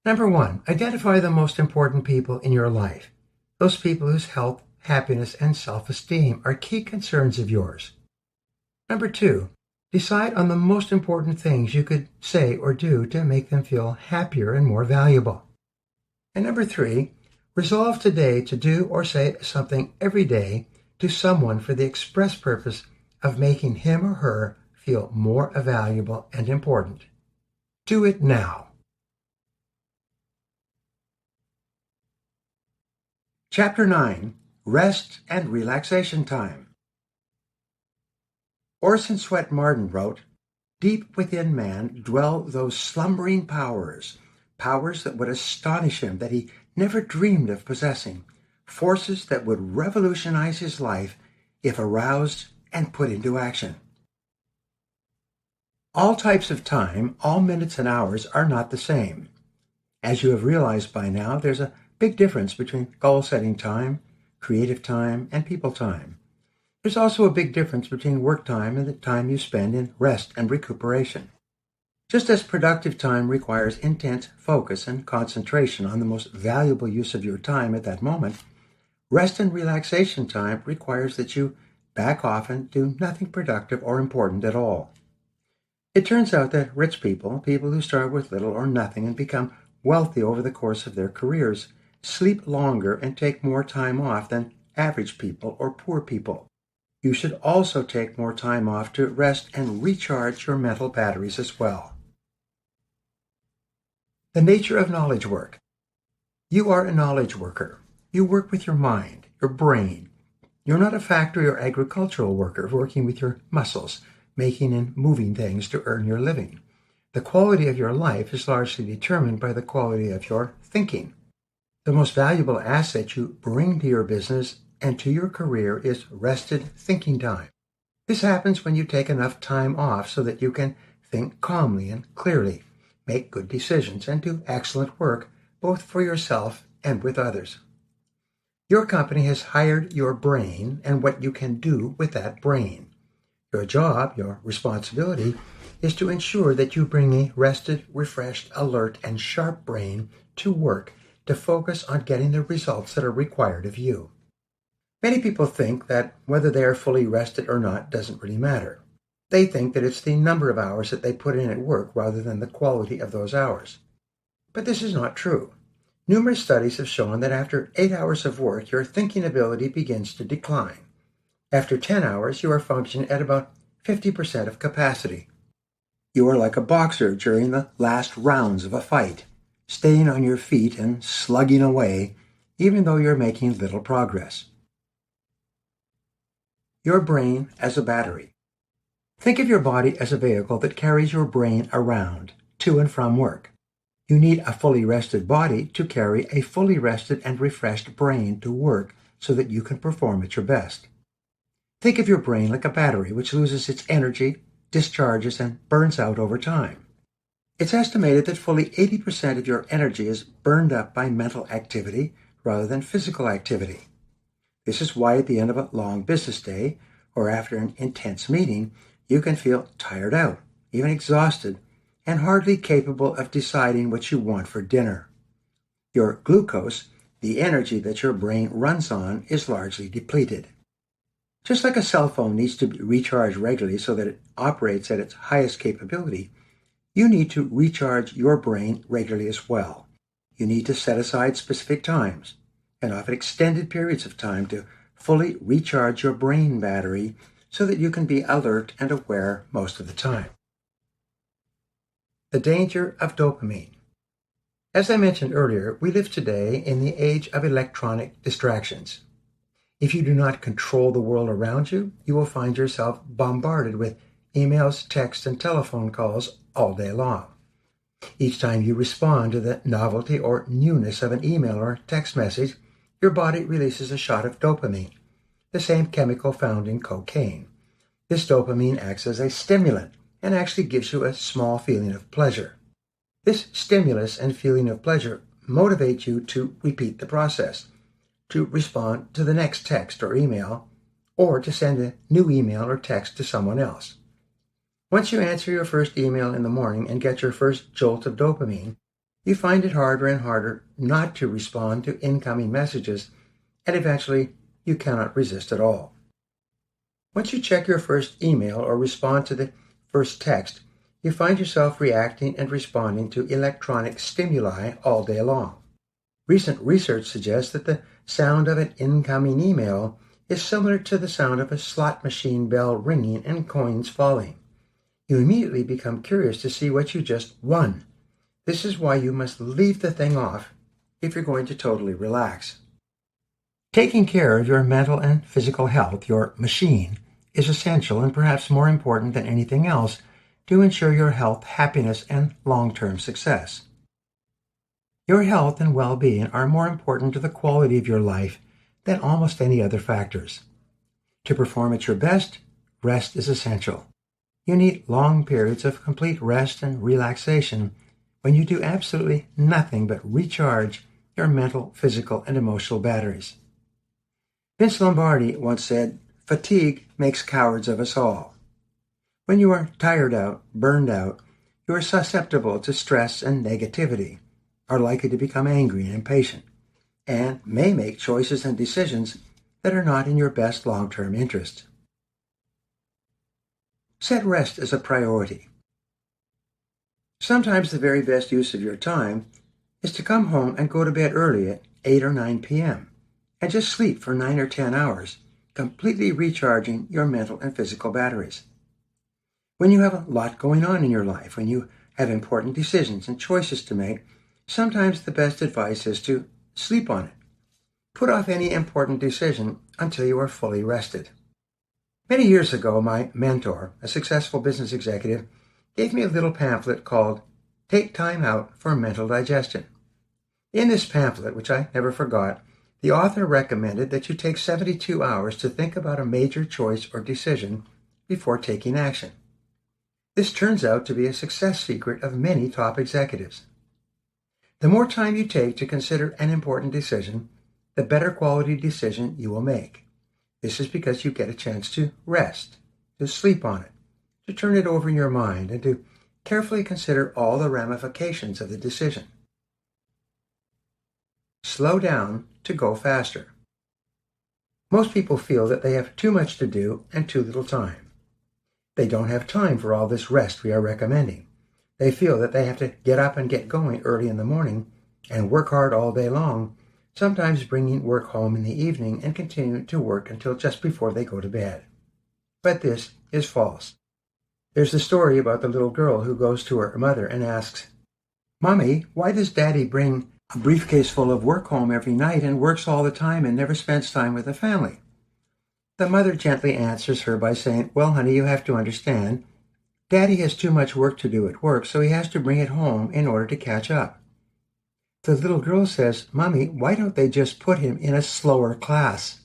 Number 1, identify the most important people in your life, those people whose health, happiness, and self-esteem are key concerns of yours. Number 2, decide on the most important things you could say or do to make them feel happier and more valuable. And number 3, resolve today to do or say something every day to someone for the express purpose of making him or her feel more valuable and important. Do it now. Chapter 9, Rest and Relaxation Time. Orson Swett Marden wrote, "Deep within man dwell those slumbering powers that would astonish him that he never dreamed of possessing, forces that would revolutionize his life if aroused and put into action." All types of time, all minutes and hours are not the same. As you have realized by now, there's a big difference between goal-setting time, creative time, and people time. There's also a big difference between work time and the time you spend in rest and recuperation. Just as productive time requires intense focus and concentration on the most valuable use of your time at that moment, rest and relaxation time requires that you back off and do nothing productive or important at all. It turns out that rich people who start with little or nothing and become wealthy over the course of their careers, sleep longer and take more time off than average people or poor people. You should also take more time off to rest and recharge your mental batteries as well. The nature of knowledge work. You are a knowledge worker. You work with your mind, your brain. You're not a factory or agricultural worker working with your muscles, making and moving things to earn your living. The quality of your life is largely determined by the quality of your thinking. The most valuable asset you bring to your business and to your career is rested thinking time. This happens when you take enough time off so that you can think calmly and clearly, make good decisions, and do excellent work both for yourself and with others. Your company has hired your brain and what you can do with that brain. Your job, your responsibility, is to ensure that you bring a rested, refreshed, alert, and sharp brain to work to focus on getting the results that are required of you. Many people think that whether they are fully rested or not doesn't really matter. They think that it's the number of hours that they put in at work rather than the quality of those hours. But this is not true. Numerous studies have shown that after 8 hours of work, your thinking ability begins to decline. After 10 hours, you are functioning at about 50% of capacity. You are like a boxer during the last rounds of a fight, staying on your feet and slugging away, even though you're making little progress. Your brain as a battery. Think of your body as a vehicle that carries your brain around, to and from work. You need a fully rested body to carry a fully rested and refreshed brain to work so that you can perform at your best. Think of your brain like a battery which loses its energy, discharges, and burns out over time. It's estimated that fully 80% of your energy is burned up by mental activity rather than physical activity. This is why at the end of a long business day or after an intense meeting, you can feel tired out, even exhausted, and hardly capable of deciding what you want for dinner. Your glucose, the energy that your brain runs on, is largely depleted. Just like a cell phone needs to be recharged regularly so that it operates at its highest capability, you need to recharge your brain regularly as well. You need to set aside specific times, and often extended periods of time, to fully recharge your brain battery so that you can be alert and aware most of the time. The danger of dopamine. As I mentioned earlier, we live today in the age of electronic distractions. If you do not control the world around you, you will find yourself bombarded with emails, texts, and telephone calls all day long. Each time you respond to the novelty or newness of an email or text message, your body releases a shot of dopamine, the same chemical found in cocaine. This dopamine acts as a stimulant and actually gives you a small feeling of pleasure. This stimulus and feeling of pleasure motivate you to repeat the process, to respond to the next text or email, or to send a new email or text to someone else. Once you answer your first email in the morning and get your first jolt of dopamine, you find it harder and harder not to respond to incoming messages, and eventually you cannot resist at all. Once you check your first email or respond to the first text, you find yourself reacting and responding to electronic stimuli all day long. Recent research suggests that the sound of an incoming email is similar to the sound of a slot machine bell ringing and coins falling. You immediately become curious to see what you just won. This is why you must leave the thing off if you're going to totally relax. Taking care of your mental and physical health, your machine, is essential and perhaps more important than anything else to ensure your health, happiness, and long-term success. Your health and well-being are more important to the quality of your life than almost any other factors. To perform at your best, rest is essential. You need long periods of complete rest and relaxation when you do absolutely nothing but recharge your mental, physical, and emotional batteries. Vince Lombardi once said, "Fatigue makes cowards of us all." When you are tired out, burned out, you are susceptible to stress and negativity, are likely to become angry and impatient, and may make choices and decisions that are not in your best long-term interest. Set rest as a priority. Sometimes the very best use of your time is to come home and go to bed early at 8 or 9 p.m. and just sleep for 9 or 10 hours, completely recharging your mental and physical batteries. When you have a lot going on in your life, when you have important decisions and choices to make, sometimes the best advice is to sleep on it. Put off any important decision until you are fully rested. Many years ago, my mentor, a successful business executive, gave me a little pamphlet called Take Time Out for Mental Digestion. In this pamphlet, which I never forgot, the author recommended that you take 72 hours to think about a major choice or decision before taking action. This turns out to be a success secret of many top executives. The more time you take to consider an important decision, the better quality decision you will make. This is because you get a chance to rest, to sleep on it, to turn it over in your mind, and to carefully consider all the ramifications of the decision. Slow down to go faster. Most people feel that they have too much to do and too little time. They don't have time for all this rest we are recommending. They feel that they have to get up and get going early in the morning and work hard all day long, sometimes bringing work home in the evening and continue to work until just before they go to bed. But this is false. There's the story about the little girl who goes to her mother and asks, "Mommy, why does Daddy bring a briefcase full of work home every night and works all the time and never spends time with the family?" The mother gently answers her by saying, "Well, honey, you have to understand, Daddy has too much work to do at work, so he has to bring it home in order to catch up." The little girl says, "Mommy, why don't they just put him in a slower class?"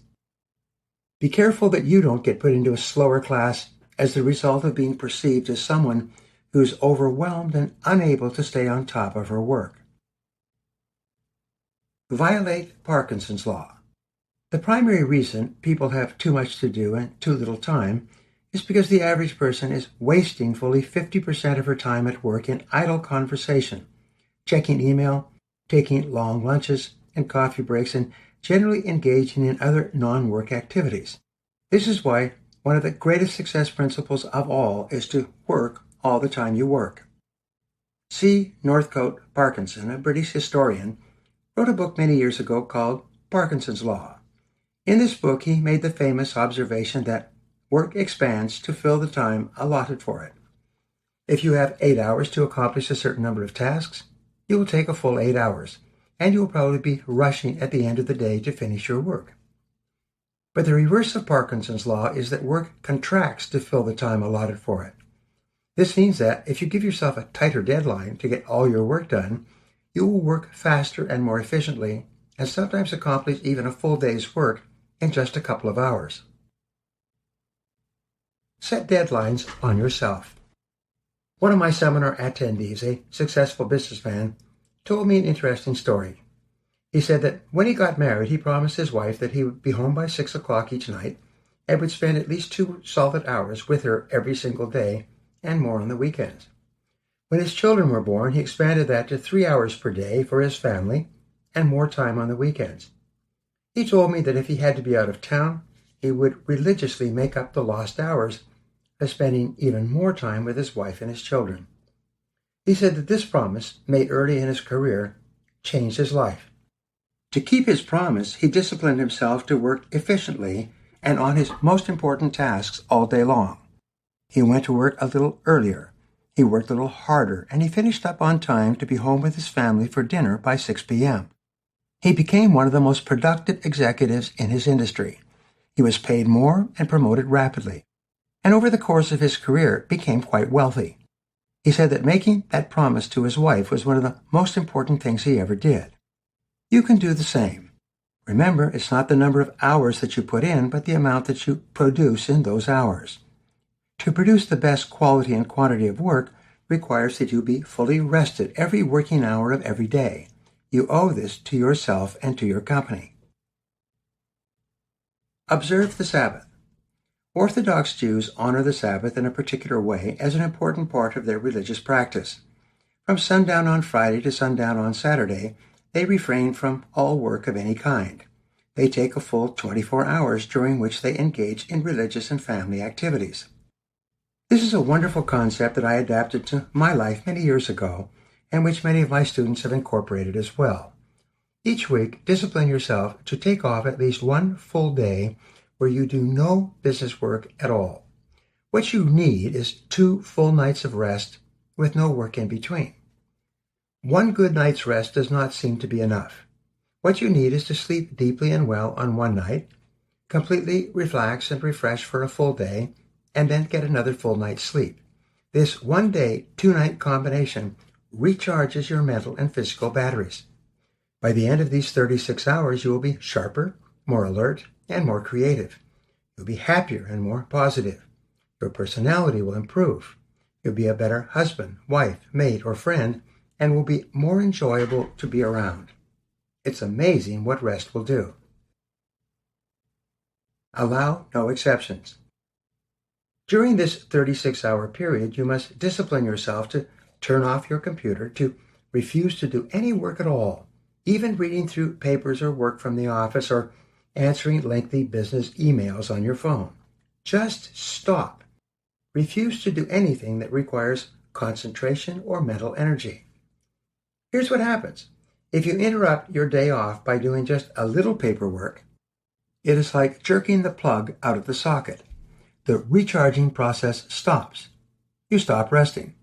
Be careful that you don't get put into a slower class as the result of being perceived as someone who's overwhelmed and unable to stay on top of her work. Violate Parkinson's law. The primary reason people have too much to do and too little time is because the average person is wasting fully 50% of her time at work in idle conversation, checking email, taking long lunches and coffee breaks, and generally engaging in other non-work activities. This is why one of the greatest success principles of all is to work all the time you work. C. Northcote Parkinson, a British historian, wrote a book many years ago called Parkinson's Law. In this book, he made the famous observation that work expands to fill the time allotted for it. If you have 8 hours to accomplish a certain number of tasks, you will take a full 8 hours, and you will probably be rushing at the end of the day to finish your work. But the reverse of Parkinson's law is that work contracts to fill the time allotted for it. This means that if you give yourself a tighter deadline to get all your work done, you will work faster and more efficiently, and sometimes accomplish even a full day's work in just a couple of hours. Set deadlines on yourself. One of my seminar attendees, a successful businessman, told me an interesting story. He said that when he got married, he promised his wife that he would be home by 6 o'clock each night and would spend at least 2 solid hours with her every single day and more on the weekends. When his children were born, he expanded that to 3 hours per day for his family and more time on the weekends. He told me that if he had to be out of town, he would religiously make up the lost hours by spending even more time with his wife and his children. He said that this promise, made early in his career, changed his life. To keep his promise, he disciplined himself to work efficiently and on his most important tasks all day long. He went to work a little earlier, he worked a little harder, and he finished up on time to be home with his family for dinner by 6 p.m. He became one of the most productive executives in his industry. He was paid more and promoted rapidly, and over the course of his career became quite wealthy. He said that making that promise to his wife was one of the most important things he ever did. You can do the same. Remember, it's not the number of hours that you put in, but the amount that you produce in those hours. To produce the best quality and quantity of work requires that you be fully rested every working hour of every day. You owe this to yourself and to your company. Observe the Sabbath. Orthodox Jews honor the Sabbath in a particular way as an important part of their religious practice. From sundown on Friday to sundown on Saturday, they refrain from all work of any kind. They take a full 24 hours during which they engage in religious and family activities. This is a wonderful concept that I adapted to my life many years ago, and which many of my students have incorporated as well. Each week, discipline yourself to take off at least one full day where you do no business work at all. What you need is 2 full nights of rest with no work in between. One good night's rest does not seem to be enough. What you need is to sleep deeply and well on one night, completely relax and refresh for a full day, and then get another full night's sleep. This 1-day, 2-night combination recharges your mental and physical batteries. By the end of these 36 hours, you will be sharper, more alert, and more creative. You'll be happier and more positive. Your personality will improve. You'll be a better husband, wife, mate, or friend, and will be more enjoyable to be around. It's amazing what rest will do. Allow no exceptions. During this 36-hour period, you must discipline yourself to turn off your computer, to refuse to do any work at all, even reading through papers or work from the office or answering lengthy business emails on your phone. Just stop. Refuse to do anything that requires concentration or mental energy. Here's what happens. If you interrupt your day off by doing just a little paperwork, it is like jerking the plug out of the socket. The recharging process stops. You stop resting.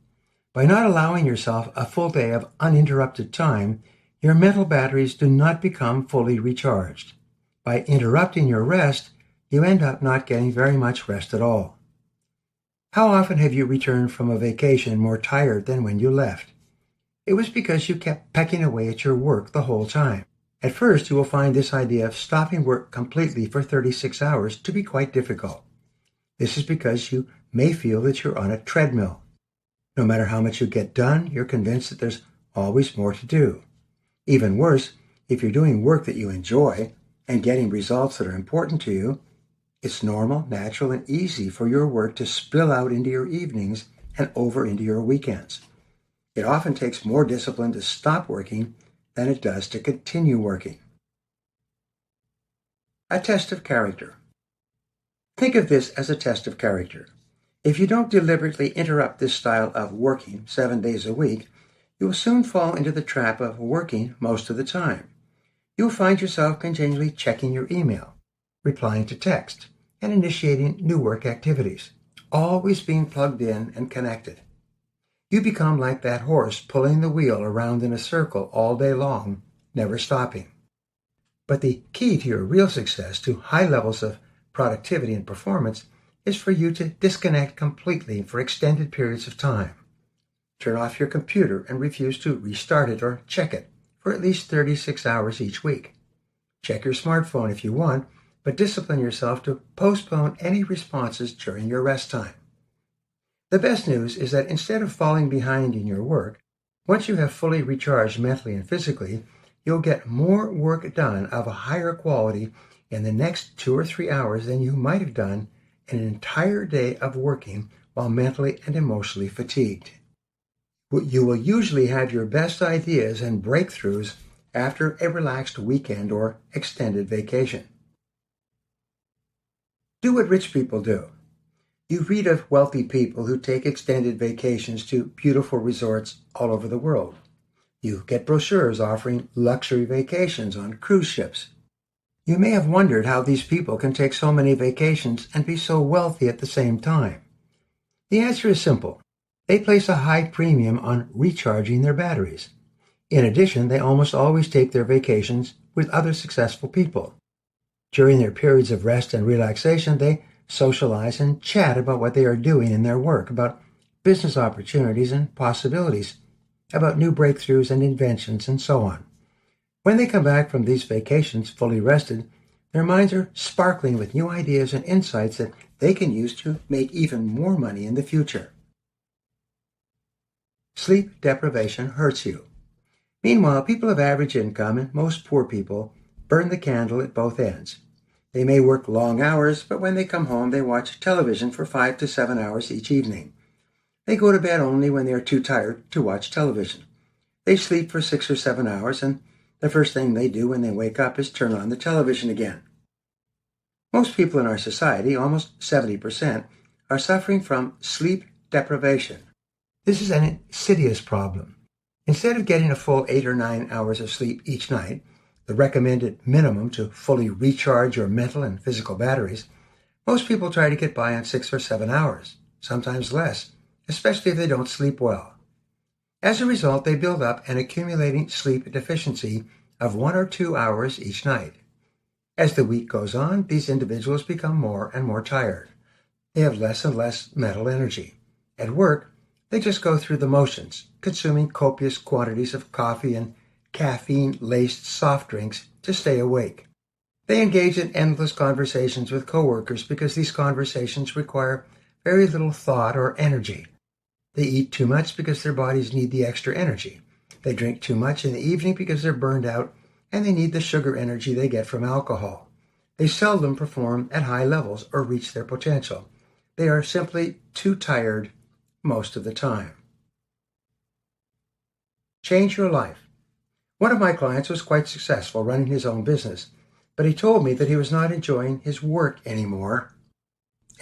By not allowing yourself a full day of uninterrupted time, your mental batteries do not become fully recharged. By interrupting your rest, you end up not getting very much rest at all. How often have you returned from a vacation more tired than when you left? It was because you kept pecking away at your work the whole time. At first, you will find this idea of stopping work completely for 36 hours to be quite difficult. This is because you may feel that you're on a treadmill. No matter how much you get done, you're convinced that there's always more to do. Even worse, if you're doing work that you enjoy and getting results that are important to you, it's normal, natural, and easy for your work to spill out into your evenings and over into your weekends. It often takes more discipline to stop working than it does to continue working. A test of character. Think of this as a test of character. If you don't deliberately interrupt this style of working 7 days a week, you will soon fall into the trap of working most of the time. You will find yourself continually checking your email, replying to text, and initiating new work activities, always being plugged in and connected. You become like that horse pulling the wheel around in a circle all day long, never stopping. But the key to your real success, to high levels of productivity and performance, is for you to disconnect completely for extended periods of time. Turn off your computer and refuse to restart it or check it for at least 36 hours each week. Check your smartphone if you want, but discipline yourself to postpone any responses during your rest time. The best news is that instead of falling behind in your work, once you have fully recharged mentally and physically, you'll get more work done of a higher quality in the next 2 or 3 hours than you might have done in an entire day of working while mentally and emotionally fatigued. You will usually have your best ideas and breakthroughs after a relaxed weekend or extended vacation. Do what rich people do. You read of wealthy people who take extended vacations to beautiful resorts all over the world. You get brochures offering luxury vacations on cruise ships. You may have wondered how these people can take so many vacations and be so wealthy at the same time. The answer is simple. They place a high premium on recharging their batteries. In addition, they almost always take their vacations with other successful people. During their periods of rest and relaxation, they socialize and chat about what they are doing in their work, about business opportunities and possibilities, about new breakthroughs and inventions, and so on. When they come back from these vacations fully rested, their minds are sparkling with new ideas and insights that they can use to make even more money in the future. Sleep deprivation hurts you. Meanwhile, people of average income and most poor people burn the candle at both ends. They may work long hours, but when they come home, they watch television for 5 to 7 hours each evening. They go to bed only when they are too tired to watch television. They sleep for 6 or 7 hours, and the first thing they do when they wake up is turn on the television again. Most people in our society, almost 70%, are suffering from sleep deprivation. This is an insidious problem. Instead of getting a full 8 or 9 hours of sleep each night, the recommended minimum to fully recharge your mental and physical batteries, most people try to get by on 6 or 7 hours, sometimes less, especially if they don't sleep well. As a result, they build up an accumulating sleep deficiency of 1 or 2 hours each night. As the week goes on, these individuals become more and more tired. They have less and less mental energy. At work, they just go through the motions, consuming copious quantities of coffee and caffeine-laced soft drinks to stay awake. They engage in endless conversations with coworkers because these conversations require very little thought or energy. They eat too much because their bodies need the extra energy. They drink too much in the evening because they're burned out and they need the sugar energy they get from alcohol. They seldom perform at high levels or reach their potential. They are simply too tired most of the time. Change your life. One of my clients was quite successful running his own business, but he told me that he was not enjoying his work anymore,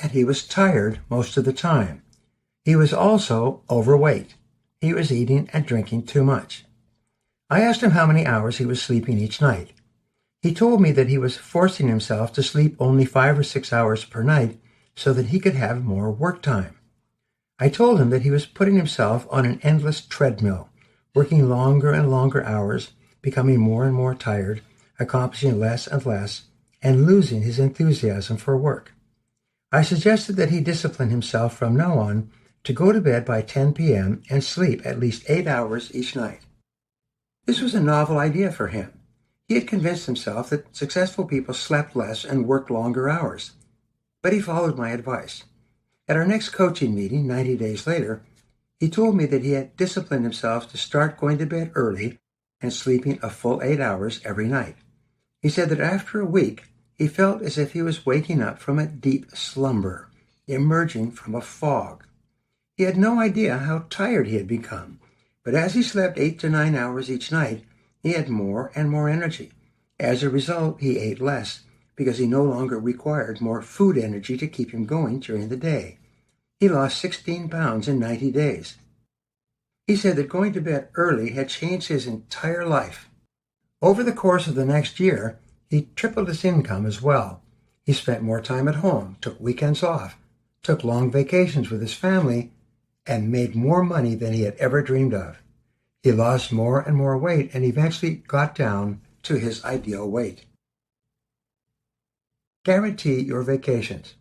and he was tired most of the time. He was also overweight. He was eating and drinking too much. I asked him how many hours he was sleeping each night. He told me that he was forcing himself to sleep only 5 or 6 hours per night so that he could have more work time. I told him that he was putting himself on an endless treadmill, working longer and longer hours, becoming more and more tired, accomplishing less and less, and losing his enthusiasm for work. I suggested that he discipline himself from now on to go to bed by 10 p.m. and sleep at least 8 hours each night. This was a novel idea for him. He had convinced himself that successful people slept less and worked longer hours. But he followed my advice. At our next coaching meeting, 90 days later, he told me that he had disciplined himself to start going to bed early and sleeping a full 8 hours every night. He said that after a week, he felt as if he was waking up from a deep slumber, emerging from a fog. He had no idea how tired he had become, but as he slept 8 to 9 hours each night, he had more and more energy. As a result, he ate less because he no longer required more food energy to keep him going during the day. He lost 16 pounds in 90 days. He said that going to bed early had changed his entire life. Over the course of the next year, he tripled his income as well. He spent more time at home, took weekends off, took long vacations with his family, and made more money than he had ever dreamed of. He lost more and more weight and eventually got down to his ideal weight. Guarantee your vacations.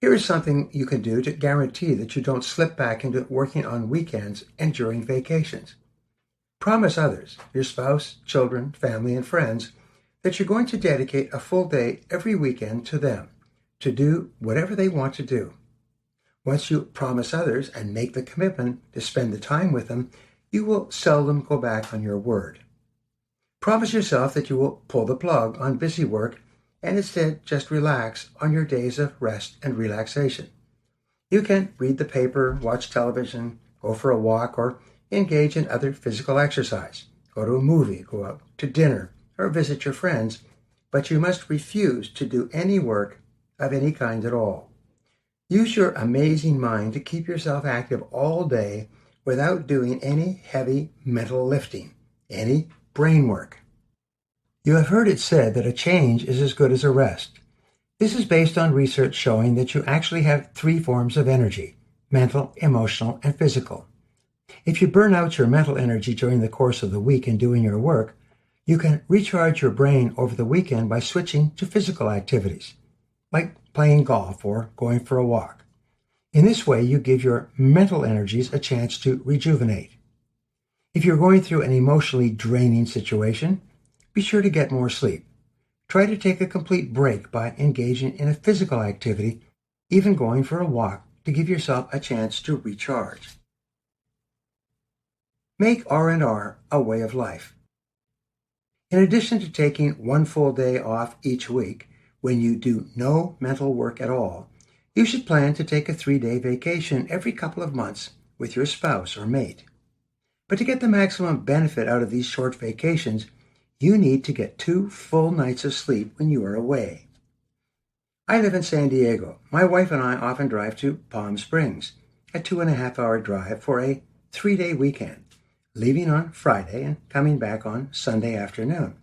Here is something you can do to guarantee that you don't slip back into working on weekends and during vacations. Promise others, your spouse, children, family, and friends, that you're going to dedicate a full day every weekend to them, to do whatever they want to do. Once you promise others and make the commitment to spend the time with them, you will seldom go back on your word. Promise yourself that you will pull the plug on busy work and instead just relax on your days of rest and relaxation. You can read the paper, watch television, go for a walk, or engage in other physical exercise. Go to a movie, go out to dinner, or visit your friends, but you must refuse to do any work of any kind at all. Use your amazing mind to keep yourself active all day without doing any heavy mental lifting, any brain work. You have heard it said that a change is as good as a rest. This is based on research showing that you actually have 3 forms of energy: mental, emotional, and physical. If you burn out your mental energy during the course of the week in doing your work, you can recharge your brain over the weekend by switching to physical activities, like playing golf or going for a walk. In this way, you give your mental energies a chance to rejuvenate. If you're going through an emotionally draining situation, be sure to get more sleep. Try to take a complete break by engaging in a physical activity, even going for a walk, to give yourself a chance to recharge. Make R&R a way of life. In addition to taking 1 full day off each week, when you do no mental work at all, you should plan to take a 3-day vacation every couple of months with your spouse or mate. But to get the maximum benefit out of these short vacations, you need to get 2 full nights of sleep when you are away. I live in San Diego. My wife and I often drive to Palm Springs, a 2.5-hour drive for a 3-day weekend, leaving on Friday and coming back on Sunday afternoon.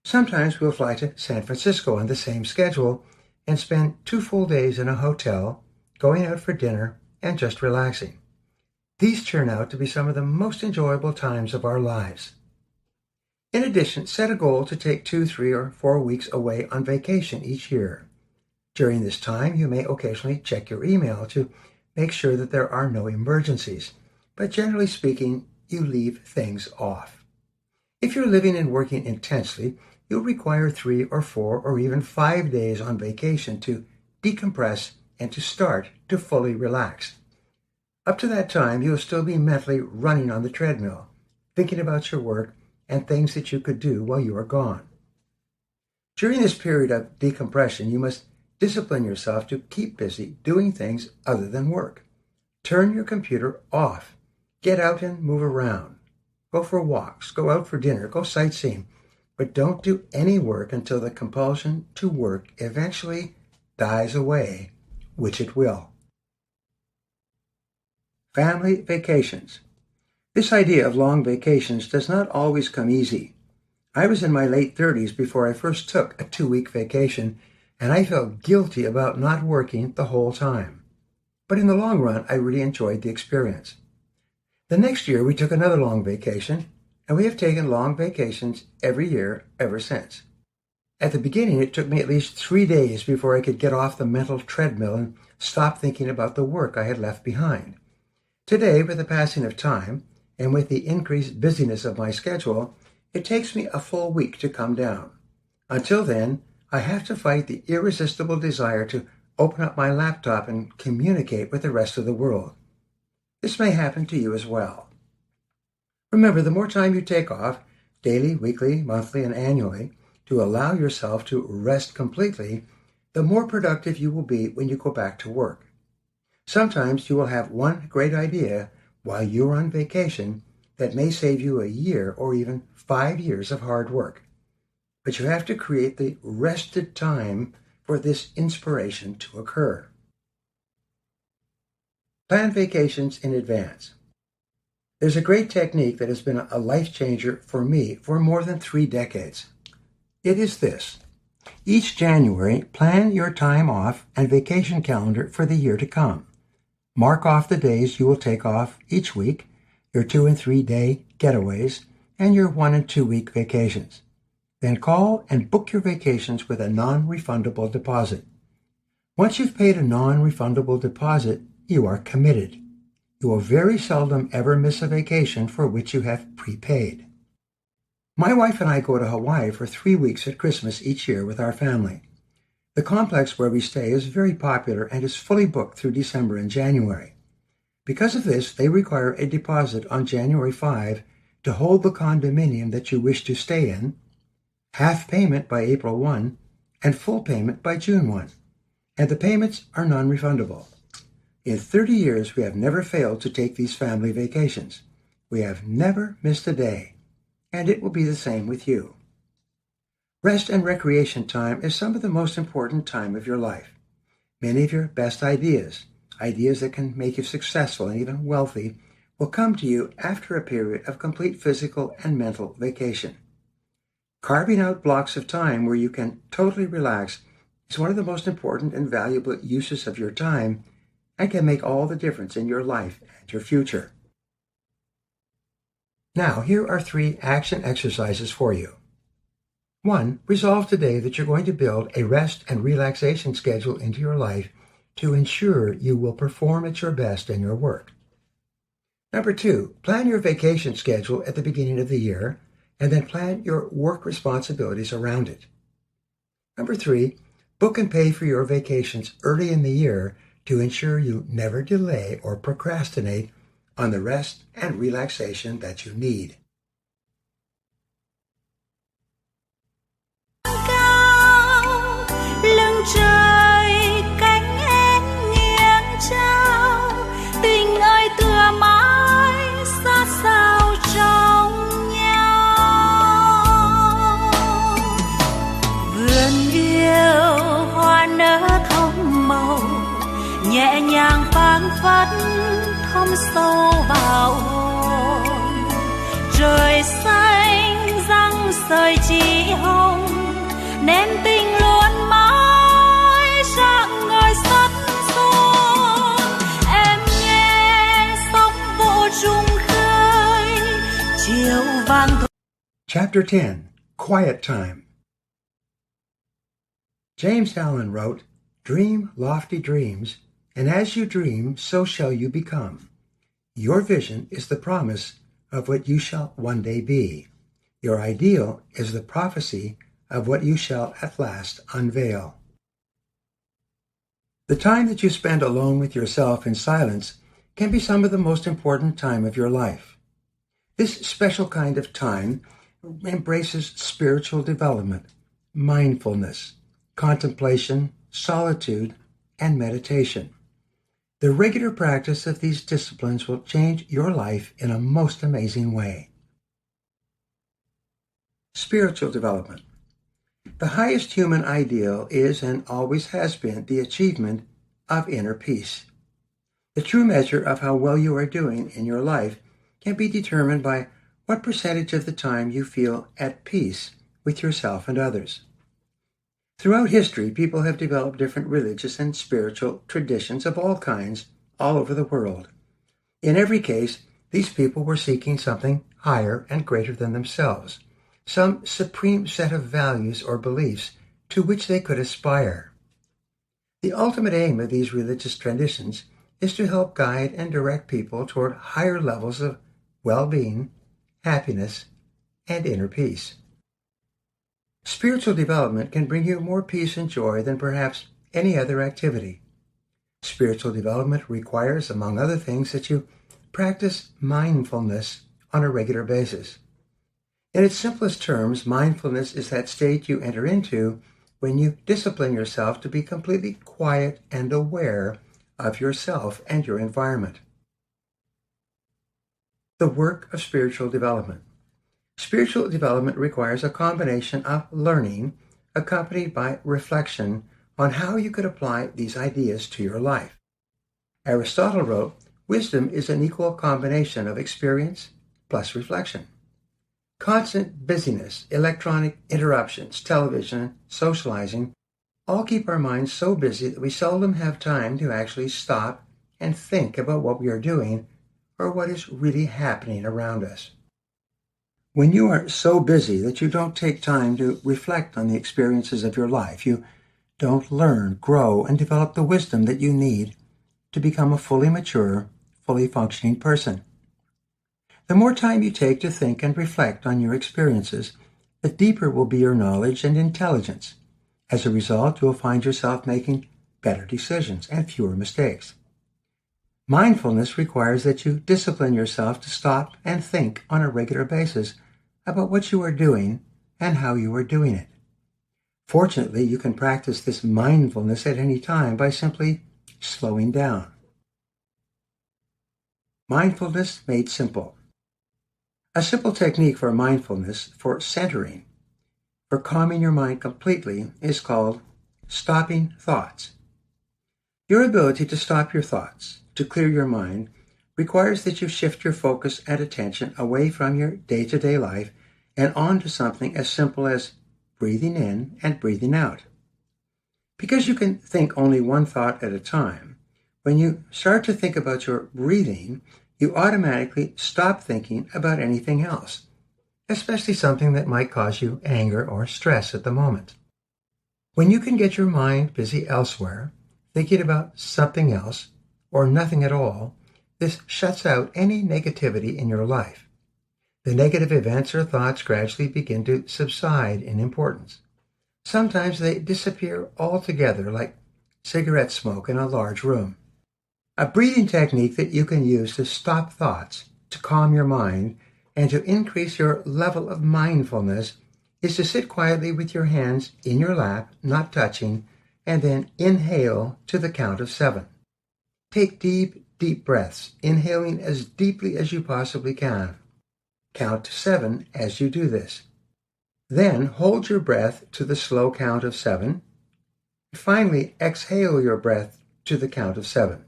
Sometimes we'll fly to San Francisco on the same schedule and spend 2 full days in a hotel, going out for dinner, and just relaxing. These turn out to be some of the most enjoyable times of our lives. In addition, set a goal to take 2, 3, or 4 weeks away on vacation each year. During this time, you may occasionally check your email to make sure that there are no emergencies, but generally speaking, you leave things off. If you're living and working intensely, you'll require 3 or 4 or even 5 days on vacation to decompress and to start to fully relax. Up to that time, you'll still be mentally running on the treadmill, thinking about your work and things that you could do while you are gone. During this period of decompression, you must discipline yourself to keep busy doing things other than work. Turn your computer off. Get out and move around. Go for walks, go out for dinner, go sightseeing, but don't do any work until the compulsion to work eventually dies away, which it will. Family vacations. This idea of long vacations does not always come easy. I was in my late 30s before I first took a 2-week vacation, and I felt guilty about not working the whole time. But in the long run, I really enjoyed the experience. The next year, we took another long vacation, and we have taken long vacations every year ever since. At the beginning, it took me at least 3 days before I could get off the mental treadmill and stop thinking about the work I had left behind. Today, with the passing of time, and with the increased busyness of my schedule, it takes me a full week to come down. Until then, I have to fight the irresistible desire to open up my laptop and communicate with the rest of the world. This may happen to you as well. Remember, the more time you take off, daily, weekly, monthly, and annually, to allow yourself to rest completely, the more productive you will be when you go back to work. Sometimes you will have one great idea while you're on vacation that may save you a year or even 5 years of hard work. But you have to create the rested time for this inspiration to occur. Plan vacations in advance. There's a great technique that has been a life changer for me for more than 3 decades. It is this. Each January, plan your time off and vacation calendar for the year to come. Mark off the days you will take off each week, your 2 and 3 day getaways, and your 1 and 2 week vacations. Then call and book your vacations with a non-refundable deposit. Once you've paid a non-refundable deposit, you are committed. You will very seldom ever miss a vacation for which you have prepaid. My wife and I go to Hawaii for 3 weeks at Christmas each year with our family. The complex where we stay is very popular and is fully booked through December and January. Because of this, they require a deposit on January 5 to hold the condominium that you wish to stay in, half payment by April 1, and full payment by June 1. And the payments are non-refundable. In 30 years, we have never failed to take these family vacations. We have never missed a day, and it will be the same with you. Rest and recreation time is some of the most important time of your life. Many of your best ideas that can make you successful and even wealthy, will come to you after a period of complete physical and mental vacation. Carving out blocks of time where you can totally relax is one of the most important and valuable uses of your time and can make all the difference in your life and your future. Now, here are 3 action exercises for you. 1. Resolve today that you're going to build a rest and relaxation schedule into your life to ensure you will perform at your best in your work. Number 2, plan your vacation schedule at the beginning of the year and then plan your work responsibilities around it. Number 3, book and pay for your vacations early in the year to ensure you never delay or procrastinate on the rest and relaxation that you need.
Lưng trời cánh én nghiêng trao, tình ơi tựa mãi sát sao trong nhau. Vườn yêu hoa nở thông màu, nhẹ nhàng phảng phất thấm sâu vào hồn. Trời xanh răng sợi chỉ hồng, nên tình luôn mãi rạng ngời sắt son. Em nghe sóng vỗ rung khơi, chiều vàng.
Chapter 10, Quiet Time. James Allen wrote, "Dream lofty dreams, and as you dream, so shall you become. Your vision is the promise of what you shall one day be. Your ideal is the prophecy of what you shall at last unveil." The time that you spend alone with yourself in silence can be some of the most important time of your life. This special kind of time embraces spiritual development, mindfulness, contemplation, solitude, and meditation. The regular practice of these disciplines will change your life in a most amazing way. Spiritual development. The highest human ideal is and always has been the achievement of inner peace. The true measure of how well you are doing in your life can be determined by what percentage of the time you feel at peace with yourself and others. Throughout history, people have developed different religious and spiritual traditions of all kinds all over the world. In every case, these people were seeking something higher and greater than themselves, some supreme set of values or beliefs to which they could aspire. The ultimate aim of these religious traditions is to help guide and direct people toward higher levels of well-being, happiness, and inner peace. Spiritual development can bring you more peace and joy than perhaps any other activity. Spiritual development requires, among other things, that you practice mindfulness on a regular basis. In its simplest terms, mindfulness is that state you enter into when you discipline yourself to be completely quiet and aware of yourself and your environment. The work of spiritual development. Spiritual development requires a combination of learning accompanied by reflection on how you could apply these ideas to your life. Aristotle wrote, "Wisdom is an equal combination of experience plus reflection." Constant busyness, electronic interruptions, television, socializing, all keep our minds so busy that we seldom have time to actually stop and think about what we are doing or what is really happening around us. When you are so busy that you don't take time to reflect on the experiences of your life, you don't learn, grow, and develop the wisdom that you need to become a fully mature, fully functioning person. The more time you take to think and reflect on your experiences, the deeper will be your knowledge and intelligence. As a result, you'll find yourself making better decisions and fewer mistakes. Mindfulness requires that you discipline yourself to stop and think on a regular basis about what you are doing and how you are doing it. Fortunately, you can practice this mindfulness at any time by simply slowing down. Mindfulness made simple. A simple technique for mindfulness, for centering, for calming your mind completely, is called stopping thoughts. Your ability to stop your thoughts, to clear your mind, requires that you shift your focus and attention away from your day-to-day life and onto something as simple as breathing in and breathing out. Because you can think only one thought at a time, when you start to think about your breathing, you automatically stop thinking about anything else, especially something that might cause you anger or stress at the moment. When you can get your mind busy elsewhere, thinking about something else or nothing at all, this shuts out any negativity in your life. The negative events or thoughts gradually begin to subside in importance. Sometimes they disappear altogether, like cigarette smoke in a large room. A breathing technique that you can use to stop thoughts, to calm your mind, and to increase your level of mindfulness is to sit quietly with your hands in your lap, not touching, and then inhale to the count of 7. Take deep, deep breaths, inhaling as deeply as you possibly can. Count to 7 as you do this. Then hold your breath to the slow count of 7. Finally, exhale your breath to the count of 7.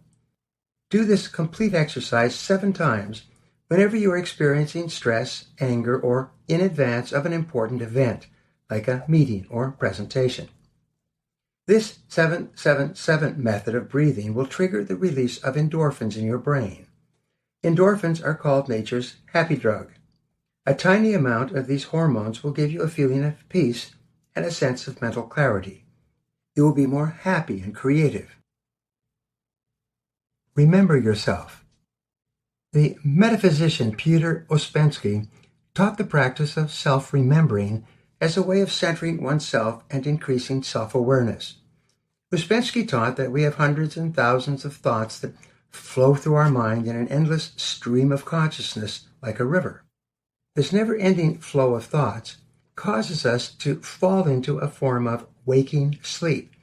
Do this complete exercise 7 times whenever you are experiencing stress, anger, or in advance of an important event, like a meeting or presentation. This 7-7-7 method of breathing will trigger the release of endorphins in your brain. Endorphins are called nature's happy drug. A tiny amount of these hormones will give you a feeling of peace and a sense of mental clarity. You will be more happy and creative. Remember yourself. The metaphysician Peter Ouspensky taught the practice of self-remembering as a way of centering oneself and increasing self-awareness. Ouspensky taught that we have hundreds and thousands of thoughts that flow through our mind in an endless stream of consciousness like a river. This never-ending flow of thoughts causes us to fall into a form of waking sleep,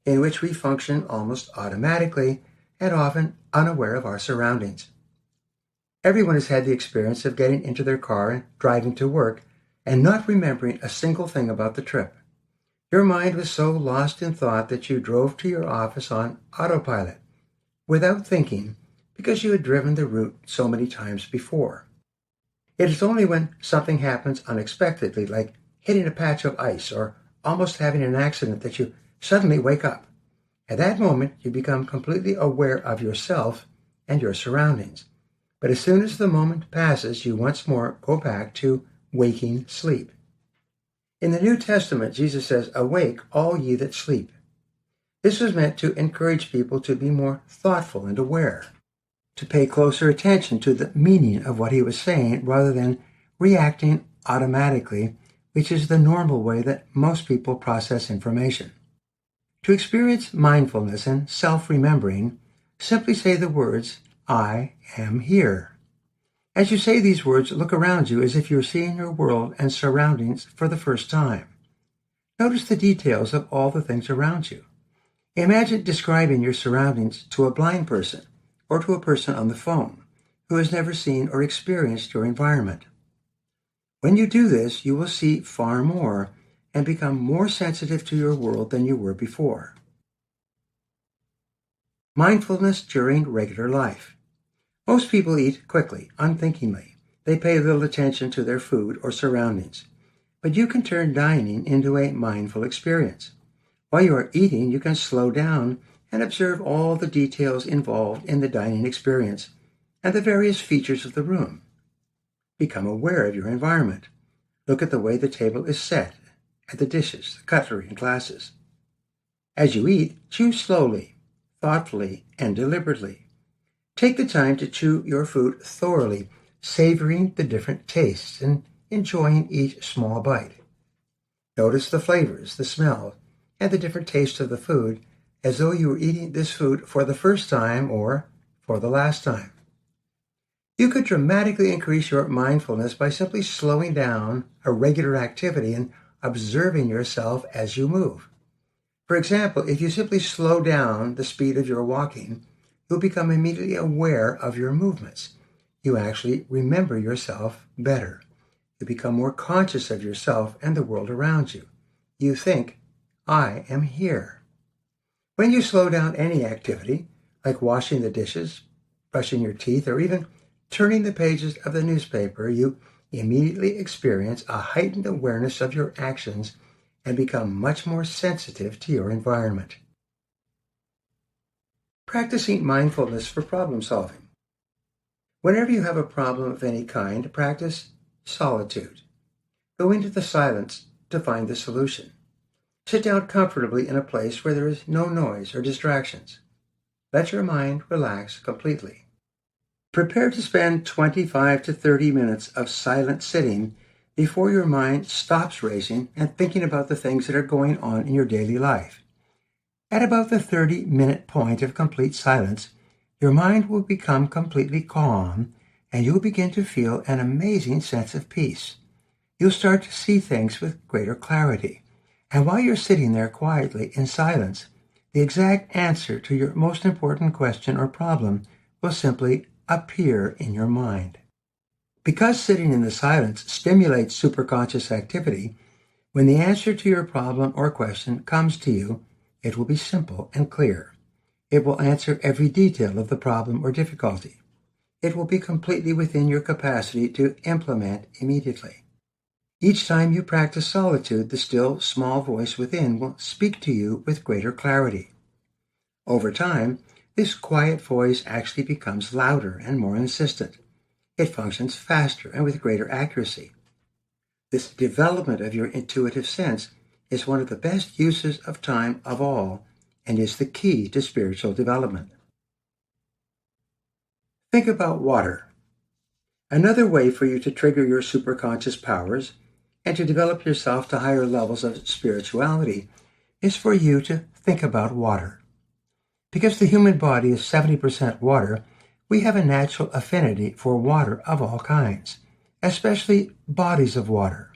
in which we function almost automatically and often unaware of our surroundings. Everyone has had the experience of getting into their car and driving to work and not remembering a single thing about the trip. Your mind was so lost in thought that you drove to your office on autopilot, without thinking, because you had driven the route so many times before. It is only when something happens unexpectedly, like hitting a patch of ice or almost having an accident, that you suddenly wake up. At that moment, you become completely aware of yourself and your surroundings. But as soon as the moment passes, you once more go back to waking sleep. In the New Testament, Jesus says, "Awake, all ye that sleep." This was meant to encourage people to be more thoughtful and aware, to pay closer attention to the meaning of what he was saying rather than reacting automatically, which is the normal way that most people process information. To experience mindfulness and self-remembering, simply say the words, "I am here." As you say these words, look around you as if you're seeing your world and surroundings for the first time. Notice the details of all the things around you. Imagine describing your surroundings to a blind person or to a person on the phone who has never seen or experienced your environment. When you do this, you will see far more and become more sensitive to your world than you were before. Mindfulness during regular life. Most people eat quickly, unthinkingly. They pay little attention to their food or surroundings. But you can turn dining into a mindful experience. While you are eating, you can slow down and observe all the details involved in the dining experience and the various features of the room. Become aware of your environment. Look at the way the table is set, at the dishes, the cutlery, and glasses. As you eat, chew slowly, thoughtfully, and deliberately. Take the time to chew your food thoroughly, savoring the different tastes and enjoying each small bite. Notice the flavors, the smell, and the different tastes of the food as though you were eating this food for the first time or for the last time. You could dramatically increase your mindfulness by simply slowing down a regular activity and observing yourself as you move. For example, if you simply slow down the speed of your walking, you'll become immediately aware of your movements. You actually remember yourself better. You become more conscious of yourself and the world around you. You think, I am here. When you slow down any activity, like washing the dishes, brushing your teeth, or even turning the pages of the newspaper, you immediately experience a heightened awareness of your actions and become much more sensitive to your environment. Practicing mindfulness for problem solving. Whenever you have a problem of any kind, practice solitude. Go into the silence to find the solution. Sit down comfortably in a place where there is no noise or distractions. Let your mind relax completely. Prepare to spend 25 to 30 minutes of silent sitting before your mind stops racing and thinking about the things that are going on in your daily life. At about the 30-minute point of complete silence, your mind will become completely calm and you'll begin to feel an amazing sense of peace. You'll start to see things with greater clarity. And while you're sitting there quietly in silence, the exact answer to your most important question or problem will simply appear in your mind. Because sitting in the silence stimulates superconscious activity, when the answer to your problem or question comes to you, it will be simple and clear. It will answer every detail of the problem or difficulty. It will be completely within your capacity to implement immediately. Each time you practice solitude, the still, small voice within will speak to you with greater clarity. Over time, this quiet voice actually becomes louder and more insistent. It functions faster and with greater accuracy. This development of your intuitive sense is one of the best uses of time of all and is the key to spiritual development. Think about water. Another way for you to trigger your superconscious powers and to develop yourself to higher levels of spirituality is for you to think about water. Because the human body is 70% water, we have a natural affinity for water of all kinds, especially bodies of water.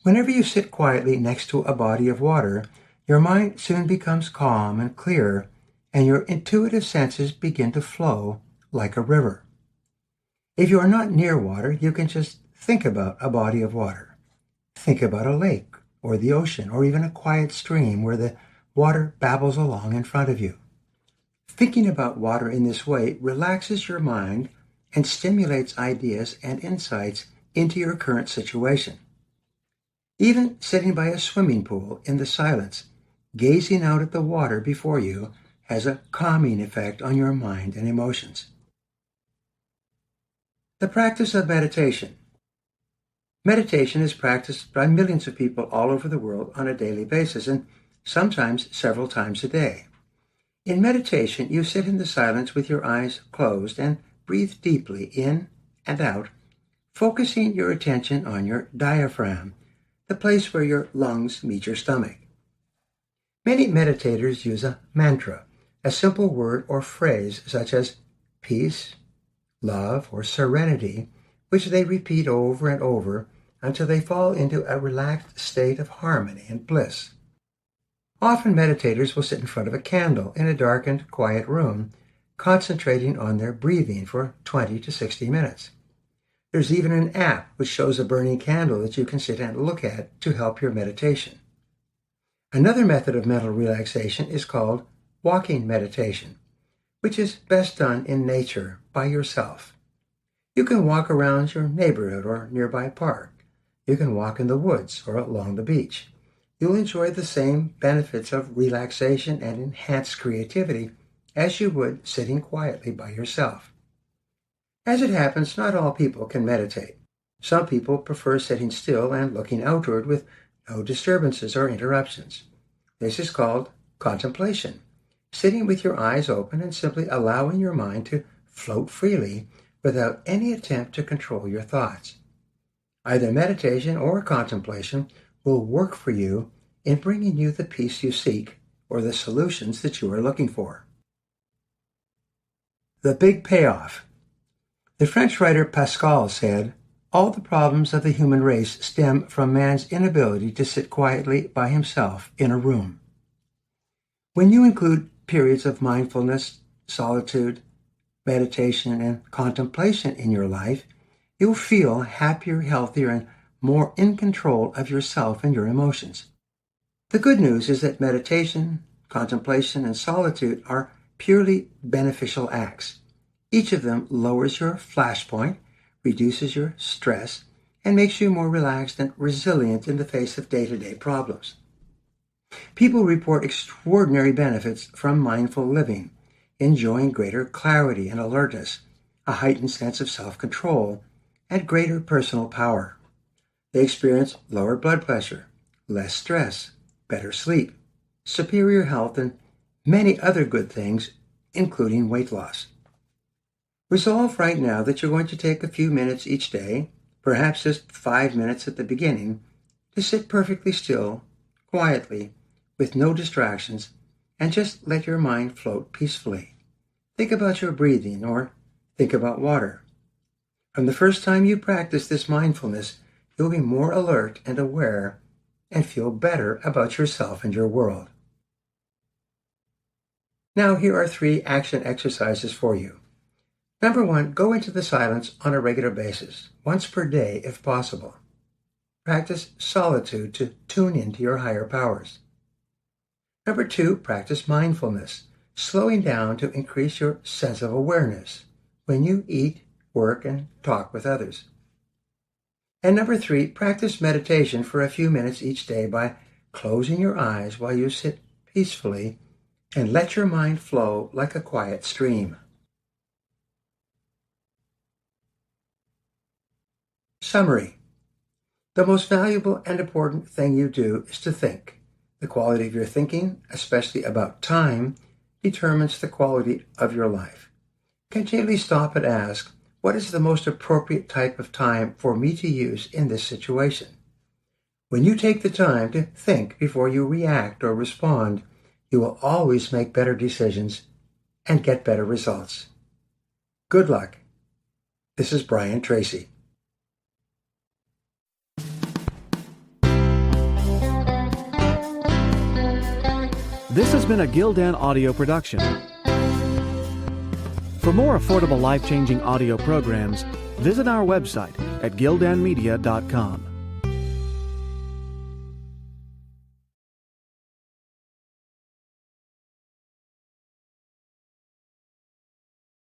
Whenever you sit quietly next to a body of water, your mind soon becomes calm and clear, and your intuitive senses begin to flow like a river. If you are not near water, you can just think about a body of water. Think about a lake or the ocean or even a quiet stream where the water babbles along in front of you. Thinking about water in this way relaxes your mind and stimulates ideas and insights into your current situation. Even sitting by a swimming pool in the silence, gazing out at the water before you has a calming effect on your mind and emotions. The practice of meditation. Meditation is practiced by millions of people all over the world on a daily basis and sometimes several times a day. In meditation, you sit in the silence with your eyes closed and breathe deeply in and out, focusing your attention on your diaphragm, the place where your lungs meet your stomach. Many meditators use a mantra, a simple word or phrase such as peace, love, or serenity, which they repeat over and over until they fall into a relaxed state of harmony and bliss. Often meditators will sit in front of a candle in a darkened, quiet room, concentrating on their breathing for 20 to 60 minutes. There's even an app which shows a burning candle that you can sit and look at to help your meditation. Another method of mental relaxation is called walking meditation, which is best done in nature by yourself. You can walk around your neighborhood or nearby park. You can walk in the woods or along the beach. you'll enjoy the same benefits of relaxation and enhanced creativity as you would sitting quietly by yourself. As it happens, not all people can meditate. Some people prefer sitting still and looking outward with no disturbances or interruptions. This is called contemplation, sitting with your eyes open and simply allowing your mind to float freely without any attempt to control your thoughts. Either meditation or contemplation will work for you in bringing you the peace you seek or the solutions that you are looking for. The big payoff. The French writer Pascal said, "All the problems of the human race stem from man's inability to sit quietly by himself in a room." When you include periods of mindfulness, solitude, meditation, and contemplation in your life, you'll feel happier, healthier, and more in control of yourself and your emotions. The good news is that meditation, contemplation, and solitude are purely beneficial acts. Each of them lowers your flashpoint, reduces your stress, and makes you more relaxed and resilient in the face of day-to-day problems. People report extraordinary benefits from mindful living, enjoying greater clarity and alertness, a heightened sense of self-control, and greater personal power. They experience lower blood pressure, less stress, better sleep, superior health, and many other good things, including weight loss. Resolve right now that you're going to take a few minutes each day, perhaps just 5 minutes at the beginning, to sit perfectly still, quietly, with no distractions, and just let your mind float peacefully. Think about your breathing or think about water. From the first time you practice this mindfulness, you'll be more alert and aware and feel better about yourself and your world. Now, here are 3 action exercises for you. Number 1, go into the silence on a regular basis, once per day if possible. Practice solitude to tune into your higher powers. Number 2, practice mindfulness, slowing down to increase your sense of awareness when you eat, work, and talk with others. And number 3, practice meditation for a few minutes each day by closing your eyes while you sit peacefully and let your mind flow like a quiet stream. Summary. The most valuable and important thing you do is to think. The quality of your thinking, especially about time, determines the quality of your life. Continually stop and ask, what is the most appropriate type of time for me to use in this situation? When you take the time to think before you react or respond, you will always make better decisions and get better results. Good luck. This is Brian Tracy.
This has been a Gildan audio production. For more affordable life-changing audio programs, visit our website at gildanmedia.com.